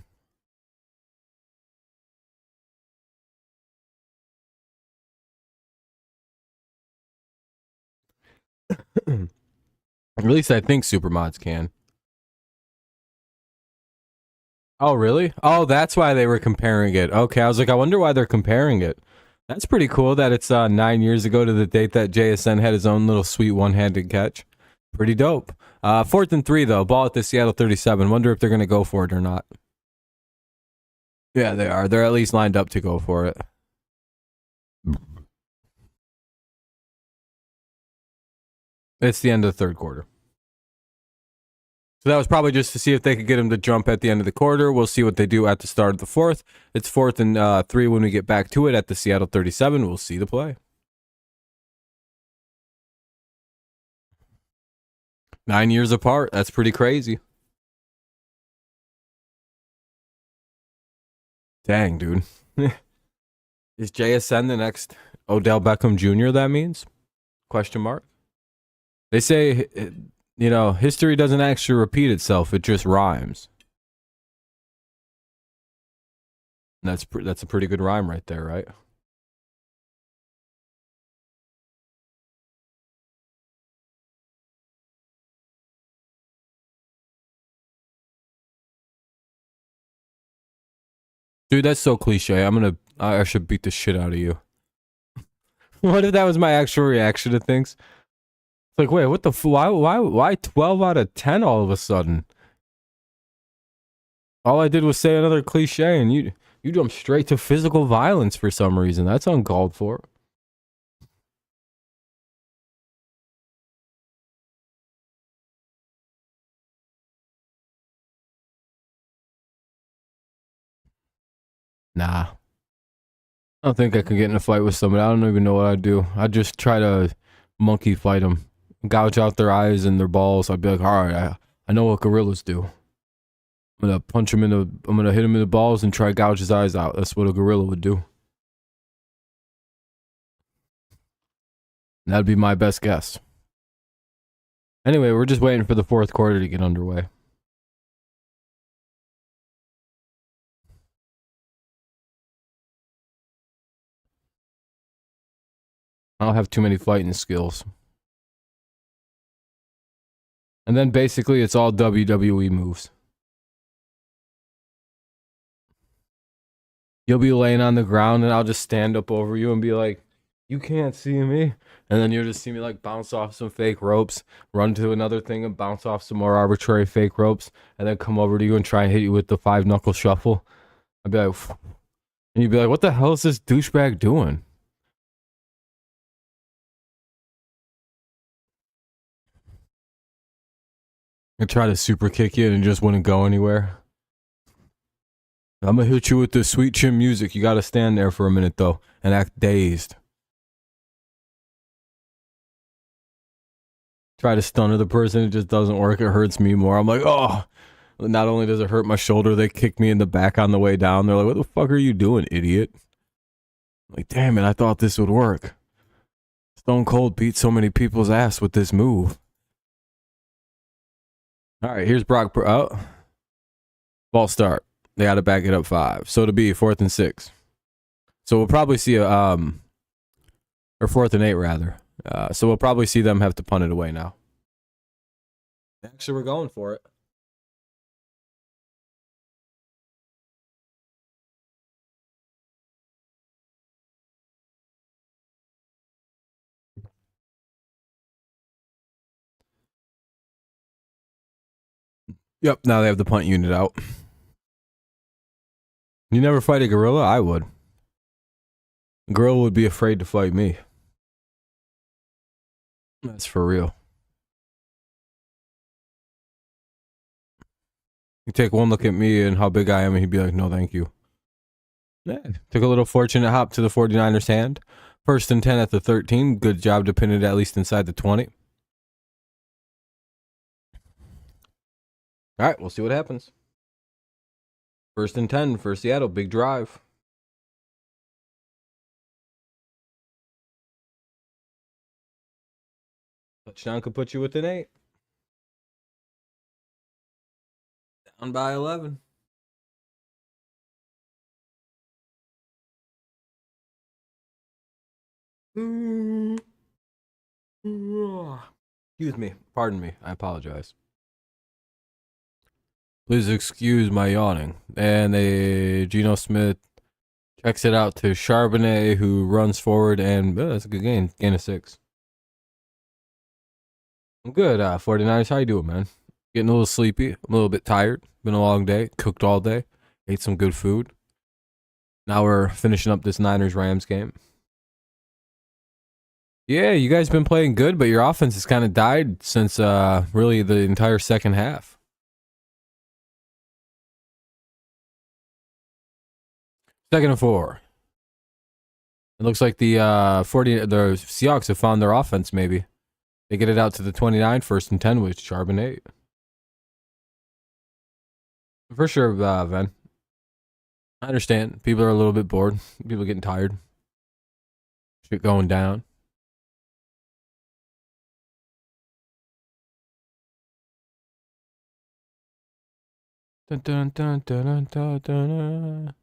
At least I think supermods can. Oh, really? Oh, that's why they were comparing it. Okay, I was like, I wonder why they're comparing it. That's pretty cool that it's 9 years ago to the date that JSN had his own little sweet one-handed catch. Pretty dope. 4th and 3, though. Ball at the Seattle 37. Wonder if they're going to go for it or not. Yeah, they are. They're at least lined up to go for it. It's the end of the 3rd quarter. So that was probably just to see if they could get him to jump at the end of the quarter. We'll see what they do at the start of the 4th. It's 4th and 3 when we get back to it at the Seattle 37. We'll see the play. 9 years apart. That's pretty crazy. Dang, dude. Is JSN the next Odell Beckham Jr., that means? Question mark. They say, history doesn't actually repeat itself. It just rhymes. That's a pretty good rhyme right there, right? Dude, that's so cliche. I should beat the shit out of you. What if that was my actual reaction to things? It's like, wait, what the why 12 out of 10 all of a sudden? All I did was say another cliche and you jump straight to physical violence for some reason. That's uncalled for. Nah. I don't think I could get in a fight with somebody. I don't even know what I'd do. I'd just try to monkey fight them. Gouge out their eyes and their balls. I'd be like, all right, I know what gorillas do. I'm gonna punch him I'm gonna hit him in the balls and try to gouge his eyes out. That's what a gorilla would do. And that'd be my best guess. Anyway, we're just waiting for the 4th quarter to get underway. I don't have too many fighting skills. And then basically it's all WWE moves. You'll be laying on the ground and I'll just stand up over you and be like, you can't see me. And then you'll just see me like bounce off some fake ropes, run to another thing and bounce off some more arbitrary fake ropes, and then come over to you and try and hit you with the 5-knuckle shuffle. I'd be like, and you'd be like, what the hell is this douchebag doing? And try to super kick you and it just wouldn't go anywhere. I'm gonna hit you with the sweet chin music. You gotta stand there for a minute though and act dazed. Try to stun the person, it just doesn't work. It hurts me more. I'm like, oh. Not only does it hurt my shoulder, they kick me in the back on the way down. They're like, what the fuck are you doing, idiot? I'm like, damn it, I thought this would work. Stone Cold beat so many people's ass with this move. All right, here's Brock. Oh, false start. They got to back it up 5. So to be 4th and 6. So we'll probably see a or 4th and 8 rather. So we'll probably see them have to punt it away now. Actually, we're going for it. Yep, now they have the punt unit out. You never fight a gorilla? I would. A gorilla would be afraid to fight me. That's for real. You take one look at me and how big I am, and he'd be like, no, thank you. Yeah. Took a little fortunate hop to the 49ers' hand. 1st and 10 at the 13. Good job to pin it at least inside the 20. All right, we'll see what happens. 1st and 10 for Seattle. Big drive. Touchdown could put you within 8. Down by 11. Excuse me. Pardon me. I apologize. Please excuse my yawning. And Geno Smith checks it out to Charbonnet, who runs forward, and that's a good gain. Gain of 6. I'm good. 49ers, how you doing, man? Getting a little sleepy. I'm a little bit tired. Been a long day. Cooked all day. Ate some good food. Now we're finishing up this Niners-Rams game. Yeah, you guys been playing good, but your offense has kind of died since really the entire second half. Second and 4. It looks like the Seahawks have found their offense, maybe. They get it out to the 29, 1st and 10 with Charbonnet. For sure, Van. I understand. People are a little bit bored. People are getting tired. Shit going down. Dun, dun, dun, dun, dun, dun, dun.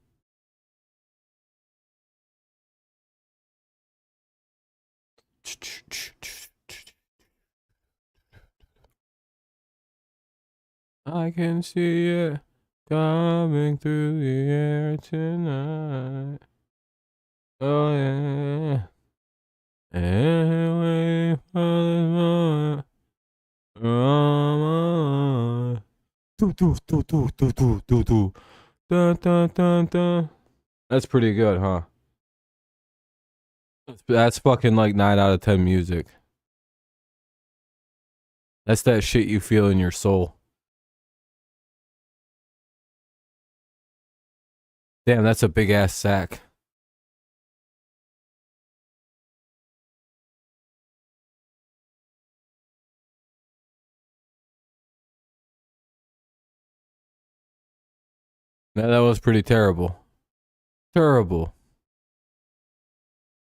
I can see it coming through the air tonight. Oh yeah. And wait for the moment. Dun, dun, dun, dun. That's pretty good, huh? That's fucking like 9 out of 10 music. That's that shit you feel in your soul. Damn, that's a big ass sack. That was pretty terrible. Terrible.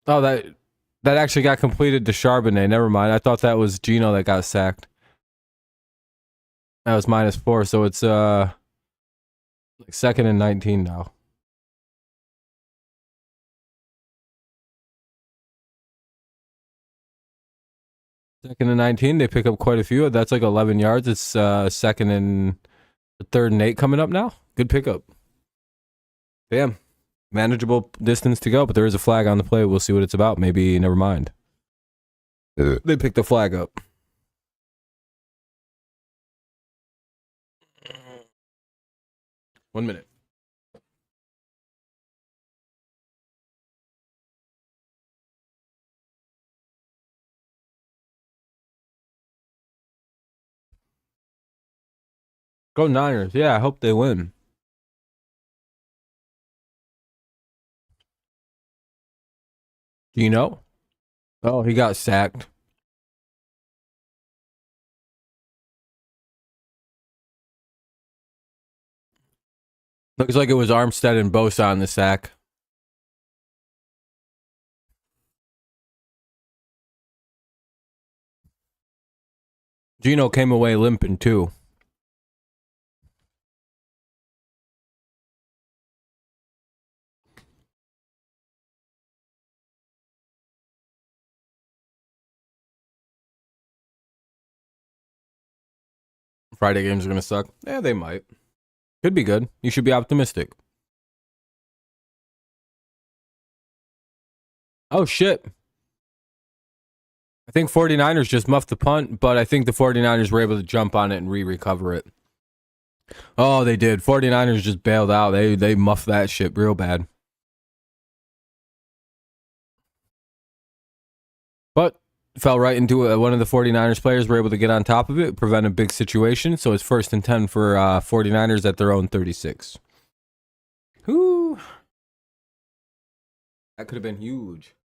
Oh, that actually got completed to Charbonnet. Never mind. I thought that was Geno that got sacked. That was -4, so it's like 2nd and 19 now. Second and 19, they pick up quite a few. That's like 11 yards. It's 2nd and 3rd and 8 coming up now. Good pickup. Damn. Manageable distance to go, but there is a flag on the play. We'll see what it's about. Maybe, never mind. They picked the flag up. One minute. Go Niners. Yeah, I hope they win. Gino? Oh, he got sacked. Looks like it was Armstead and Bosa on the sack. Gino came away limping too. Friday games are going to suck. Yeah, they might. Could be good. You should be optimistic. Oh, shit. I think 49ers just muffed the punt, but I think the 49ers were able to jump on it and recover it. Oh, they did. 49ers just bailed out. They muffed that shit real bad. But fell right into it. One of the 49ers players were able to get on top of it, prevent a big situation. So it's 1st and 10 for 49ers at their own 36. Whoo. That could have been huge.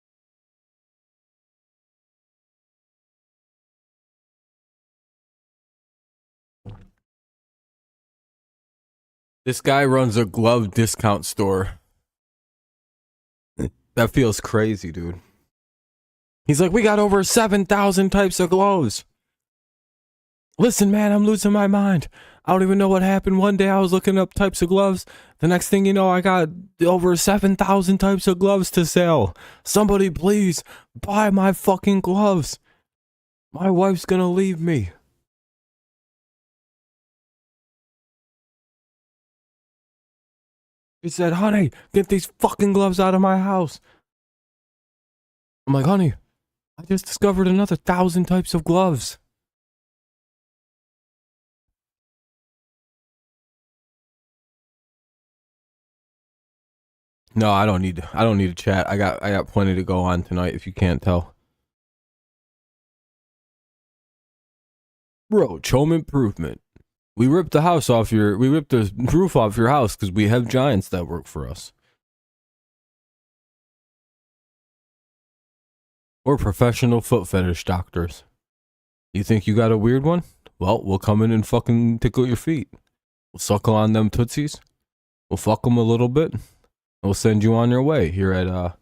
This guy runs a glove discount store. That feels crazy, dude. He's like, we got over 7,000 types of gloves. Listen, man, I'm losing my mind. I don't even know what happened. One day I was looking up types of gloves. The next thing you know, I got over 7,000 types of gloves to sell. Somebody please buy my fucking gloves. My wife's gonna leave me. He said, honey, get these fucking gloves out of my house. I'm like, honey, I just discovered another 1,000 types of gloves. No, I don't need to chat. I got plenty to go on tonight if you can't tell. Bro, home improvement. We ripped the roof off your house because we have giants that work for us. We're professional foot fetish doctors. You think you got a weird one? Well, we'll come in and fucking tickle your feet. We'll suckle on them tootsies. We'll fuck them a little bit. And we'll send you on your way here at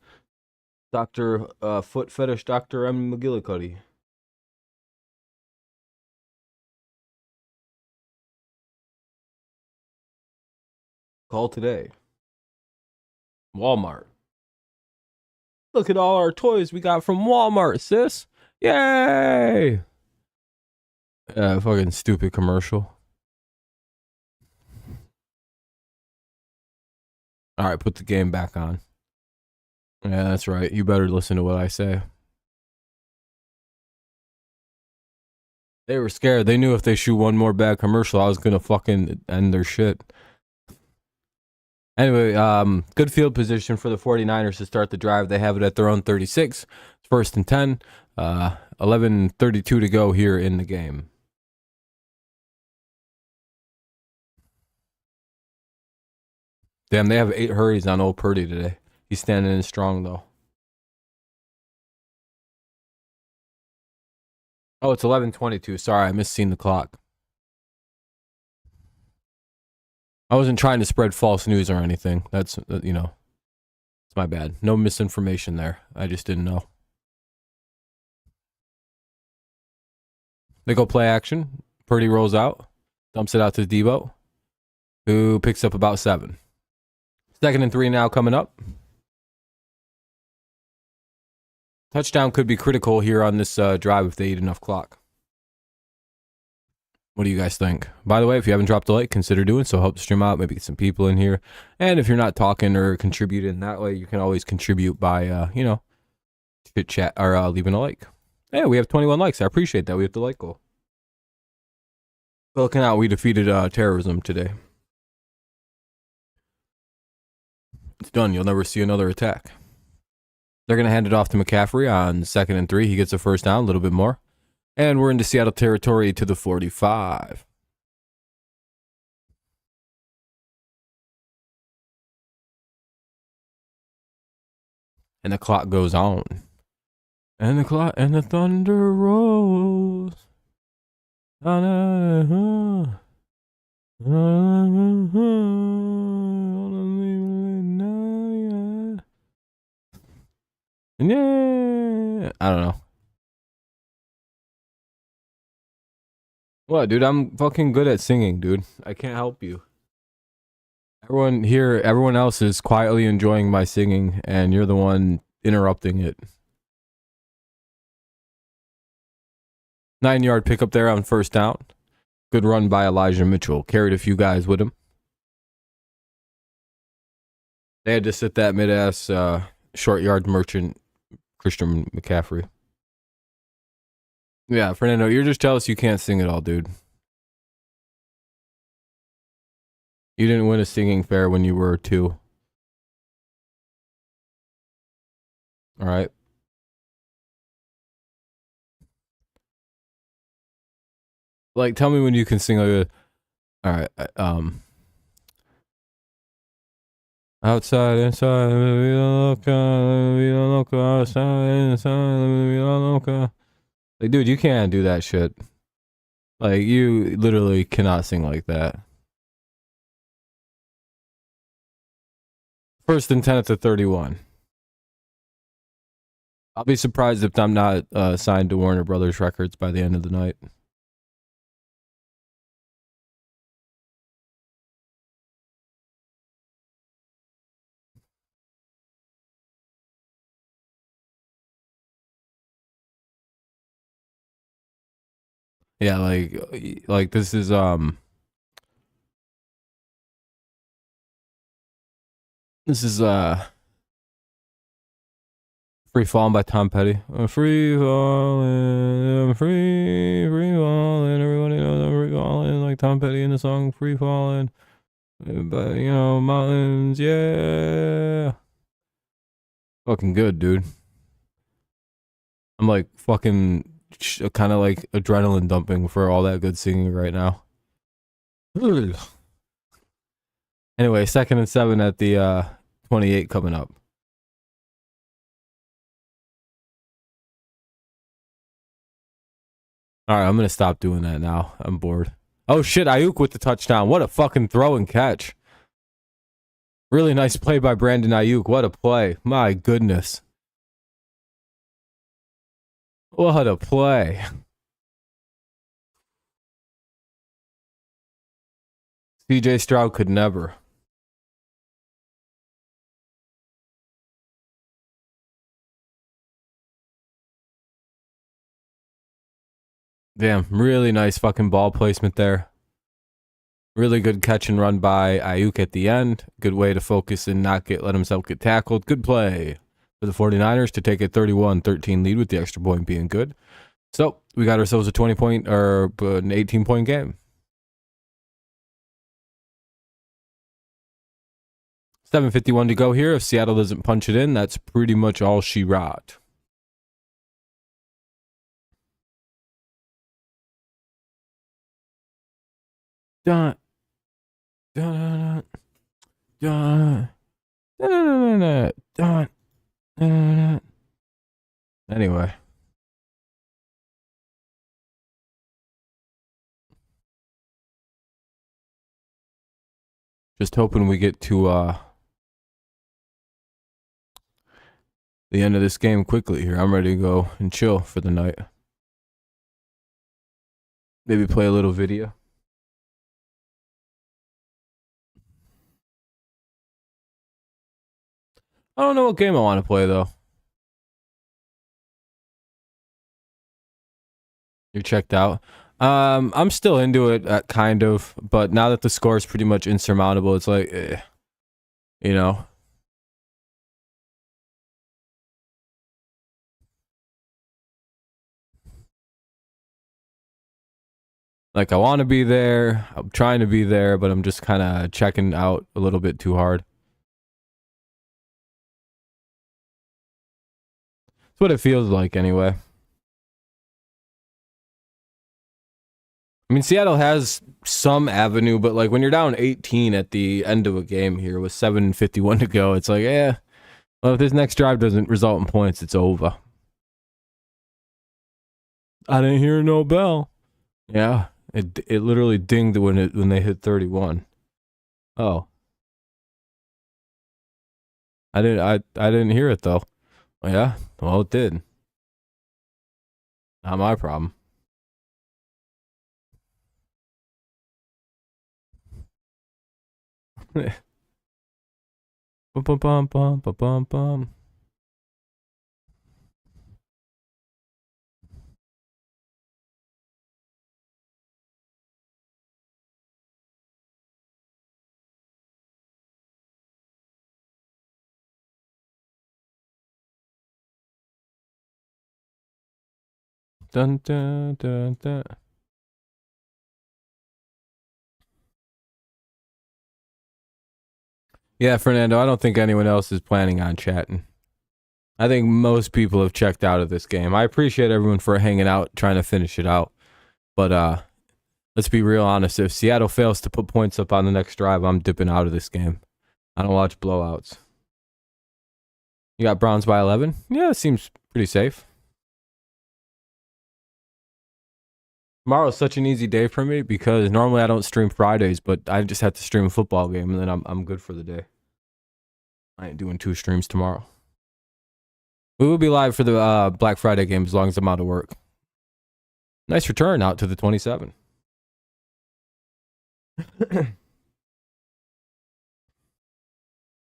Dr. Foot Fetish Dr. M. McGillicuddy. Call today. Walmart. Look at all our toys we got from Walmart, sis. Yay! Fucking stupid commercial. All right, put the game back on. Yeah, that's right. You better listen to what I say. They were scared. They knew if they shoot one more bad commercial, I was going to fucking end their shit. Anyway, good field position for the 49ers to start the drive. They have it at their own 36. It's 1st and 10. 11:32 to go here in the game. Damn, they have 8 hurries on old Purdy today. He's standing in strong, though. Oh, it's 11:22. Sorry, I missed seeing the clock. I wasn't trying to spread false news or anything. That's, it's my bad. No misinformation there. I just didn't know. They go play action. Purdy rolls out. Dumps it out to Debo, who picks up about 7. 2nd and 3 now coming up. Touchdown could be critical here on this drive if they eat enough clock. What do you guys think? By the way, if you haven't dropped a like, consider doing so. Help the stream out. Maybe get some people in here. And if you're not talking or contributing that way, you can always contribute by, chit chat or leaving a like. Yeah, we have 21 likes. I appreciate that. We have the like goal. Looking out, we defeated terrorism today. It's done. You'll never see another attack. They're going to hand it off to McCaffrey on 2nd and 3. He gets a first down, a little bit more. And we're into Seattle territory to the 45. And the clock goes on. And the clock and the thunder rolls. Yeah. I don't know. What, dude? I'm fucking good at singing, dude. I can't help you. Everyone else is quietly enjoying my singing, and you're the one interrupting it. 9-yard pickup there on first down. Good run by Elijah Mitchell. Carried a few guys with him. They had to sit that mid-ass short yard merchant, Christian McCaffrey. Yeah, Fernando, you're just jealous you can't sing at all, dude. You didn't win a singing fair when you were 2. All right. Like, tell me when you can sing like a... All right. Outside, inside, we don't look outside, inside, we don't look. Like, dude, you can't do that shit. Like, you literally cannot sing like that. First and 10 at the 31. I'll be surprised if I'm not signed to Warner Brothers Records by the end of the night. Yeah, like this is Free Falling by Tom Petty. Free falling, free falling. Everybody knows I'm free falling, like Tom Petty in the song Free Falling. But you know, mountains, yeah. Fucking good, dude. I'm like fucking kind of like adrenaline dumping for all that good singing right now. Anyway, 2nd and 7 at the 28 coming up. All right, I'm going to stop doing that now. I'm bored. Oh shit, Ayuk with the touchdown. What a fucking throw and catch. Really nice play by Brandon Ayuk. What a play. My goodness. What a play. CJ Stroud could never. Damn, really nice fucking ball placement there. Really good catch and run by Ayuk at the end. Good way to focus and not let himself get tackled. Good play for the 49ers to take a 31-13 lead with the extra point being good. So we got ourselves a 20-point or an 18-point game. 7:51 to go here. If Seattle doesn't punch it in, that's pretty much all she wrote. Dun, dun, dun, dun, dun, dun. Anyway. Just hoping we get to the end of this game quickly here. I'm ready to go and chill for the night. Maybe play a little video. I don't know what game I want to play, though. You're checked out. I'm still into it, kind of. But now that the score is pretty much insurmountable, it's like, you know. Like, I want to be there. I'm trying to be there, but I'm just kind of checking out a little bit too hard. That's what it feels like, anyway. I mean, Seattle has some avenue, but like when you're down 18 at the end of a game here with 7:51 to go, it's like, Well, if this next drive doesn't result in points, it's over. I didn't hear no bell. Yeah, it literally dinged when they hit 31. Oh, I didn't hear it though. Yeah, well it did. Not my problem. Bum bum bum bum bum bum bum. Dun dun dun dun. Yeah, Fernando, I don't think anyone else is planning on chatting. I think most people have checked out of this game. I appreciate everyone for hanging out, trying to finish it out. But let's be real honest. If Seattle fails to put points up on the next drive, I'm dipping out of this game. I don't watch blowouts. You got Browns by 11? Yeah, it seems pretty safe. Tomorrow's such an easy day for me because normally I don't stream Fridays, but I just have to stream a football game and then I'm good for the day. I ain't doing 2 streams tomorrow. We will be live for the Black Friday game as long as I'm out of work. Nice return out to the 27.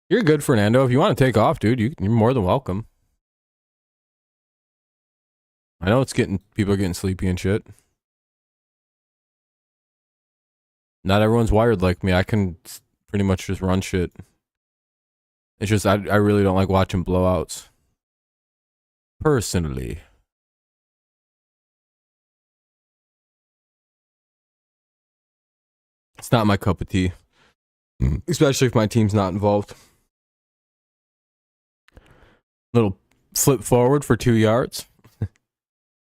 You're good, Fernando. If you want to take off, dude, you're more than welcome. I know people are getting sleepy and shit. Not everyone's wired like me. I can pretty much just run shit. It's just I really don't like watching blowouts. Personally. It's not my cup of tea. Especially if my team's not involved. Little flip forward for 2 yards.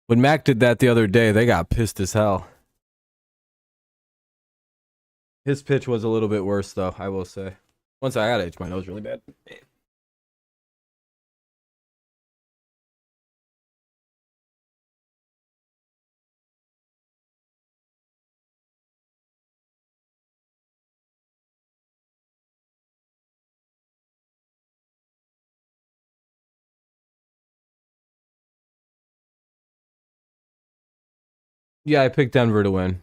When Mac did that the other day, they got pissed as hell. His pitch was a little bit worse, though, I will say. Once I gotta itch my nose really bad. Yeah, I picked Denver to win.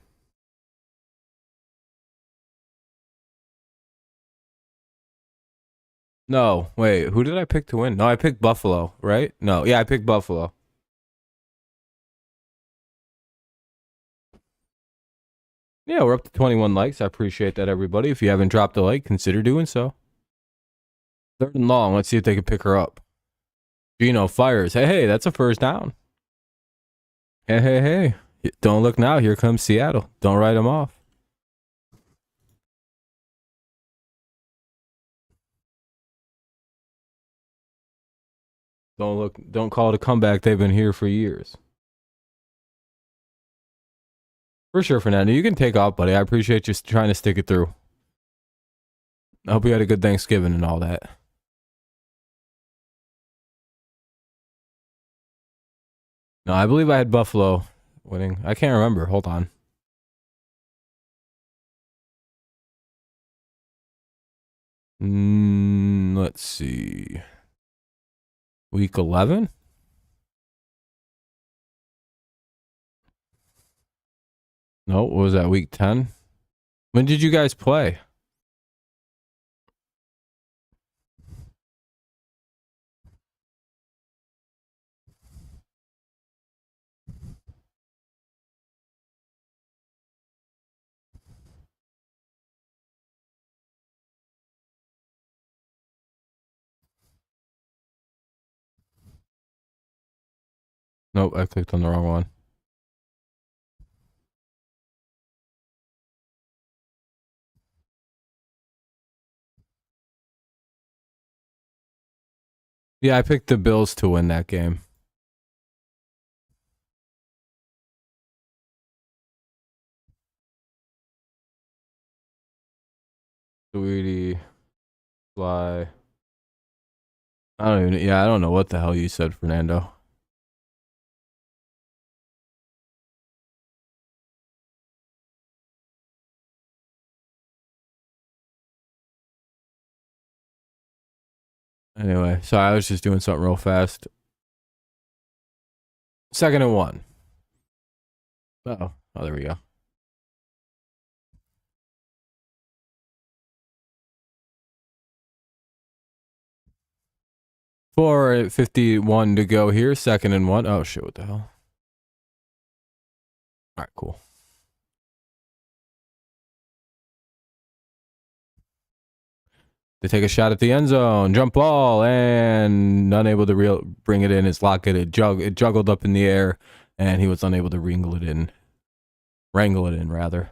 No, wait, who did I pick to win? No, I picked Buffalo, right? No, yeah, I picked Buffalo. Yeah, we're up to 21 likes. I appreciate that, everybody. If you haven't dropped a like, consider doing so. 3rd and long. Let's see if they can pick her up. Gino fires. Hey, that's a first down. Hey. Don't look now. Here comes Seattle. Don't write them off. Don't call it a comeback. They've been here for years. For sure, Fernando. You can take off, buddy. I appreciate you trying to stick it through. I hope you had a good Thanksgiving and all that. No, I believe I had Buffalo winning. I can't remember. Hold on. Let's see. Week 11? No, what was that? Week 10? When did you guys play? Nope, I clicked on the wrong one. Yeah, I picked the Bills to win that game. Sweetie, fly. I don't know what the hell you said, Fernando. Anyway, so I was just doing something real fast. 2nd and 1. Oh, there we go. .51 to go here. 2nd and 1. Oh shit! What the hell? All right, cool. They take a shot at the end zone, jump ball, and unable to bring it in. It's Lockett. It juggled up in the air, and he was unable to wrangle it in. Wrangle it in, rather.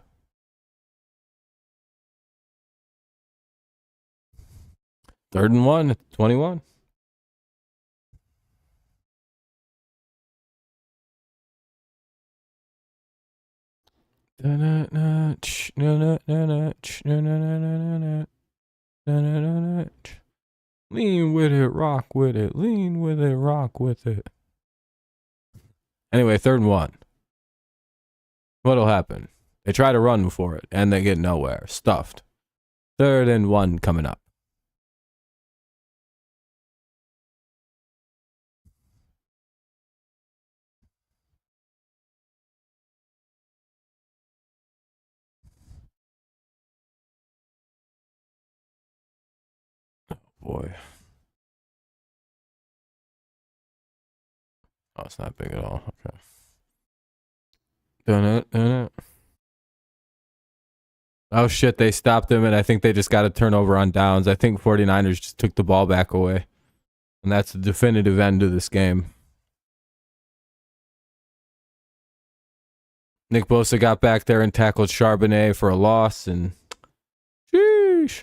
Third and 1, 21. Lean with it, rock with it. Lean with it, rock with it. Anyway, 3rd and 1. What'll happen? They try to run for it, and they get nowhere. Stuffed. 3rd and 1 coming up. Oh, boy. Oh, it's not big at all. Okay. Oh, shit. They stopped him, and I think they just got a turnover on downs. I think 49ers just took the ball back away. And that's the definitive end of this game. Nick Bosa got back there and tackled Charbonnet for a loss, and sheesh.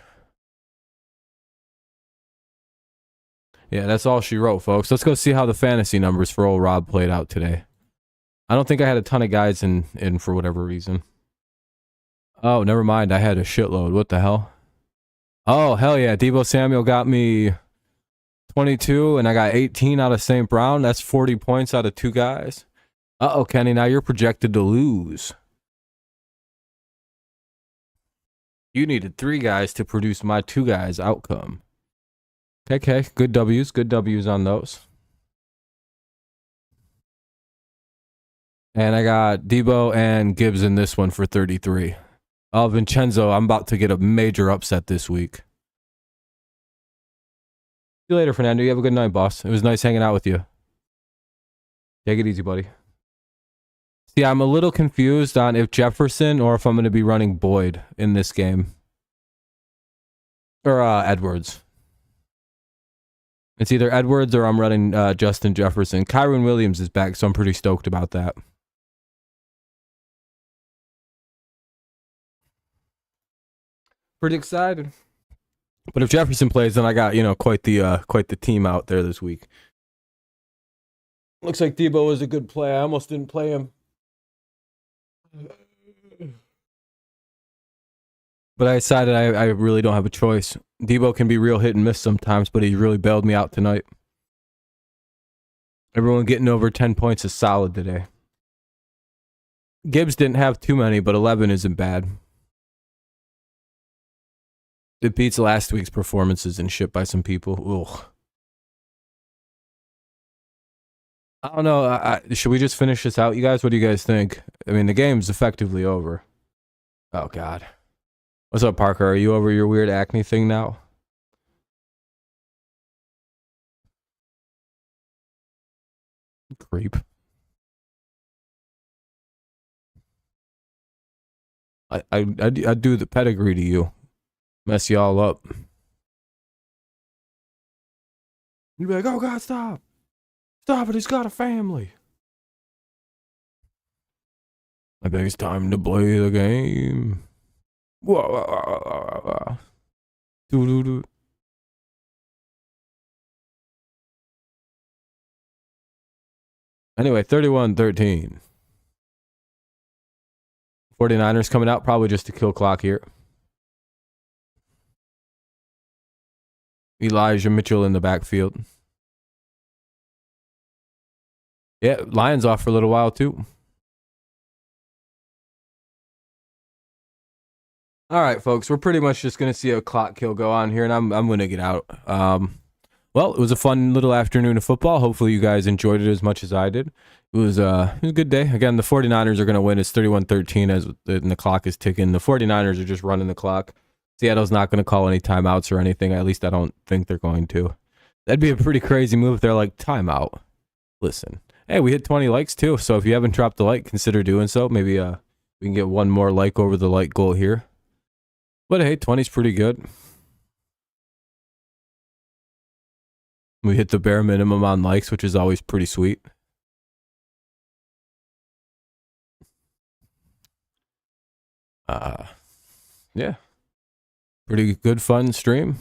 Yeah, that's all she wrote, folks. Let's go see how the fantasy numbers for old Rob played out today. I don't think I had a ton of guys in for whatever reason. Oh, never mind. I had a shitload. What the hell? Oh, hell yeah. Deebo Samuel got me 22, and I got 18 out of St. Brown. That's 40 points out of 2 guys. Uh-oh, Kenny. Now you're projected to lose. You needed 3 guys to produce my 2 guys' outcome. Okay. Good W's. Good W's on those. And I got Debo and Gibbs in this one for 33. Oh, Vincenzo, I'm about to get a major upset this week. See you later, Fernando. You have a good night, boss. It was nice hanging out with you. Take it easy, buddy. See, I'm a little confused on if Jefferson or if I'm going to be running Boyd in this game. Or Edwards. It's either Edwards or I'm running Justin Jefferson. Kyron Williams is back, so I'm pretty stoked about that. Pretty excited. But if Jefferson plays, then I got, quite the team out there this week. Looks like Debo was a good play. I almost didn't play him. But I decided I really don't have a choice. Debo can be real hit and miss sometimes, but he really bailed me out tonight. Everyone getting over 10 points is solid today. Gibbs didn't have too many, but 11 isn't bad. It beats last week's performances and shit by some people. Ugh. I don't know. Should we just finish this out, you guys? What do you guys think? I mean, the game's effectively over. Oh, God. What's up, Parker? Are you over your weird acne thing now? Creep. I do the pedigree to you. Mess y'all up. You'd be like, oh, God, stop. Stop it. He's got a family. I think it's time to play the game. Whoa. Do. Anyway, 31-13. 49ers coming out probably just to kill clock here. Elijah Mitchell in the backfield. Yeah, Lions off for a little while too. All right, folks, we're pretty much just gonna see a clock kill go on here, and I'm gonna get out. Well, it was a fun little afternoon of football. Hopefully, you guys enjoyed it as much as I did. It was a good day. Again, the 49ers are going to win. It's 31-13 and the clock is ticking. The 49ers are just running the clock. Seattle's not going to call any timeouts or anything. At least I don't think they're going to. That'd be a pretty crazy move if they're like, timeout. Listen. Hey, we hit 20 likes too, so if you haven't dropped a like, consider doing so. Maybe we can get one more like over the like goal here. But hey, 20's pretty good. We hit the bare minimum on likes, which is always pretty sweet. Yeah. Pretty good fun stream.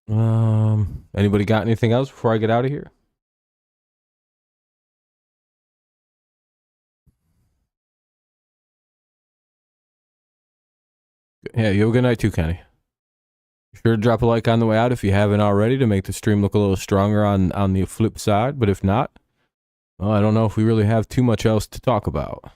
Anybody got anything else before I get out of here? Yeah, you have a good night too, Kenny. Be sure to drop a like on the way out if you haven't already to make the stream look a little stronger on the flip side. But if not, well, I don't know if we really have too much else to talk about.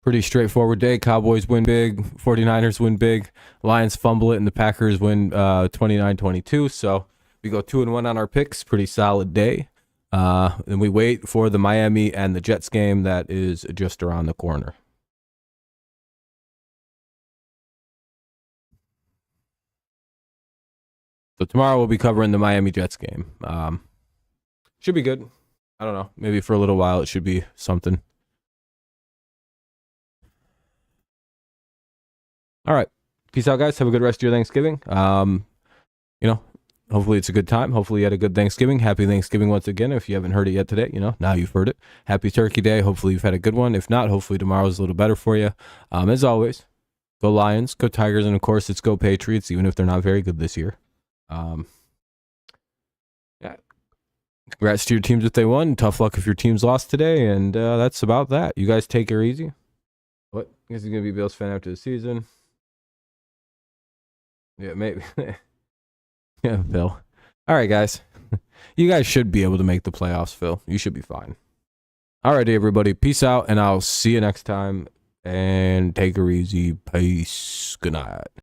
Pretty straightforward day. Cowboys win big. 49ers win big. Lions fumble it, and the Packers win 29-22. So we go 2-1 on our picks. Pretty solid day. And we wait for the Miami and the Jets game that is just around the corner. So tomorrow we'll be covering the Miami Jets game. Should be good. I don't know. Maybe for a little while it should be something. All right. Peace out, guys. Have a good rest of your Thanksgiving. Hopefully it's a good time. Hopefully you had a good Thanksgiving. Happy Thanksgiving once again. If you haven't heard it yet today, now you've heard it. Happy Turkey Day. Hopefully you've had a good one. If not, hopefully tomorrow's a little better for you. As always, go Lions, go Tigers, and of course it's go Patriots, even if they're not very good this year. Yeah. Congrats to your teams if they won. Tough luck if your team's lost today. And that's about that. You guys take it easy. What? I guess he's going to be a Bills fan after the season. Yeah, maybe. Yeah, Phil. All right, guys. You guys should be able to make the playoffs, Phil. You should be fine. All righty, everybody. Peace out, and I'll see you next time. And take her easy. Peace. Good night.